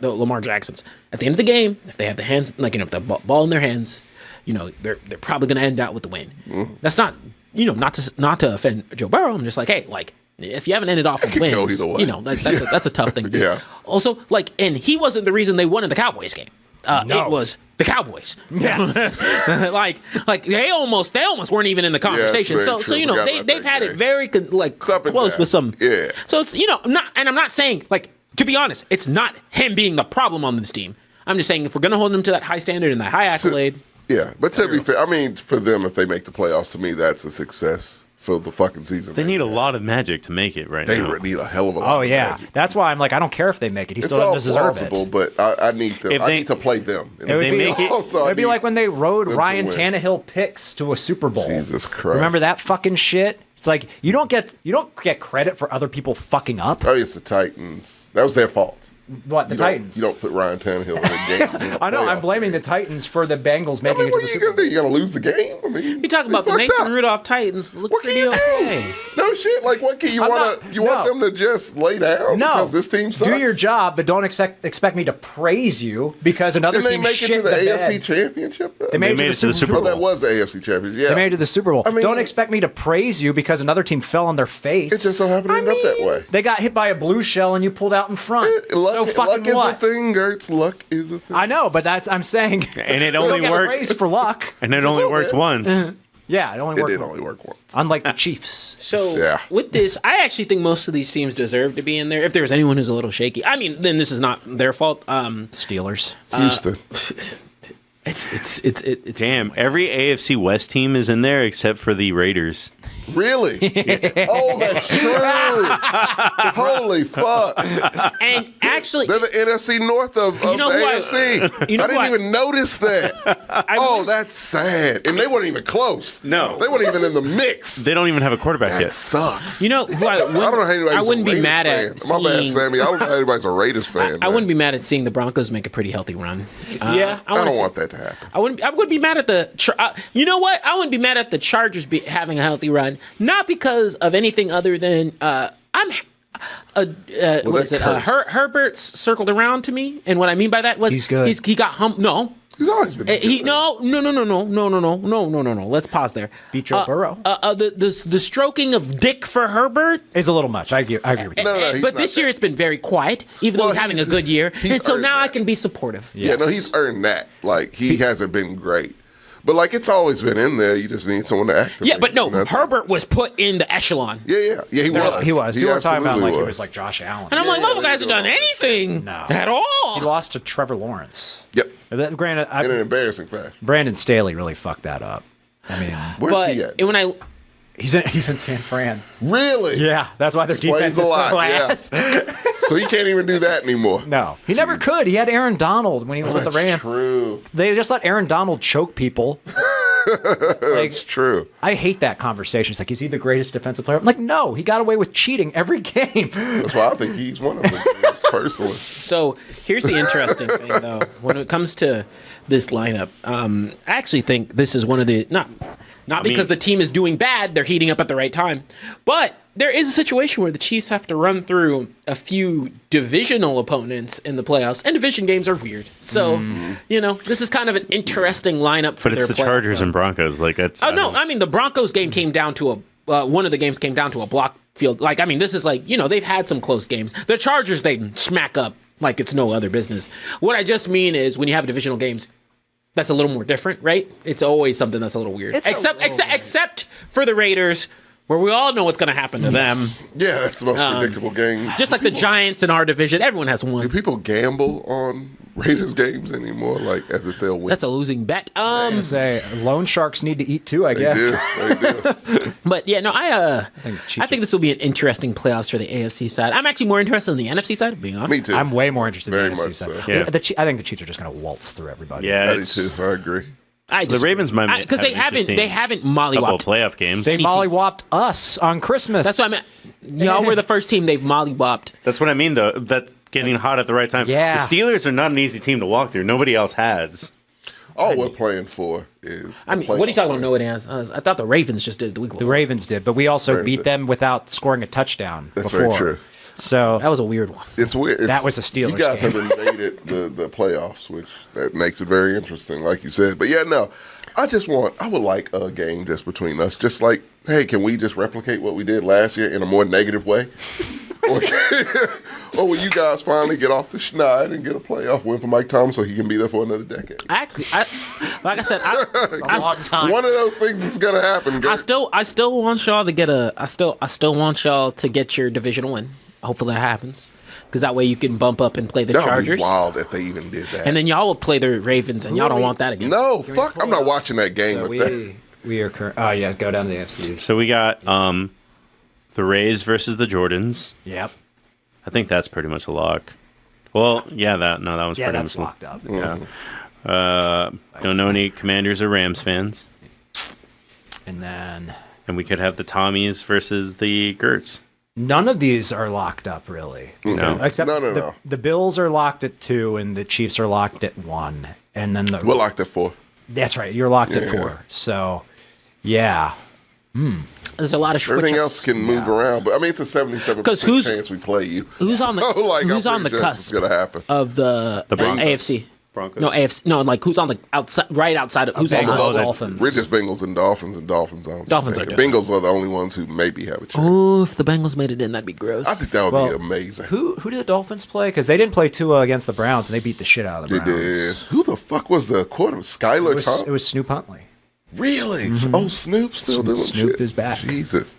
A: Lamar Jacksons? At the end of the game, if they have the hands if the ball in their hands, they're probably going to end out with the win.
E: Mm-hmm.
A: That's not not to offend Joe Burrow. I'm just like, hey, like if you haven't ended off with
E: could go
A: wins,
E: either way.
A: that's a tough thing to do.
E: Yeah.
A: Also, like, and he wasn't the reason they won in the Cowboys game.
B: No.
A: It was the Cowboys.
B: Yes.
A: like they almost weren't even in the conversation.
E: very
A: so
E: true.
A: you
E: Forgot about
A: they've
E: that
A: had
E: game.
A: it very
E: up and
A: close
E: down.
A: with some.
E: Yeah.
A: So it's I'm not saying like, to be honest, it's not him being the problem on this team. I'm just saying if we're gonna hold him to that high standard and that high accolade.
E: Yeah, but to be fair, I mean, for them, if they make the playoffs, to me, that's a success for the fucking season.
C: They need a lot of magic to make it right
E: They
C: now.
E: need a hell of a lot.
B: Oh
E: of
B: yeah,
E: magic.
B: that's why I'm like, I don't care if they make it. He
E: It's
B: still
E: all
B: doesn't deserve
E: plausible,
B: it.
E: but I need them.
C: If
E: I
C: they-
E: need to play them.
B: It would
C: they
B: be,
C: make it-
E: Also, I
B: it'd be
E: need
B: like when they rode
E: them to
B: Ryan
E: win.
B: Tannehill picks to a Super Bowl.
E: Jesus Christ.
B: Remember that fucking shit? It's like you don't get credit for other people fucking up.
E: Oh, it's the Titans. That was their fault.
B: What, the Titans?
E: You don't put Ryan Tannehill in a game.
B: I know. I'm blaming the Titans for the Bengals making it to
E: what
B: the
E: are you
B: Super
E: gonna
B: Bowl.
E: do? You gonna lose the game? I mean,
A: You talk about the
E: fucked
A: Mason
E: up.
A: Rudolph Titans. Look
E: What can
A: pretty
E: you
A: okay.
E: do? No shit. Like, what can you want them to just lay down
B: No.
E: because this team sucks?
B: Do your job, but don't expect me to praise you because another
E: Didn't they
B: team
E: make it to
B: shit
E: the AFC
B: bed.
E: Championship? Though?
B: They made it to the Super Bowl.
E: Oh, that was the AFC Championship. Yeah,
B: They made it to the Super Bowl.
E: I mean,
B: don't expect me to praise you because another team fell on their face.
E: it just so happened to end up that way.
B: They got hit by a blue shell and you pulled out in front. So fucking
E: luck
B: what?
E: is a thing, Gertz. Luck is a thing.
B: I know, but I'm saying.
C: And it
B: you
C: only
B: don't get
C: worked.
B: praised for luck.
C: And it only worked once.
B: Yeah, it only
E: It
B: worked.
E: did only work once.
B: Unlike the Chiefs.
A: So
E: Yeah.
A: with this, I actually think most of these teams deserve to be in there. If there's anyone who's a little shaky, I mean, then this is not their fault.
B: Steelers.
E: Houston.
A: It's
C: Damn, every AFC West team is in there except for the Raiders.
E: Really? Oh, that's true. Holy fuck.
A: And actually,
E: They're the NFC North of
A: You know
E: the
A: who I-
E: AFC.
A: you know
E: I didn't
A: who I-
E: even notice that. That's sad. And they weren't even close.
C: No.
E: They weren't even in the mix.
C: They don't even have a quarterback
E: That
C: yet.
E: sucks.
A: you know who I
E: I don't know how anybody's
A: I wouldn't
E: a
A: be
E: Raiders
A: mad
E: fan.
A: at
E: My bad,
A: seeing.
E: Sammy. I don't know how anybody's a Raiders fan.
A: I
E: man.
A: wouldn't be mad at seeing the Broncos make a pretty healthy run.
B: Yeah.
E: I don't want that to happen.
A: I would be mad at the. You know what? I wouldn't be mad at the Chargers having a healthy run, not because of anything other than I'm. What is it? Herbert's circled around to me, and what I mean by that was
B: He's good.
A: He got No,
E: He's always been.
A: no. Let's pause there.
B: Beat Joe Burrow.
A: The stroking of dick for Herbert.
B: Is a little much. I agree with you.
E: No, he's
A: But
E: not
A: this year
E: that.
A: it's been very quiet, even though
E: Well,
A: he's having a
E: he's-
A: good year,
E: he's
A: and so
E: earned
A: now I
E: that.
A: can be supportive.
E: Yeah, no, he's earned that. Like, he hasn't been great. But, like, it's always been in there. You just need someone to activate.
A: Yeah, but no,
E: And that's-
A: Herbert was put in the echelon.
E: Yeah, he was.
B: He was. People were talking about him like he
E: absolutely
B: was like Josh Allen.
A: And I'm like,
E: Yeah,
A: motherfucker
E: they
A: hasn't
E: do.
A: done anything
B: No.
A: at all.
B: He lost to Trevor Lawrence.
E: Yep.
B: Granted,
E: In an embarrassing fashion.
B: Brandon Staley really fucked that up. I mean,
E: Where's he at?
A: But when I
B: he's in San Fran.
E: Really?
B: Yeah, that's why their
E: Explains
B: defense
E: a
B: is
E: lot,
B: so
E: yeah.
B: ass.
E: So he can't even do that anymore.
B: No, he never could. He had Aaron Donald when he was with the
E: That's
B: Rams.
E: true.
B: They just let Aaron Donald choke people.
E: That's true.
B: I hate that conversation. It's like, is he the greatest defensive player? I'm like, no, he got away with cheating every game.
E: That's why I think he's one of them, personally.
A: So here's the interesting thing, though. When it comes to this lineup, I actually think this is one of the not because the team is doing bad, they're heating up at the right time, but there is a situation where the Chiefs have to run through a few divisional opponents in the playoffs, and division games are weird. So, this is kind of an interesting lineup for
C: But
A: their
C: it's the
A: playoff
C: Chargers
A: run.
C: and Broncos. Like that's.
A: Oh no! I mean, the Broncos game came down to one of the games came down to a block field. Like, I mean, this is like they've had some close games. The Chargers they smack up like it's no other business. What I just mean is when you have divisional games, that's a little more different, right? It's always something that's a little weird. Except for the Raiders, where we all know what's going to happen to them.
E: Yeah, that's the most predictable game.
A: Just like the Giants in our division, everyone has
E: Do
A: one.
E: people gamble on Raiders games anymore, like as if they'll win?
A: That's a losing bet.
B: Say, loan sharks need to eat too, I
E: They
B: guess.
E: do. They do.
A: But yeah, no, I
B: Chiefs
A: think this will be an interesting playoffs for the AFC side. I'm actually more interested in the NFC side, being honest.
E: Me too.
B: I'm way more interested
E: Very
B: in the NFC
E: much
B: side.
E: so.
C: Yeah.
B: I think the Chiefs are just going to waltz through everybody.
C: yeah,
E: I do
C: it's
E: too. I agree.
A: The
C: Ravens might
A: because
C: have
A: they
C: an
A: haven't
C: interesting couple
A: mollywopped.
C: of playoff games.
B: They mollywopped us on Christmas.
A: That's what I meant. Y'all were the first team they've mollywopped.
C: That's what I mean, though. That getting hot at the right time.
B: Yeah.
C: The Steelers are not an easy team to walk through. Nobody else has.
E: All we're playing for is.
A: I mean, what are you talking about? Nobody has. I thought the Ravens just did it the week
B: The
A: before.
B: Ravens did, but we also
E: Ravens
B: beat
E: did.
B: them without scoring a touchdown
E: That's
B: before.
E: very true.
B: So
A: That was a weird one.
E: It's weird.
B: That was a Steelers
E: You guys
B: game.
E: have invaded the playoffs, which that makes it very interesting, like you said. But yeah, no, I would like a game just between us. Just like, hey, can we just replicate what we did last year in a more negative way? Or will you guys finally get off the schneid and get a playoff win for Mike Thomas so he can be there for another decade?
A: Actually, like I said,
E: One of those things is gonna happen.
A: I still want y'all to get I still want y'all to get your divisional win. Hopefully that happens, because that way you can bump up and play the
E: That would be
A: Chargers.
E: wild if they even did that.
A: And then y'all will play the Ravens, and y'all don't want that again.
E: No, fuck! I'm not watching that game
B: So
E: with that.
B: we are current. Oh yeah, go down to the AFC.
C: So we got the Rays versus the Jordans.
B: Yep.
C: I think that's pretty much a lock. Well, yeah, that one's
B: Yeah,
C: pretty
B: that's
C: much
B: locked up.
C: Yeah. Don't know any Commanders or Rams fans.
B: And then
C: And we could have the Tommies versus the Gertz.
B: None of these are locked up, really.
C: No.
B: Except
E: No.
B: the Bills are locked at 2, and the Chiefs are locked at 1. And then
E: We're locked at 4.
B: That's right. You're locked at 4. So, yeah.
A: There's a lot of
E: Everything else can move around, but I mean it's a 77% chance we play you.
A: Who's on the
E: So, like,
A: who's
E: I'm
A: on the
E: pretty sure this is
A: cusp
E: gonna happen.
A: of the
C: Broncos.
A: AFC?
C: Broncos.
A: No, AFC. No, like who's on the outside, right outside of who's on the
B: Bengals.
A: Dolphins?
E: We're just Bengals and Dolphins on.
A: Dolphins are
E: The
A: different.
E: Bengals are the only ones who maybe have a chance.
A: Oh, if the Bengals made it in, that'd be gross.
E: I think that would
B: Well,
E: be amazing.
B: Who did the Dolphins play? Because they didn't play Tua against the Browns, and they beat the shit out of the
E: They
B: Browns.
E: did. Who the fuck was the quarterback? Skylar
B: It was,
E: Thompson?
B: it was Snoop Huntley.
E: Really? Oh, Snoop still doing
B: Snoop
E: shit.
B: is back.
E: Jesus.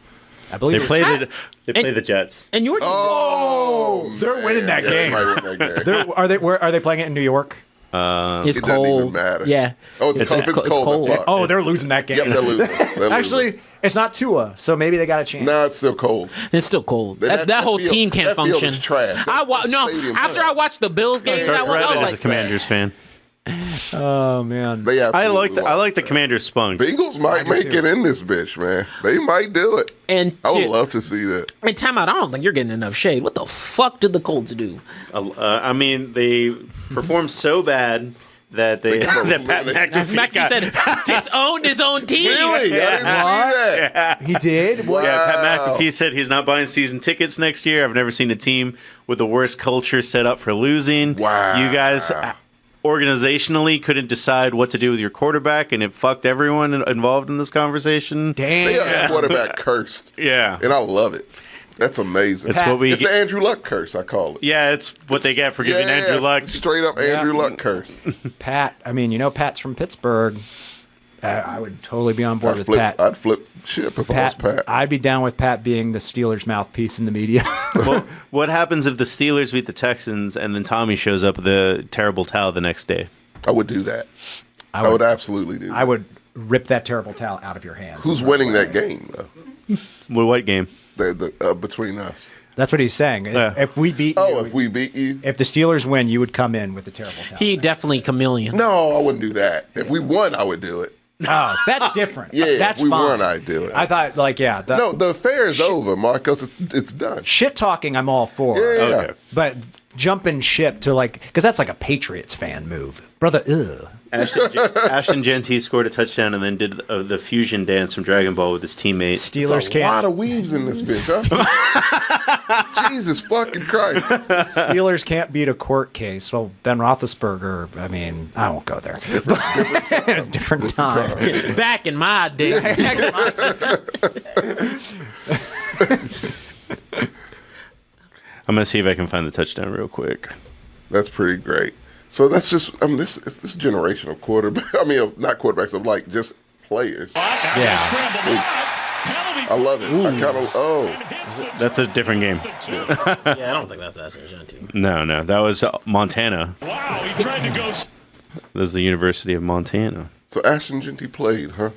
B: I believe
C: They
B: it was-
C: play the They play the Jets.
A: and your
E: Oh,
B: They're winning that
E: yeah,
B: game.
E: They might win that game.
B: Are they playing it in New York?
A: it's
E: It
A: cold.
E: doesn't even matter.
A: Yeah.
E: Oh, it's cold. If it's cold, then fuck.
B: Oh, they're losing that game.
E: Yep, they're losing. They're losing.
B: Actually, it's not Tua, so maybe they got a chance.
E: No, it's still cold.
A: It's still cold.
E: That
A: That whole
E: field-
A: team can't
E: that field
A: function.
E: is trash.
A: No.
E: Stadium
A: After
E: trash.
A: I watched the Bills game,
E: Kirk
A: I was
C: Reddit
A: like,
C: is a Commanders fan.
B: Oh man.
E: They
C: I like the
E: absolutely
C: Commanders spunk.
E: Bengals might make it in this bitch, man. They might do it.
A: and
E: I would
A: shit,
E: love to see that.
A: and time out. I don't think you're getting enough shade. What the fuck did the Colts do?
C: I mean, they performed so bad that
E: They got
C: that Pat
E: eliminated.
C: McAfee
A: McAfee said disowned his own team.
E: Really? I didn't see that.
B: He did? What?
C: Yeah, Pat
E: Wow.
C: McAfee said he's not buying season tickets next year. I've never seen a team with the worst culture set up for losing.
E: Wow.
C: You guys organizationally couldn't decide what to do with your quarterback, and it fucked everyone involved in this conversation.
B: Damn.
E: They have a quarterback cursed,
C: Yeah.
E: and I love it. That's amazing.
C: It's what we
E: It's the
C: get.
E: Andrew Luck curse, I call it.
C: Yeah, it's what they get for giving Andrew Luck.
E: Straight up Andrew Luck curse.
B: Pat, I mean, Pat's from Pittsburgh. I would totally be on board with Pat.
E: I'd flip ship if I was Pat.
B: I'd be down with Pat being the Steelers' mouthpiece in the media.
C: Well, what happens if the Steelers beat the Texans and then Tommy shows up with a terrible towel the next day?
E: I would do that. I would absolutely do that.
B: I would rip that terrible towel out of your hands.
E: Who's winning that game, though?
C: Well, what game?
E: Between us.
B: That's what he's saying. If we beat you,
E: if we beat you?
B: if the Steelers win, you would come in with the terrible towel.
A: He definitely chameleon.
E: No, I wouldn't do that. If we won, I would do it.
B: Oh, that's different.
E: Yeah,
B: that's
E: if we
B: fine.
E: won, I'd do it.
B: I thought,
E: No, the affair is over, Marcos. It's done.
B: shit talking, I'm all for.
E: Yeah.
C: Okay.
B: But jumping ship to because that's like a Patriots fan move, brother. Ugh.
C: Ashton Genty scored a touchdown and then did the fusion dance from Dragon Ball with his teammate.
B: Steelers
E: There's a
B: can't.
E: lot of weaves in this bitch, huh? Jesus fucking Christ.
B: Steelers can't beat a court case. Well, Ben Roethlisberger. I mean, I won't go there. Different time.
A: Back in my day.
C: I'm gonna see if I can find the touchdown real quick.
E: That's pretty great. So that's just, this generation of quarterback. I mean, not quarterbacks, of like just players.
B: Yeah.
E: I love it. I kind of,
C: That's a different game.
A: Yeah, I don't think that's Ashton Genty.
C: No, that was Montana.
J: Wow, he tried to go.
C: That was the University of Montana.
E: So Ashton Genty played, huh?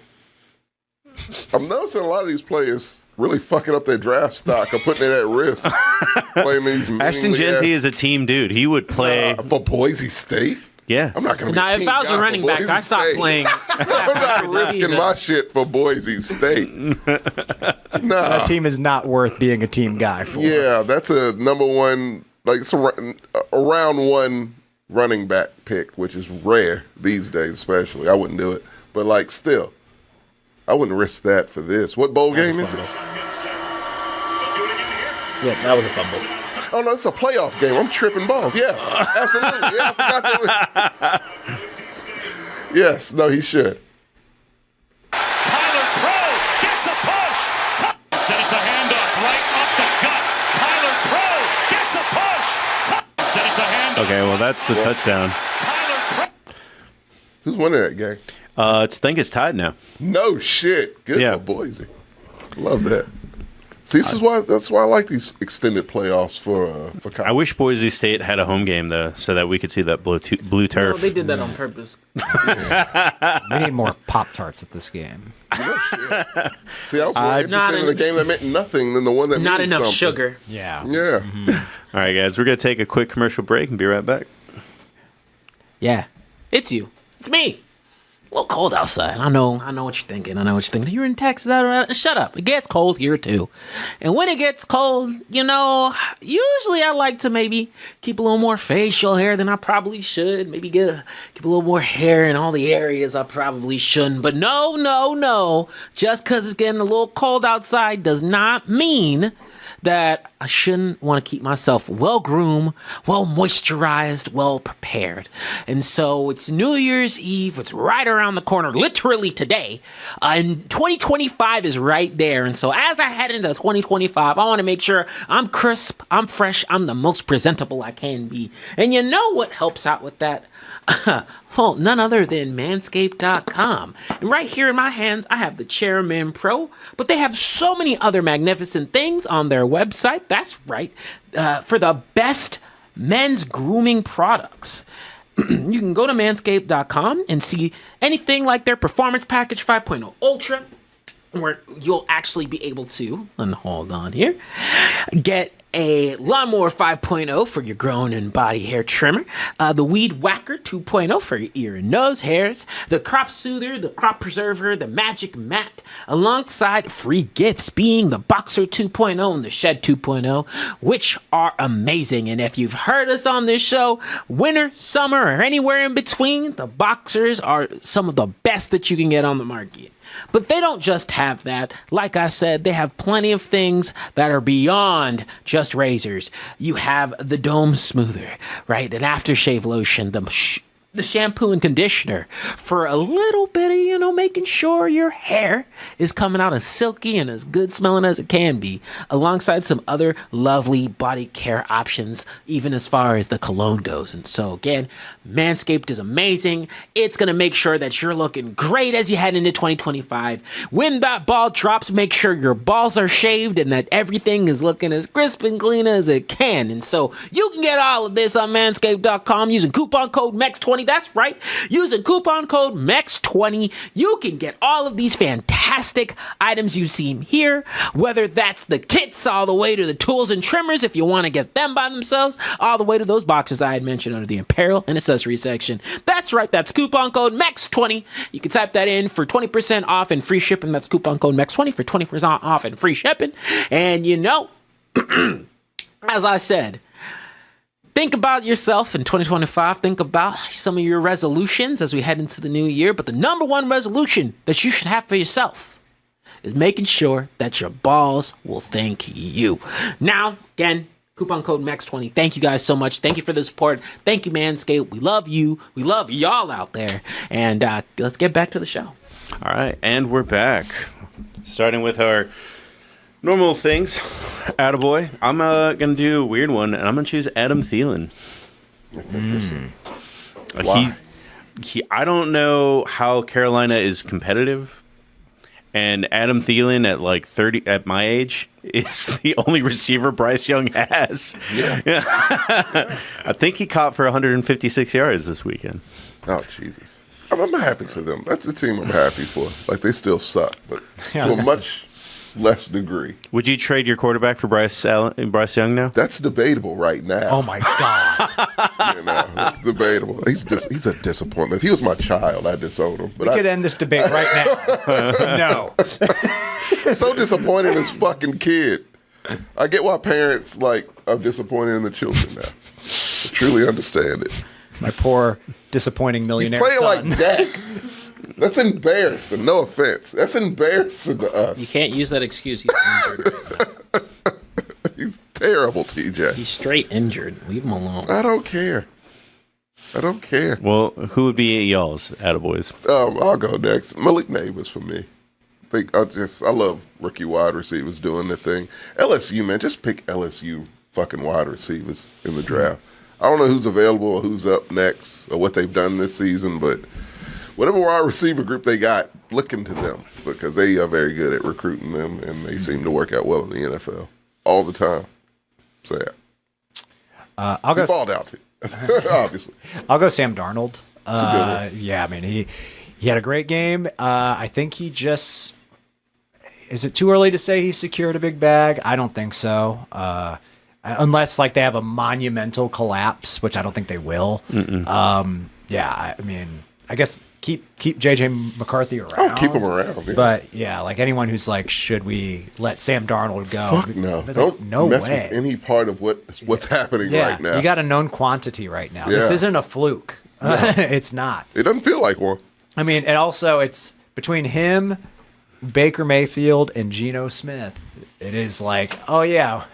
E: I'm noticing a lot of these players really fucking up their draft stock or putting it at risk. Playing these
C: Ashton Genty is a team dude. He would play.
E: for Boise State.
C: Yeah.
E: I'm not going to be
A: Now,
E: a
A: if
E: team
A: I was
E: guy
A: a
E: for
A: running back,
E: Boise
A: I stopped
E: State.
A: playing.
E: I'm not risking my shit for Boise State.
B: That
E: Nah.
B: team is not worth being a team guy for.
E: Yeah, that's a number one, like it's a round one running back pick, which is rare these days, especially. I wouldn't do it. But like still, I wouldn't risk that for this. What bowl game is it?
A: Yeah, that was a fumble.
E: Oh no, it's a playoff game. I'm tripping balls. Yeah, absolutely. Yeah, I forgot that. Yes, no, he should.
J: Tyler Crow gets a push. Instead, it's a handoff right up the gut. Tyler Crow gets a push. Instead, it's a handoff.
C: Okay, well, that's the touchdown.
J: Tyler Crow.
E: Who's winning that game?
C: I think it's tied now.
E: No shit. Good
C: Yeah.
E: for Boise. Love that. See, that's why I like these extended playoffs for college.
C: I wish Boise State had a home game, though, so that we could see that blue turf.
A: No, they did that on purpose.
B: We need more Pop-Tarts at this game.
E: See, I was more interested in the game that meant nothing than the one that
A: Not
E: means
A: enough
E: something.
A: sugar.
B: Yeah.
E: Yeah.
C: All right, guys, we're going to take a quick commercial break and be right back.
A: Yeah. It's you. It's me. A little cold outside. I know what you're thinking. You're in Texas. Shut up. It gets cold here too. And when it gets cold, usually I like to maybe keep a little more facial hair than I probably should. Maybe keep a little more hair in all the areas I probably shouldn't. But no. Just because it's getting a little cold outside does not mean that I shouldn't want to keep myself well groomed, well moisturized, well prepared. And so it's New Year's Eve. It's right around the corner, literally today. And 2025 is right there. And so as I head into 2025, I want to make sure I'm crisp, I'm fresh, I'm the most presentable I can be. And you know what helps out with that? Well, none other than manscaped.com. And right here in my hands, I have the Chairman Pro, but they have so many other magnificent things on their website. That's right, for the best men's grooming products. You can go to manscaped.com and see anything like their Performance Package 5.0 Ultra, where you'll actually be able to, and hold on here, get a Lawnmower 5.0 for your grown and body hair trimmer, the Weed Whacker 2.0 for your ear and nose hairs, the Crop Soother, the Crop Preserver, the Magic Mat, alongside free gifts being the Boxer 2.0 and the Shed 2.0, which are amazing. And if you've heard us on this show, winter, summer, or anywhere in between, the Boxers are some of the best that you can get on the market. But they don't just have that. Like I said, they have plenty of things that are beyond just razors. You have the Dome Smoother, right? An aftershave lotion, the shampoo and conditioner for a little bit of, making sure your hair is coming out as silky and as good smelling as it can be, alongside some other lovely body care options, even as far as the cologne goes. And so again, Manscaped is amazing. It's going to make sure that you're looking great as you head into 2025. When that ball drops, make sure your balls are shaved and that everything is looking as crisp and clean as it can. And so you can get all of this on manscaped.com using coupon code MEX20. That's right. Using coupon code MEX20, you can get all of these fantastic items you see here, whether that's the kits all the way to the tools and trimmers if you want to get them by themselves, all the way to those boxes I had mentioned under the apparel and accessory section. That's right. That's coupon code MEX20. You can type that in for 20% off and free shipping. That's coupon code MEX20 for 20% off and free shipping. And as I said, think about yourself in 2025. Think about some of your resolutions as we head into the new year. But the number one resolution that you should have for yourself is making sure that your balls will thank you. Now, again, coupon code MEX20. Thank you guys so much. Thank you for the support. Thank you, Manscaped. We love you. We love y'all out there. And let's get back to the show.
C: All right, and we're back. Starting with our normal things. Attaboy. I'm going to do a weird one, and I'm going to choose Adam Thielen.
E: That's interesting.
C: Why? I don't know how Carolina is competitive, and Adam Thielen at like 30, at my age, is the only receiver Bryce Young has.
E: Yeah.
C: I think he caught for 156 yards this weekend.
E: Oh, Jesus. I'm happy for them. That's the team I'm happy for. Like, they still suck, but to a much less degree.
C: Would you trade your quarterback for Bryce Young now?
E: That's debatable right now.
B: Oh my God.
E: It's debatable. He's a disappointment. If he was my child, I'd disown him. But
B: we could end this debate right now. No.
E: So disappointed in his fucking kid. I get why parents are disappointed in the children now. I truly understand it.
B: My poor disappointing millionaire
E: He's
B: son.
E: playing like Dak. That's embarrassing. No offense. That's embarrassing to us.
A: You can't use that excuse. He's injured.
E: He's terrible, TJ.
A: He's straight injured. Leave him alone.
E: I don't care.
C: Well, who would be y'all's attaboys?
E: I'll go next. Malik Neighbors for me. I love rookie wide receivers doing their thing. LSU, man, just pick LSU fucking wide receivers in the draft. I don't know who's available or who's up next or what they've done this season, but whatever wide receiver group they got, look into them because they are very good at recruiting them, and they seem to work out well in the NFL all the time. So, yeah.
B: I'll go.
E: He balled out, too, obviously.
B: I'll go Sam Darnold.
E: That's a good one.
B: Yeah, I mean, he had a great game. I think he just... Is it too early to say he secured a big bag? I don't think so. Unless they have a monumental collapse, which I don't think they will. Yeah, I mean, I guess keep JJ McCarthy around.
E: Oh, keep him around. Yeah.
B: But yeah, like anyone who's like, should we let Sam Darnold go?
E: Fuck no.
B: But
E: Don't
B: no
E: mess
B: way.
E: with any part of what's happening
B: Yeah,
E: right now.
B: you got a known quantity right now. This
E: Yeah.
B: isn't a fluke. It's not.
E: It doesn't feel like one.
B: I mean, and also it's between him, Baker Mayfield, and Geno Smith. It is like, oh yeah,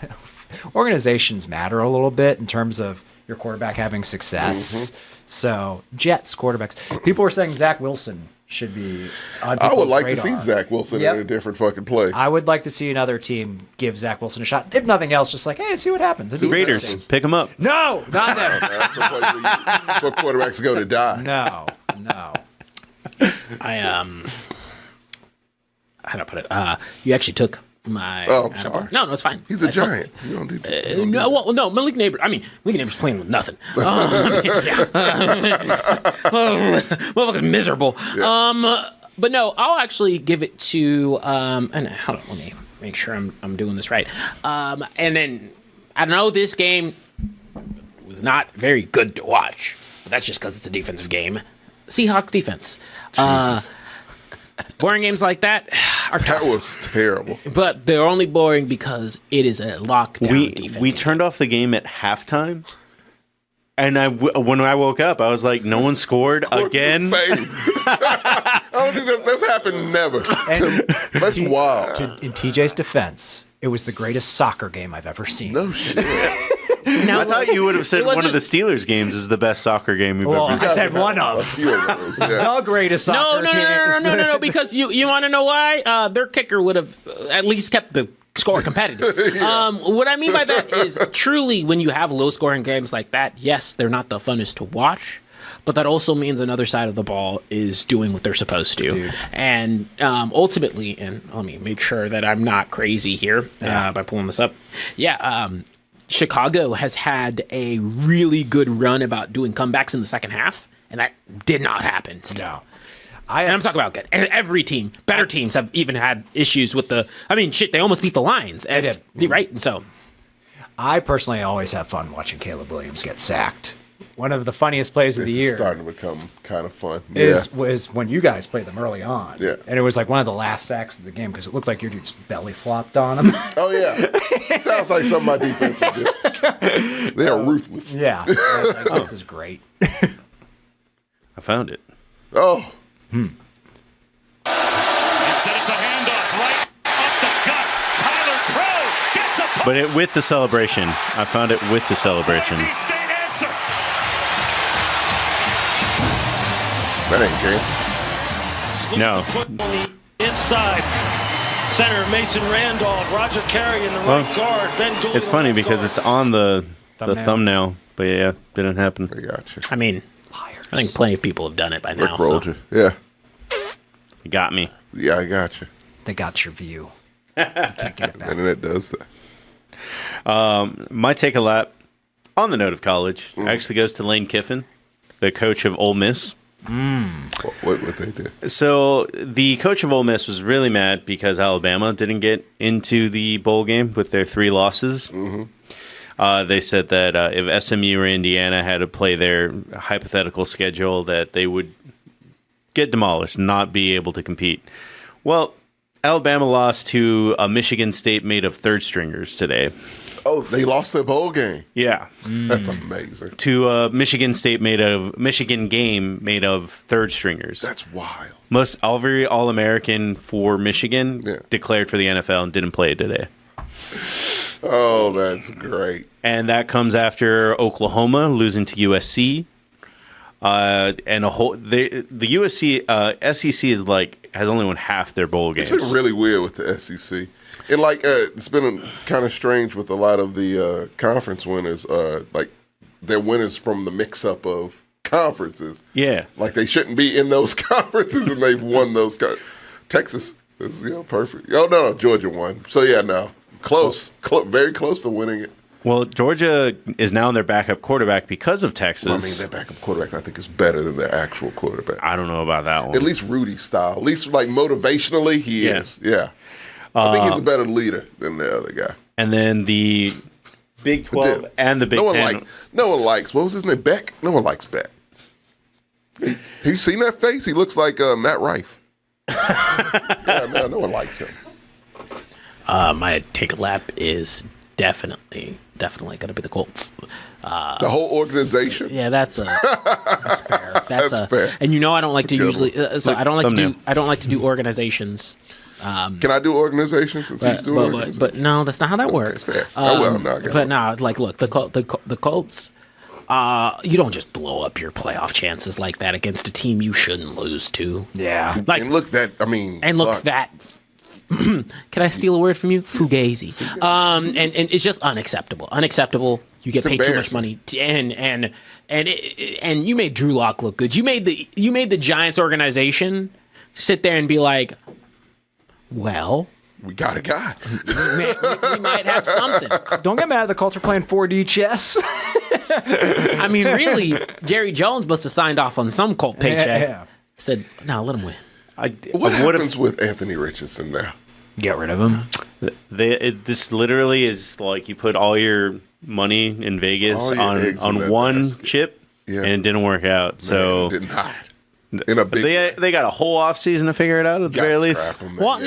B: organizations matter a little bit in terms of your quarterback having success. So Jets quarterbacks. People were saying Zach Wilson should be on
E: I would
B: people's
E: like
B: radar.
E: to see Zach Wilson
B: Yep.
E: in a different fucking place.
B: I would like to see another team give Zach Wilson a shot. If nothing else, just like, hey, see what happens. It'd be
C: Raiders,
B: interesting.
C: pick him up.
B: No, not them.
E: That's the place where quarterbacks go to die.
B: No.
A: How do I put it? You actually took my.
E: Oh, I'm sorry.
A: No, it's fine.
E: He's a
A: I took-
E: giant. You don't do that.
A: No, well, no, Malik Neighbor. I mean, Malik Neighbor's playing with nothing. Motherfucker's miserable.
E: Yeah.
A: But no, I'll actually give it to. And hold on, let me make sure I'm doing this right. And then I know this game was not very good to watch, but that's just because it's a defensive game. Seahawks defense. Boring games like that are
E: That
A: tough.
E: was terrible.
A: But they're only boring because it is a lockdown defense.
C: We turned off the game at halftime, and when I woke up, I was like, no one scored again.
E: Same. I don't think that's happened never. That's wild.
B: In TJ's defense, it was the greatest soccer game I've ever seen.
E: No shit.
A: Now,
C: I thought you would have said
A: it
C: one of
A: wasn't-
C: the Steelers games is the best soccer game we've
B: Well,
C: ever
B: I
C: seen.
B: said one
E: A
B: of.
E: few of those. Yeah.
B: The greatest soccer
A: No, because you want to know why? Their kicker would have at least kept the score competitive. What I mean by that is truly when you have low scoring games like that, yes, they're not the funnest to watch, but that also means another side of the ball is doing what they're supposed to.
B: Dude.
A: And ultimately, and let me make sure that I'm not crazy here by pulling this up. Yeah, Chicago has had a really good run about doing comebacks in the second half, and that did not happen still.
B: No.
A: And I'm talking about every team. Better teams have even had issues with the. I mean, shit, they almost beat the Lions.
B: They did.
A: Right? And so,
B: I personally always have fun watching Caleb Williams get sacked. One of the funniest plays of the
E: It's
B: year
E: starting to become kind of fun.
B: was when you guys played them early on.
E: Yeah.
B: And it was like one of the last sacks of the game because it looked like your dude's belly flopped on him.
E: Oh, yeah. Sounds like something my defense would do. They are ruthless.
B: Yeah. I was like, this is great.
C: I found it.
E: Oh,
J: Instead, it's a handoff right up the gut. Tyler Crow gets a push.
C: But with the celebration. I found it with the celebration.
J: Boise State answer.
E: that ain't James.
C: No.
K: Put on the inside. Center Mason Randolph, Roger Carey in the right guard, Ben Dooley.
C: It's funny because it's on the thumbnail. But yeah, didn't happen.
E: I got you.
A: I mean, I think plenty of people have done it by now.
E: Rick rolled
A: So.
E: you. Yeah.
C: You got me.
E: Yeah, I got you.
B: They got your view. You can't get it back.
E: And then it does that.
C: My take a lap on the note of college actually goes to Lane Kiffin, the coach of Ole Miss.
E: What they did.
C: So the coach of Ole Miss was really mad because Alabama didn't get into the bowl game with their 3 losses. They said that if SMU or Indiana had to play their hypothetical schedule, that they would get demolished, not be able to compete. Well, Alabama lost to a Michigan State made of third stringers today.
E: Oh, they lost their bowl game.
C: Yeah.
E: That's amazing.
C: To a Michigan game made of third stringers.
E: That's wild.
C: Most every All-American for Michigan
E: Yeah.
C: declared for the NFL and didn't play today.
E: Oh, that's great.
C: And that comes after Oklahoma losing to USC. And the USC SEC is has only won half their bowl games.
E: It's been really weird with the SEC. And it's been kind of strange with a lot of the conference winners. They're winners from the mix-up of conferences.
C: Yeah.
E: Like they shouldn't be in those conferences, and they've won those. Texas is perfect. Oh no, Georgia won. So yeah, no, close, very close to winning it.
C: Well, Georgia is now in their backup quarterback because of Texas.
E: I mean, their backup quarterback I think is better than their actual quarterback.
C: I don't know about that one.
E: At least Rudy style. At least motivationally, he is. Yeah. I think he's a better leader than the other guy.
C: And then the Big 12 and the Big 10.
E: No one likes, what was his name? Beck? No one likes Beck. Have you seen that face? He looks like Matt Rife. Yeah, man, no one likes him.
A: My take lap is definitely going to be the Colts.
E: The whole organization.
A: Yeah, that's fair.
E: That's fair.
A: And I don't like
E: That's a
A: to
E: good
A: usually.
E: one.
A: I don't like to do organizations.
E: Can I do organizations since he's doing organizations?
A: But no, that's not how that works.
E: Fair. No, I got
A: but
E: it.
A: no, like look, the Colts. You don't just blow up your playoff chances like that against a team you shouldn't lose to.
B: Yeah.
A: Like,
E: and look that. I mean, fuck.
A: that. Can I steal a word from you? Fugazi. And it's just unacceptable. Unacceptable. You get paid too much money, and you made Drew Lock look good. You made the Giants organization sit there and be like, well,
E: we got a guy.
A: we might have something.
B: Don't get mad. The Colts are playing 4D chess.
A: I mean, really, Jerry Jones must have signed off on some Colt paycheck.
B: Yeah.
A: Said, no, let him win.
E: What happens with Anthony Richardson now?
B: Get rid of him.
C: This literally is like you put all your money in Vegas
E: All your eggs in
C: on
E: that
C: one
E: basket.
C: chip,
E: Yeah.
C: and it didn't work out. So
E: Man, it did not. In a big
C: they got a whole off season to figure it out at the very least.
A: Well,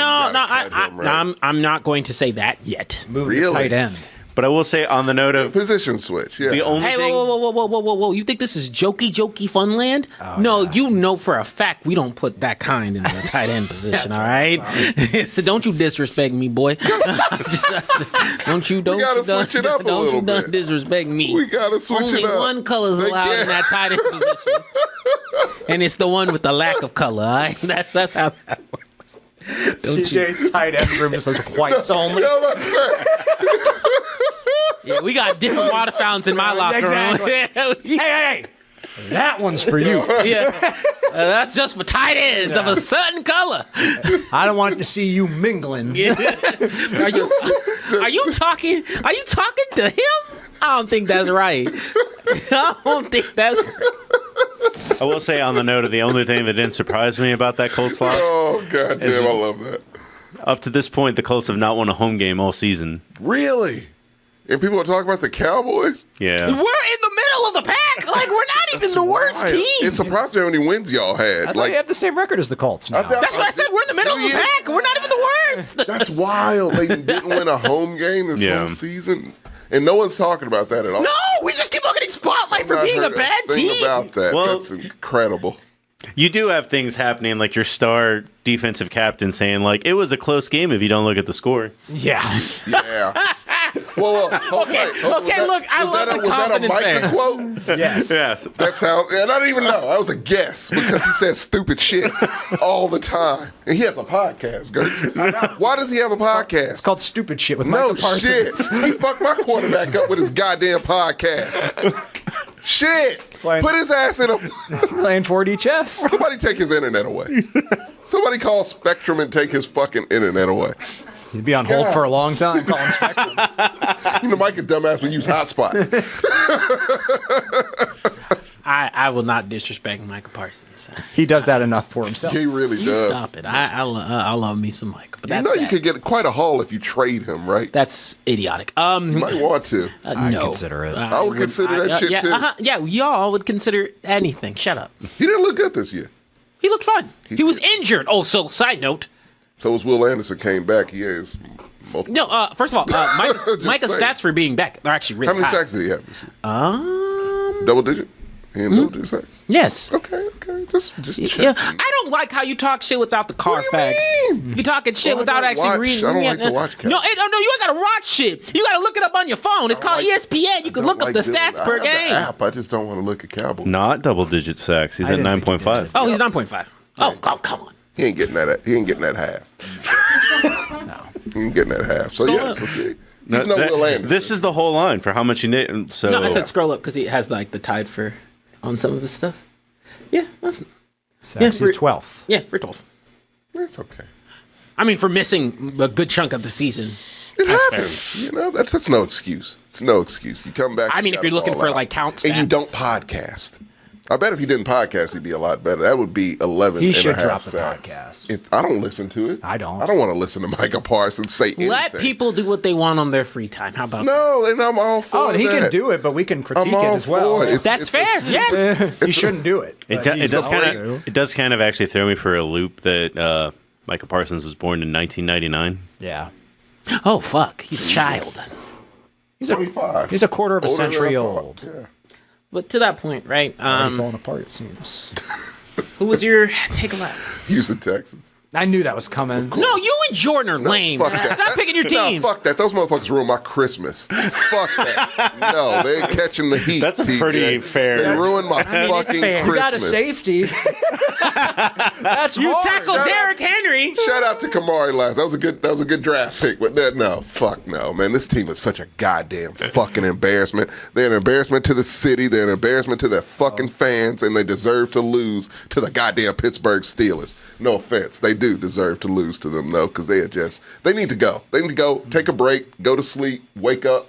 A: I'm not going to say that yet.
E: Really?
B: Tight end.
C: But I will say on the note of
E: position switch. Yeah.
C: the only
A: Hey,
C: thing.
A: whoa! You think this is jokey fun land? No, you know for a fact we don't put that kind in the tight end position. All right, so don't you disrespect me, boy. Don't you
E: switch it up a little bit.
A: Disrespect me.
E: We gotta switch
A: Only
E: it up.
A: one color is allowed in that tight end position, and it's the one with the lack of color. All right? That's how that works. Don't you?
B: TJ's tight end room just says whites only.
E: Yeah, I'm about to say.
A: Yeah, we got different water fountains in my locker room.
B: Hey, that one's for you.
A: Yeah, that's just for tight ends of a certain color.
B: I don't want to see you mingling.
A: Yeah. Are you talking to him? I don't think that's right. I don't think that's right.
C: I will say on the note of the only thing that didn't surprise me about that Colts loss.
E: Oh god damn, I love that.
C: Up to this point, the Colts have not won a home game all season.
E: Really? And people are talking about the Cowboys?
C: Yeah.
A: We're in the middle of the pack. Like, we're not even the worst
E: Wild.
A: team.
E: It's surprised me how many wins y'all had.
B: I thought you have the same record as the Colts now.
A: That's what I said. We're in the middle of the pack. We're not even the worst.
E: That's wild. They didn't win a home game this whole season. And no one's talking about that at all.
A: No, we just keep on getting spotlight for being a bad team.
E: About that.
C: Well,
E: that's incredible.
C: You do have things happening like your star defensive captain saying, like, it was a close game if you don't look at the score.
B: Yeah.
E: Yeah. Well, okay,
A: look, I love the confidence
E: Was that a
A: there.
E: Micah quote?
B: Yes.
E: That sounds, and I didn't even know. That was a guess because he says stupid shit all the time. And he has a podcast, Gertz. Why does he have a podcast?
B: It's called Stupid Shit with
E: No
B: Micah Parsons.
E: shit. He fucked my quarterback up with his goddamn podcast. Shit. Put his ass in a...
B: Playing 4D chess.
E: Somebody take his internet away. Somebody call Spectrum and take his fucking internet away.
B: You'd be on hold for a long time calling Spectrum.
E: You know, Mike a dumbass would use hotspot.
A: I will not disrespect Micah Parsons.
B: He does that enough for himself.
E: He really does.
A: Stop it. I love me some Micah. But
E: You
A: that's
E: know you
A: sad.
E: could get quite a haul if you trade him, right?
A: That's idiotic.
E: You might want to.
B: I'd
A: No.
B: consider it.
E: I would consider that shit
A: yeah,
E: too.
A: Yeah, y'all would consider anything. Shut up.
E: He didn't look good this year.
A: He looked fine. He was injured. Oh, so side note.
E: So as Will Anderson came back, he has multiple.
A: No, first of all, Micah's
E: saying.
A: stats for being back are actually really
E: How many
A: high.
E: sacks did he have this year? Double digit? He had double digit sacks?
A: Yes.
E: Okay. Just check.
A: Yeah, I don't like how you talk shit without the Carfax. You talking shit
E: Well, I
A: without
E: don't
A: actually
E: watch-
A: reading.
E: I don't like to watch
A: No, no, you ain't gotta watch shit. You gotta look it up on your phone. It's called ESPN. You can look up the stats per game.
E: App. I just don't want to look at Cowboys.
C: Not double digit sacks. He's at 9.5.
A: Oh, he's 9.5. Oh, come on.
E: He ain't getting that. He ain't getting that half. No, he ain't getting that half. So
A: Scroll
E: yeah,
A: up.
E: so see, he's no Will Anderson.
C: This is the whole line for how much he did. So
A: No, I said scroll up because he has like the tide for on some of his stuff. Yeah, that's
B: Sacks, he's 12th.
A: Yeah, for 12.
E: It's okay.
A: I mean, for missing a good chunk of the season.
E: It happens. You know, that's no excuse. It's no excuse. You come back.
A: I mean,
E: you
A: if you're
E: gotta
A: looking
E: ball
A: for
E: out.
A: like count
E: and you
A: stats.
E: don't podcast. I bet if he didn't podcast, he'd be a lot better. That would be 11.
B: He should
E: and a half
B: drop the
E: sacks.
B: podcast.
E: I don't listen to it.
B: I don't.
E: I don't want to listen to Micah Parsons say anything.
A: Let people do what they want on their free time. How about that?
E: No, and I'm all for
B: He
E: that.
B: can do it, but we can critique
E: I'm
B: it
E: all
B: as well.
E: for it.
A: That's fair. Yes.
B: You shouldn't do it.
C: It
B: but he's
C: does
B: going
C: kind
B: to.
C: of it does kind of actually throw me for a loop that Micah Parsons was born in 1999.
B: Yeah.
A: Oh fuck, he's a child.
B: He's
E: 25.
B: He's a quarter of a
E: Older than
B: century
E: I thought.
B: old.
E: Yeah.
A: But to that point, right?
B: Already falling apart, it seems.
A: Who was your take a lap?
E: Houston Texans.
B: I knew that was coming.
A: No, you and Jordan are lame.
E: Fuck that.
A: Stop picking your teams.
E: No, fuck that. Those motherfuckers ruined my Christmas. Fuck that. No, they ain't catching the heat.
C: That's a
E: TJ.
C: pretty fair.
E: They ruined my fucking
A: fair.
E: Christmas.
B: You got a safety. That's
A: You
B: hard.
A: tackled Derrick Henry.
E: Shout out to Kamari last. That was a good draft pick. But fuck no, man. This team is such a goddamn fucking embarrassment. They're an embarrassment to the city. They're an embarrassment to their fucking fans, and they deserve to lose to the goddamn Pittsburgh Steelers. No offense, they do deserve to lose to them though, because they need to go. They need to go, take a break, go to sleep, wake up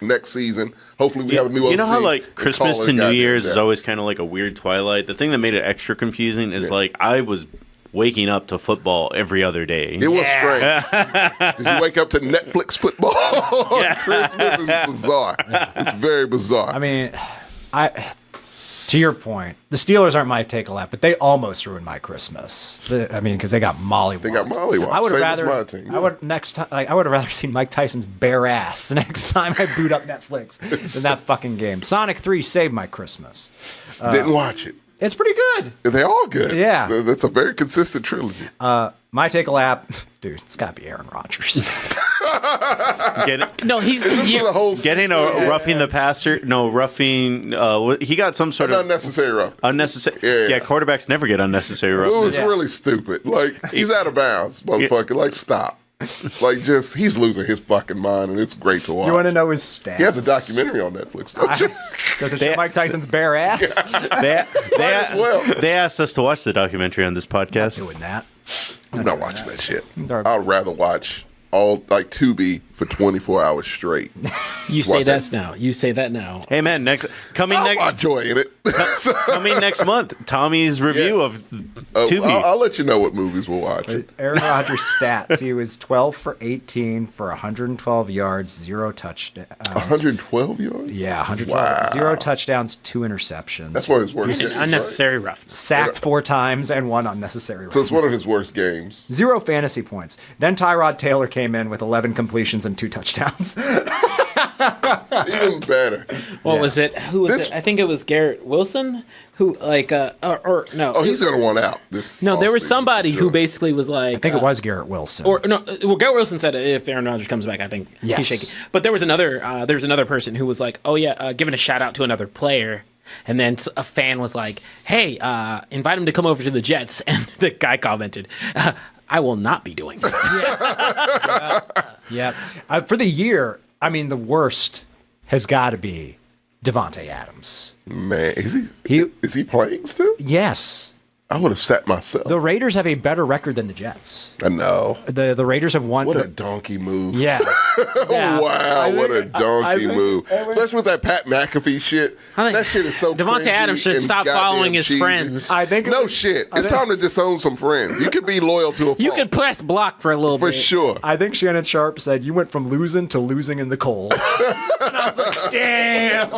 E: next season. Hopefully we have a new OC.
C: You know how like Christmas
E: and call it
C: to
E: a
C: New
E: goddamn
C: Year's
E: day.
C: is always kind of like a weird twilight. The thing that made it extra confusing is like I was waking up to football every other day.
E: It was strange. Did you wake up to Netflix football on Christmas? It's bizarre. It's very bizarre.
B: I mean, to your point, the Steelers aren't my take a lap, but they almost ruined my Christmas. Because they got mollywopped.
E: They got mollywopped.
B: I would have
E: Same as
B: rather.
E: my team.
B: I would next time. I would have rather seen Mike Tyson's bare ass the next time I boot up Netflix than that fucking game. Sonic 3 saved my Christmas.
E: Didn't watch it.
B: It's pretty good.
E: They're all good.
B: Yeah.
E: That's a very consistent trilogy.
B: My take a lap, dude. It's got to be Aaron Rodgers.
A: No, he's
E: This was a whole
C: Getting a roughing the passer. No, roughing. He got some sort of
E: unnecessary rough.
C: unnecessary.
E: Yeah.
C: Yeah, quarterbacks never get unnecessary
E: It
C: roughness.
E: was really stupid. Like, he's out of bounds, motherfucker. Like, stop. Like, he's losing his fucking mind, and it's great to watch.
B: You want to know his stats?
E: He has a documentary on Netflix, don't you?
B: Does it show Mike Tyson's bare ass?
E: as well.
C: They asked us to watch the documentary on this podcast.
B: Doing that.
E: I'm not watching that shit.
B: Darn.
E: I'd rather watch Tubi for 24 hours straight.
A: You say
E: Watch
A: that's now. You say that now.
C: Hey man, coming
E: I'm enjoying it.
C: next month, Tommy's review
E: Yes.
C: of Tubi.
E: I'll let you know what movies we'll watch.
B: Aaron Rodgers' stats. He was 12 for 18 for 112 yards, 0 touchdowns.
E: 112 yards?
B: Yeah, 112.
E: Wow.
B: 0 touchdowns, 2 interceptions.
E: That's one of his worst
A: It's
E: games.
A: unnecessary roughness.
B: Sacked 4 times and 1 unnecessary
E: So it's
B: run.
E: one of his worst games.
B: 0 fantasy points. Then Tyrod Taylor came in with 11 completions and 2 touchdowns.
E: Even better.
A: What was it? Who was it? I think it was Garrett Wilson who or no.
E: Oh, he's gonna want out this.
A: No, there was
E: offseason,
A: somebody
E: for
A: who
E: sure.
A: basically was like
B: I think it was Garrett Wilson.
A: Or no, well, Garrett Wilson said if Aaron Rodgers comes back, I think
B: Yes.
A: he's shaking. But there was another person who was like, oh yeah, giving a shout out to another player. And then a fan was like, hey, invite him to come over to the Jets. And the guy commented, I will not be doing that.
B: Yeah. For the year, I mean, the worst has got to be Devontae Adams.
E: Man, is he playing still?
B: Yes.
E: I would have sat myself.
B: The Raiders have a better record than the Jets.
E: I know.
B: The Raiders have won.
E: What a donkey move.
B: Yeah. Yeah.
E: Wow, what a donkey move. Especially with that Pat McAfee shit. That shit is so
A: Devontae
E: cringy
A: Adams should
E: and
A: stop
E: goddamn
A: following his
E: cheesy.
A: friends.
B: I think
E: No shit. It's time to disown some friends. You could be loyal to a
A: You
E: fault.
A: could press block for a little
E: For
A: bit.
E: sure.
B: I think Shannon Sharp said you went from losing to losing in the cold. And I was like, damn.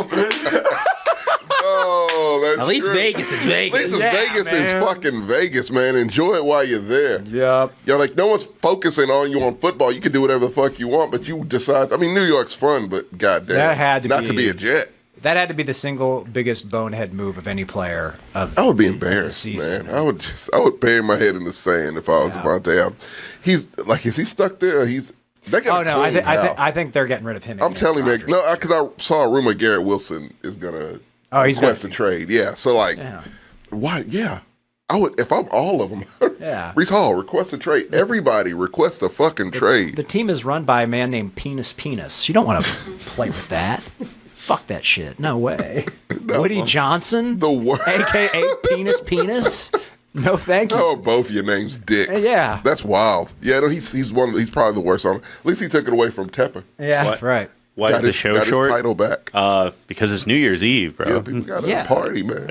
E: Oh, that's
A: At least
E: true.
A: Vegas is
E: At
A: Vegas.
E: least Vegas is fucking Vegas, man. Enjoy it while you're there.
B: Yep.
E: You're like, no one's focusing on you on football. You can do whatever the fuck you want, but you decide. I mean, New York's fun, but goddamn,
B: That had to
E: not
B: be-
E: to be a Jet.
B: That had to be the single biggest bonehead move of any player.
E: I would be embarrassed,
B: season.
E: man. I would bury my head in the sand if I was Devontae Adams. He's like, is he stuck there? Or they got
B: Oh no, I think they're getting rid of him.
E: I'm telling you, no, because I saw a rumor Garrett Wilson is gonna
B: he's
E: request
B: gonna
E: a trade. Yeah, so like,
B: Yeah.
E: why? Yeah, I would if I'm all of them.
B: Yeah.
E: Reese Hall request a trade. Everybody request a fucking trade.
B: The team is run by a man named Penis. You don't want to play with that. Fuck that shit. No way. Woody Johnson,
E: The worst.
B: aka Penis. No, thank you.
E: Oh, both your names dicks.
B: Yeah.
E: that's wild. Yeah, no, he's probably the worst on it. At least he took it away from Tepper.
B: Yeah,
C: What?
B: right.
C: Why is the show
E: got
C: short?
E: His title back.
C: Because it's New Year's Eve, bro.
E: Yeah, people got to
B: Yeah.
E: party, man.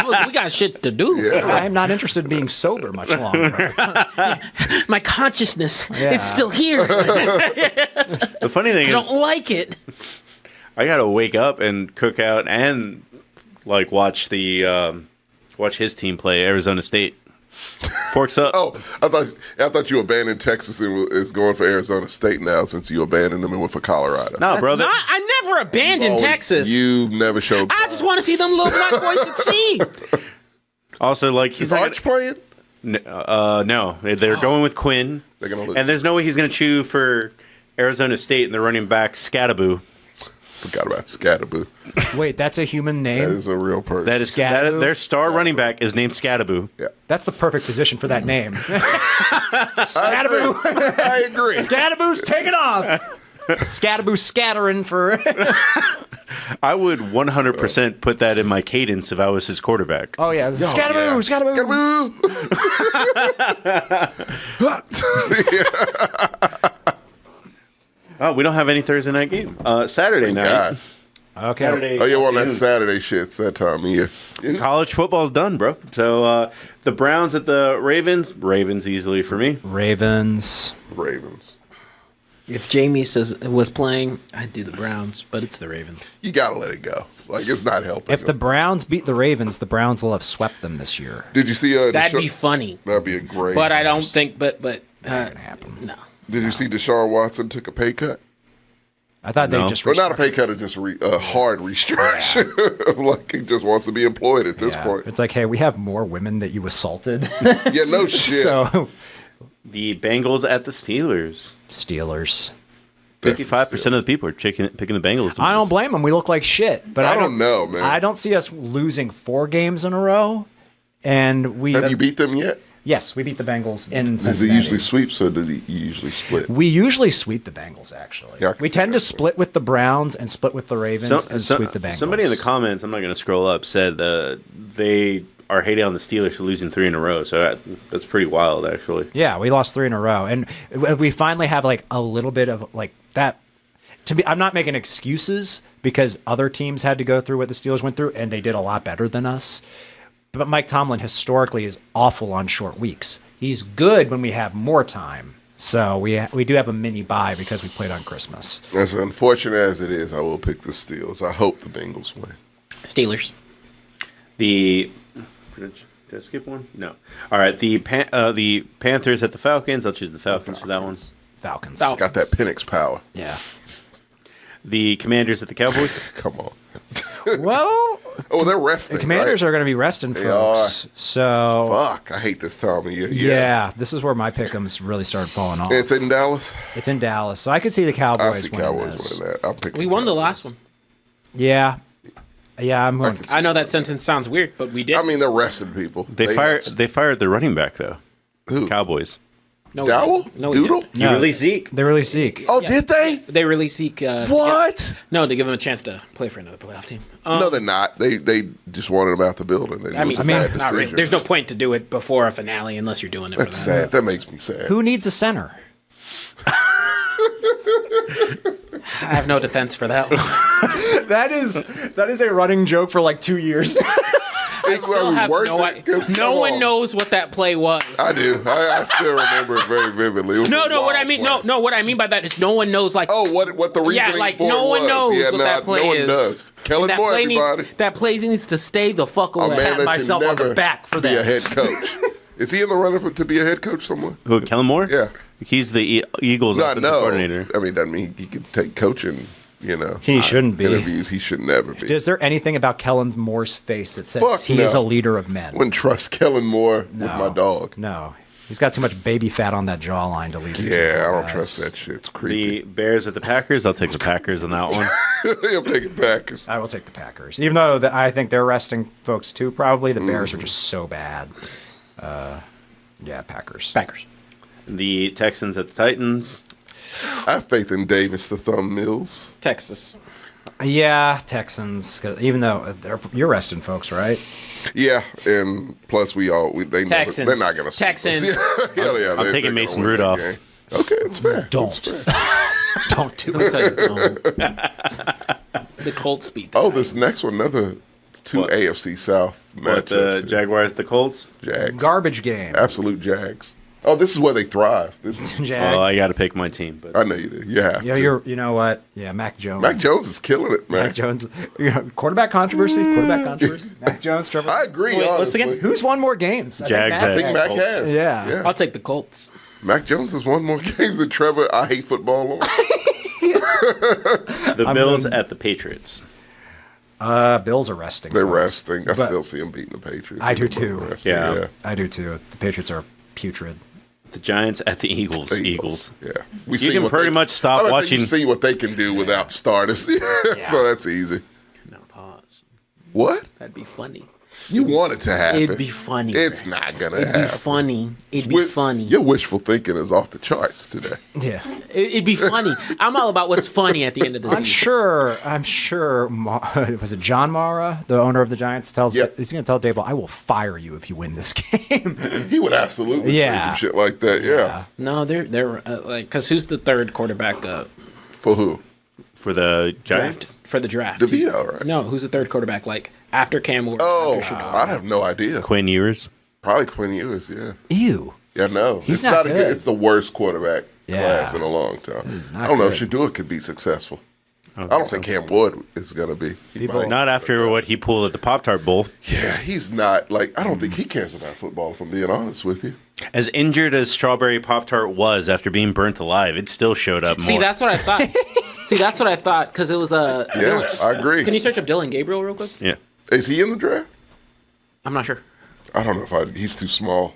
A: Look, we got shit to do.
E: Yeah.
B: I'm not interested in being sober much longer.
A: My consciousness, it's still here.
C: The funny thing
A: I
C: is,
A: don't like it.
C: I gotta wake up and cook out and like watch his team play Arizona State. Forks up.
E: Oh, I thought you abandoned Texas and is going for Arizona State now since you abandoned them and went for Colorado.
C: No, bro.
A: I never abandoned
E: Always-
A: Texas.
E: You never showed.
A: I just want to see them little black boys succeed.
C: Also, like
E: Is
C: he's not
E: Arch playing?
C: no, they're going with Quinn,
E: They're gonna lose.
C: and there's no way he's gonna chew for Arizona State and the running back Scattaboo.
E: Forgot about Scattaboo.
B: Wait, that's a human
E: That
B: name?
E: is a real person.
C: That is
B: Scattaboo?
C: their star running back is named Scattaboo.
E: Yeah.
B: That's the perfect position for that name.
E: Scattaboo. I agree.
B: Scattaboo's taking off. Scattaboo scattering for.
C: I would 100% put that in my cadence if I was his quarterback.
B: Oh yeah, Scattaboo, Scattaboo.
C: Oh, we don't have any Thursday night game. Saturday night.
E: God.
B: Okay.
C: Saturday
E: Oh, yeah, well, that
C: afternoon.
E: Saturday shit. It's that time of year.
C: College football's done, bro. So the Browns at the Ravens. Ravens easily for me.
B: Ravens.
E: Ravens.
A: If Jamie was playing, I'd do the Browns, but it's the Ravens.
E: You got to let it go. Like, it's not helping.
B: If the Browns beat the Ravens, the Browns will have swept them this year.
E: Did you see
A: That'd be funny.
E: That'd be a great.
A: But I don't think. But
B: happen.
A: No.
E: Did you see Deshaun Watson took a pay cut?
B: I thought
C: No.
B: they just.
E: Well, not a pay cut, just a hard restriction. Like, he just wants to be employed at this point.
B: It's like, hey, we have more women that you assaulted.
E: Yeah, no shit.
B: So
C: The Bengals at the Steelers.
B: Steelers.
C: 55% of the people are picking the Bengals. to
B: I don't
C: lose.
B: blame them. We look like shit. But
E: I don't know, man.
B: I don't see us losing 4 games in a row. And we
E: Have you beat them yet?
B: Yes, we beat the Bengals in
E: Does it
B: Cincinnati.
E: usually sweeps or does he usually split?
B: We usually sweep the Bengals, actually.
E: Yeah, I can
B: we
E: see
B: tend
E: that.
B: to split with the Browns and split with the Ravens and sweep the Bengals.
C: Somebody in the comments, I'm not going to scroll up, said they are hating on the Steelers for losing 3 in a row. So that's pretty wild, actually.
B: Yeah, we lost 3 in a row. And we finally have like a little bit of like that. I'm not making excuses because other teams had to go through what the Steelers went through and they did a lot better than us. But Mike Tomlin historically is awful on short weeks. He's good when we have more time. So we do have a mini bye because we played on Christmas.
E: As unfortunate as it is, I will pick the Steelers. I hope the Bengals win.
A: Steelers.
C: Did I skip one? No. All right. The Panthers at the Falcons. I'll choose the Falcons for that one.
B: Falcons.
E: Got that Penix power.
B: Yeah.
C: The Commanders at the Cowboys.
E: Come on.
B: Well,
E: Oh, they're resting.
B: the Commanders
E: right?
B: are going to be resting
E: They
B: folks. So
E: Fuck, I hate this time of year.
B: yeah, this is where my pick'ems really started falling off.
E: It's in Dallas.
B: It's in Dallas, so I could see the
E: I
B: Cowboys
E: see
B: winning
E: Cowboys
B: this.
E: winning that. I'm picking
A: We won the last one.
B: Yeah, I'm going.
A: I know that sentence sounds weird, but we did.
E: I mean, they're resting people.
C: They fired the running back though.
E: Who?
C: Cowboys.
A: no,
E: Dowell?
A: No,
E: Doodle?
A: We
C: You release Zeke.
B: They really Zeke.
E: Oh, did they?
A: didn't. They released Zeke.
E: What?
A: To give him a chance to play for another playoff team.
E: No, they're not. They just wanted him out the building. It
A: I
E: was
A: mean,
E: a bad
A: not really.
E: decision.
A: There's no point to do it before a finale unless you're doing it.
E: That's
A: for that.
E: sad. That makes me sad.
B: Who needs a center?
A: I have no defense for that one.
B: That is a running joke for like 2 years.
A: I still have no one knows what that play was.
E: I do. I still remember it very vividly. It was
A: No,
E: a
A: what I
E: wild
A: mean,
E: play.
A: what I mean by that is no one knows. Like,
E: Oh, what the reasoning
A: yeah, like
E: for
A: no
E: it
A: one
E: was.
A: knows
E: Yeah,
A: what that play
E: no one
A: is.
E: does. Kellen
A: that
E: Moore,
A: play
E: everybody.
A: that play needs to stay the fuck
E: A
A: away.
E: man
A: Pat
E: that
A: myself
E: should
A: on the
E: never
A: back for
E: be
A: that.
E: a head coach. Is he in the running to be a head coach somewhere?
C: Who? Kellen Moore?
E: Yeah.
C: He's the Eagles
E: No, I
C: offensive
E: know.
C: coordinator.
E: I mean, doesn't mean he could take coaching.
B: He shouldn't be.
E: Interviews. He should never be.
B: Is there anything about Kellen Moore's face that says
E: Fuck
B: he is
E: no.
B: a leader of men?
E: Wouldn't trust Kellen Moore with my dog.
B: No. He's got too much baby fat on that jawline to lead.
E: Yeah, I don't trust that shit. It's creepy.
C: The Bears at the Packers. I'll take the Packers on that one.
E: I'm taking Packers.
B: I will take the Packers, even though I think they're resting folks too. Probably the Bears are just so bad. Yeah, Packers.
A: Packers.
C: The Texans at the Titans.
E: I have faith in Davis, the Thumb Mills.
A: Texas.
B: Yeah, Texans. 'Cause even though you're resting folks, right?
E: Yeah, and plus they know
A: Texans.
E: they're not going to
A: Texans.
E: Hell yeah,
C: I'm taking
E: they're
C: Mason
E: gonna win that
C: Rudolph.
E: game. Okay, it's fair.
B: Don't.
E: It's fair.
B: Don't do
A: Don't
B: it.
A: say the Colts beat the
E: This next one, another two
C: What?
E: AFC South
C: What, the
E: matchups.
C: Jaguars, the Colts?
E: Jags.
B: Garbage game.
E: Absolute Jags. Oh, this is where they thrive. This is,
B: Jags.
C: Oh, I got to pick my team. But
E: I know you do. You have
B: Yeah,
E: to.
B: you know what? Yeah, Mac Jones.
E: Mac Jones is killing it, man.
B: Mac Jones. Quarterback controversy. Mac Jones. Trevor.
E: I agree.
A: Wait, what's
E: honestly.
A: again?
B: Who's won more games?
C: Jags
E: I think Mac
C: Colts.
E: has.
B: Yeah.
A: I'll take the Colts.
E: Mac Jones has won more games than Trevor. I hate football. On.
C: The Bills at the Patriots.
B: Bills are resting.
E: They're
B: folks.
E: resting. I still see them beating the Patriots.
B: I do
E: They're both
B: too.
E: resting,
C: Yeah.
B: I do too. The Patriots are putrid.
C: The Giants at the Eagles.
E: The
C: Eagles.
E: Yeah.
C: You can
E: what
C: pretty
E: they-
C: much stop
E: I think
C: watching.
E: You see what they can do without starters. So that's easy.
A: Now pause.
E: What?
A: That'd be funny.
E: You want it to happen.
A: It'd be funny.
E: It's
A: man.
E: not going to
A: It'd be
E: happen.
A: funny. It'd be funny.
E: Your wishful thinking is off the charts today.
B: Yeah.
A: It'd be funny. I'm all about what's funny at the end of the
B: I'm
A: season.
B: sure. Was it John Mara, the owner of the Giants, tells
E: Yep.
B: he's going to tell Dable, "I will fire you if you win this game."
E: He would absolutely
B: Yeah.
E: say some shit like that. Yeah.
A: No, they're like, because who's the third quarterback
E: For who?
C: For the Giants?
A: draft for the draft?
E: DeVito, right?
A: No, who's the third quarterback? Like after Cam Ward?
E: Oh,
A: after Shador?
E: I have no idea.
C: Quinn Ewers.
E: Probably Quinn Ewers, yeah.
B: Ew.
E: Yeah, no.
B: He's
E: it's
B: not
E: a
B: good.
E: It's the worst quarterback
B: Yeah.
E: class in a long time.
B: not
E: I don't know if
B: good.
E: Shador could be successful. I don't think Cam Wood is going to be. He
B: People-
E: might.
C: Not after what he pulled at the Pop-Tart Bowl.
E: Yeah, he's not. Like, I don't think he cares about football, if I'm being honest with you.
C: As injured as Strawberry Pop-Tart was after being burnt alive, it still showed up more.
A: See, that's what I thought. See, that's what I thought because it was a.
E: Yeah, I agree.
A: Can you search up Dylan Gabriel real quick?
C: Yeah.
E: Is he in the draft?
A: I'm not sure.
E: I don't know if he's too small.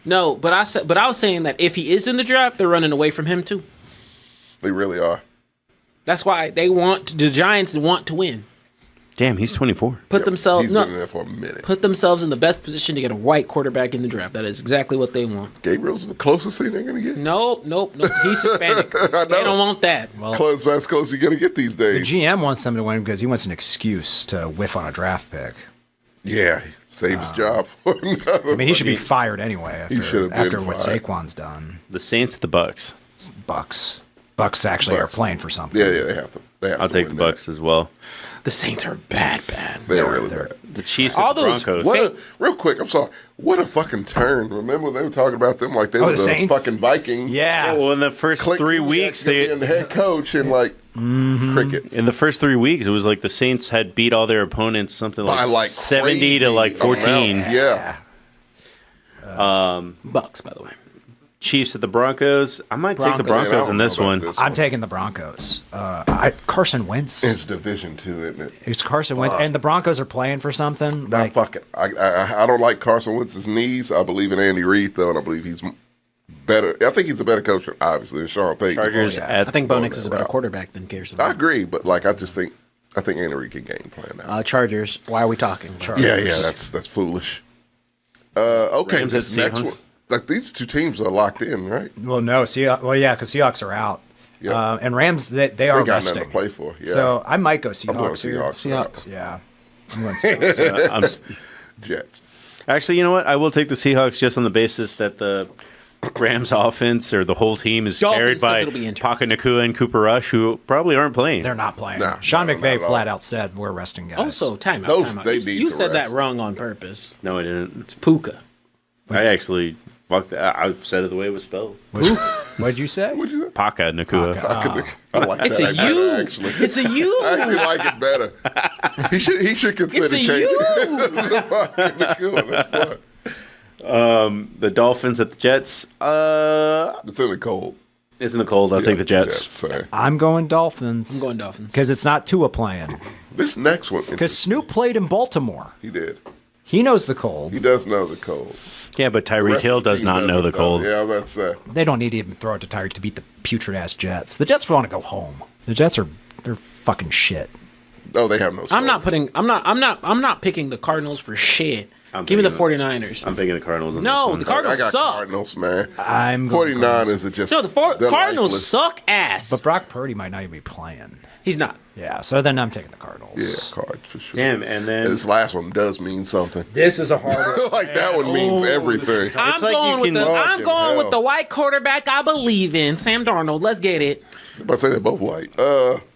A: No, but I said, but I was saying that if he is in the draft, they're running away from him too.
E: They really are.
A: That's why the Giants want to win.
C: Damn, he's 24.
A: Put themselves
E: He's been in there for a minute.
A: put themselves in the best position to get a white quarterback in the draft. That is exactly what they want.
E: Gabriel's the closest thing they're going to get.
A: Nope. He's Hispanic. They don't want that.
E: Close, as close you're going to get these days.
B: The GM wants them to win because he wants an excuse to whiff on a draft pick.
E: Yeah, save his job for another.
B: I mean, he should be fired anyway
E: He should have
B: after
E: been
B: what
E: fired.
B: Saquon's done.
C: The Saints, the Bucks.
B: Bucks actually
E: Bucks.
B: are playing for something.
E: Yeah, they have to.
C: I'll take the Bucks as well.
A: The Saints are bad.
E: They're really bad.
C: The Chiefs
A: All
C: at the
A: those-
C: Broncos.
E: Real quick, I'm sorry. What a fucking turn. Remember they were talking about them like they were
B: the
E: the
B: Saints?
E: fucking Vikings.
B: Yeah.
C: Well, in the first
E: Clint
C: 3
E: Kubiak
C: weeks,
E: being the head coach and like crickets.
C: in the first 3 weeks, it was like the Saints had beat all their opponents something
E: By
C: like,
E: like
C: 70 to like 14.
E: amounts, yeah.
A: Bucks, by the way.
C: Chiefs at the Broncos. I might take the
A: Broncos.
E: Man, I
C: Broncos
E: don't
C: in
E: know
C: this
E: about
C: one.
E: this
B: I'm taking the Broncos. Carson Wentz.
E: It's Division 2, isn't it?
B: It's Carson Wentz, and the Broncos are playing for something.
E: Nah,
B: Like,
E: fuck it. I don't like Carson Wentz's knees. I believe in Andy Reid though, and I believe he's better. I think he's a better coach, obviously, than Sean Payton.
C: Chargers at
A: I think
E: Going
A: Bo Nix is a
E: that
A: better
E: route.
A: quarterback than Carson.
E: I agree, but like I think Andy Reid can game plan now.
A: Chargers. Why are we talking? Chargers.
E: Yeah, that's foolish. Okay,
C: Rams
E: this
C: at
E: next
C: Seahawks.
E: one. Like these two teams are locked in, right?
B: well, no, yeah, because Seahawks are out.
E: Yeah.
B: And Rams, they are
E: They got
B: resting.
E: nothing to play for. Yeah.
B: So I might go
E: I'm going
B: Seahawks. here.
E: Seahawks.
B: Yeah. I'm going Seahawks.
E: Jets.
C: Actually, you know what? I will take the Seahawks just on the basis that the Rams offense or the whole team is
A: Dolphins,
C: carried
A: 'cause
C: by
A: it'll be interesting.
C: Paka Nakua and Cooper Rush, who probably aren't playing.
B: They're not playing.
E: Nah,
B: Sean
E: no, not
B: McVay
E: at all.
B: flat out said we're resting guys.
A: Also, timeout.
E: Those-
A: Timeout.
E: they
A: You-
E: need
A: you
E: to
A: said that
E: rest.
A: wrong on purpose.
C: No, I didn't.
A: It's Puka.
C: I actually fucked that. I said it the way it was spelled.
B: What'd you say?
E: What'd you say?
C: Paka Nakua.
E: I like
A: It's
E: that
A: a
E: idea,
A: U.
E: actually.
A: It's a U.
E: I actually like it better. He should consider
A: It's a
E: changing
A: U.
E: it. That's fun.
C: The Dolphins at the Jets.
E: It's in the cold.
C: It's in the cold. I'll take the Jets.
E: Sorry.
B: I'm going Dolphins.
A: I'm going Dolphins.
B: Because it's not Tua playing.
E: This next one,
B: Because Snoop played in Baltimore.
E: he did.
B: He knows the cold.
E: He does know the cold.
C: Yeah, but
E: The
C: Tyreek
E: rest
C: Hill
E: of the
C: does
E: team
C: not know
E: doesn't
C: the cold.
E: Yeah, that's
B: They don't need to even throw it to Tyreek to beat the putrid ass Jets. The Jets want to go home. The Jets they're fucking shit.
E: Oh, they have no.
A: I'm not picking the Cardinals for shit. Give me the 49ers.
C: I'm picking the Cardinals. On
A: No,
C: this one.
A: the Cardinals
E: I got
A: suck.
E: Cardinals, man.
B: I'm going
E: 49ers are just
A: No, the
E: they're
A: Cardinals
E: lifeless.
A: suck ass.
B: But Brock Purdy might not even be playing.
A: He's not.
B: Yeah, so then I'm taking the Cardinals.
E: Yeah, Cards for sure.
C: Damn, and then
E: This last one does mean something.
F: This is a hard one.
E: Like that one means everything.
A: I'm
C: like
A: going
C: you
A: with
C: can-
A: I'm going
E: Fucking
A: with the
E: hell.
A: white quarterback I believe in, Sam Darnold. Let's get it.
E: I'm about to say they're both white.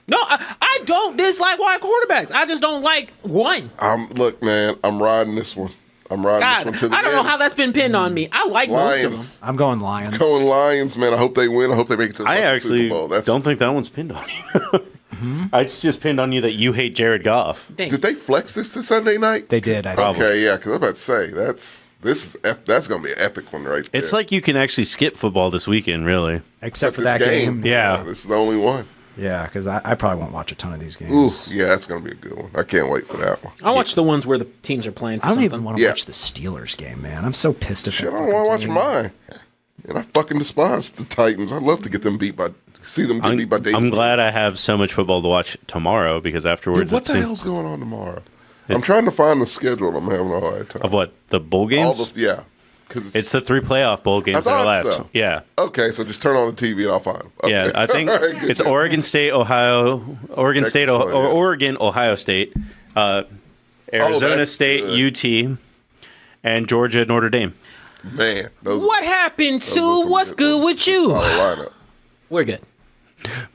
A: No, I don't dislike white quarterbacks. I just don't like one.
E: Look, man, I'm riding this one. I'm riding
A: God,
E: this one to the
A: I don't
E: end.
A: know how that's been pinned on me. I like most of them.
E: Lions.
B: I'm going Lions.
E: Going Lions, man. I hope they win. I hope they make it to the
C: I
E: fucking
C: actually
E: Super Bowl.
C: don't think that one's pinned on you. It's just pinned on you that you hate Jared Goff.
A: Dang.
E: Did they flex this to Sunday night?
B: They did. I think.
C: Probably.
E: Okay, yeah, because I'm about to say that's gonna be an epic one right there.
C: It's like you can actually skip football this weekend, really.
B: Except for
E: this
B: that game.
C: Yeah.
E: This is the only one.
B: Yeah, because I probably won't watch a ton of these games.
E: Ooh, yeah, that's gonna be a good one. I can't wait for that one.
A: I watch the ones where the teams are playing for
B: I don't
A: something.
B: even want to
E: Yeah.
B: watch the Steelers game, man. I'm so pissed at
E: Shit,
B: that.
E: I don't want to watch
B: fucking team.
E: mine. And I fucking despise the Titans. I'd love to get them beat by beat by David.
C: I'm glad I have so much football to watch tomorrow because afterwards
E: Dude, what
C: it's
E: the hell's going on tomorrow? I'm trying to find the schedule. I'm having a hard time.
C: of what the bowl
E: All
C: games.
E: the because
C: It's the 3 playoff bowl games that are
E: thought
C: left.
E: so.
C: Yeah.
E: okay. So just turn on the TV and I'll find them. Okay.
C: Yeah, I think
E: All right, good
C: it's
E: job.
C: Oregon State, Ohio, Oregon
E: Texas,
C: State,
E: yeah.
C: or Oregon, Ohio State, Arizona
E: that's
C: State,
E: good.
C: UT, and Georgia, Notre Dame.
E: Man, those,
A: What happened
E: those are
A: to
E: some
A: what's good with you?
E: solid lineup.
A: We're good.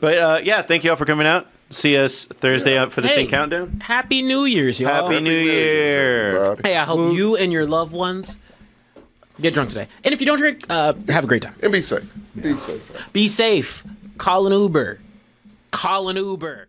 C: But yeah, thank you all for coming out. See us Thursday up for the
A: Hey,
C: Sync Countdown.
A: Happy New Year's, y'all.
C: Happy New Year.
E: everybody.
A: Hey, I hope you and your loved ones get drunk today. And if you don't drink, have a great time.
E: And be safe. Be safe.
A: Be safe. Call an Uber. Call an Uber.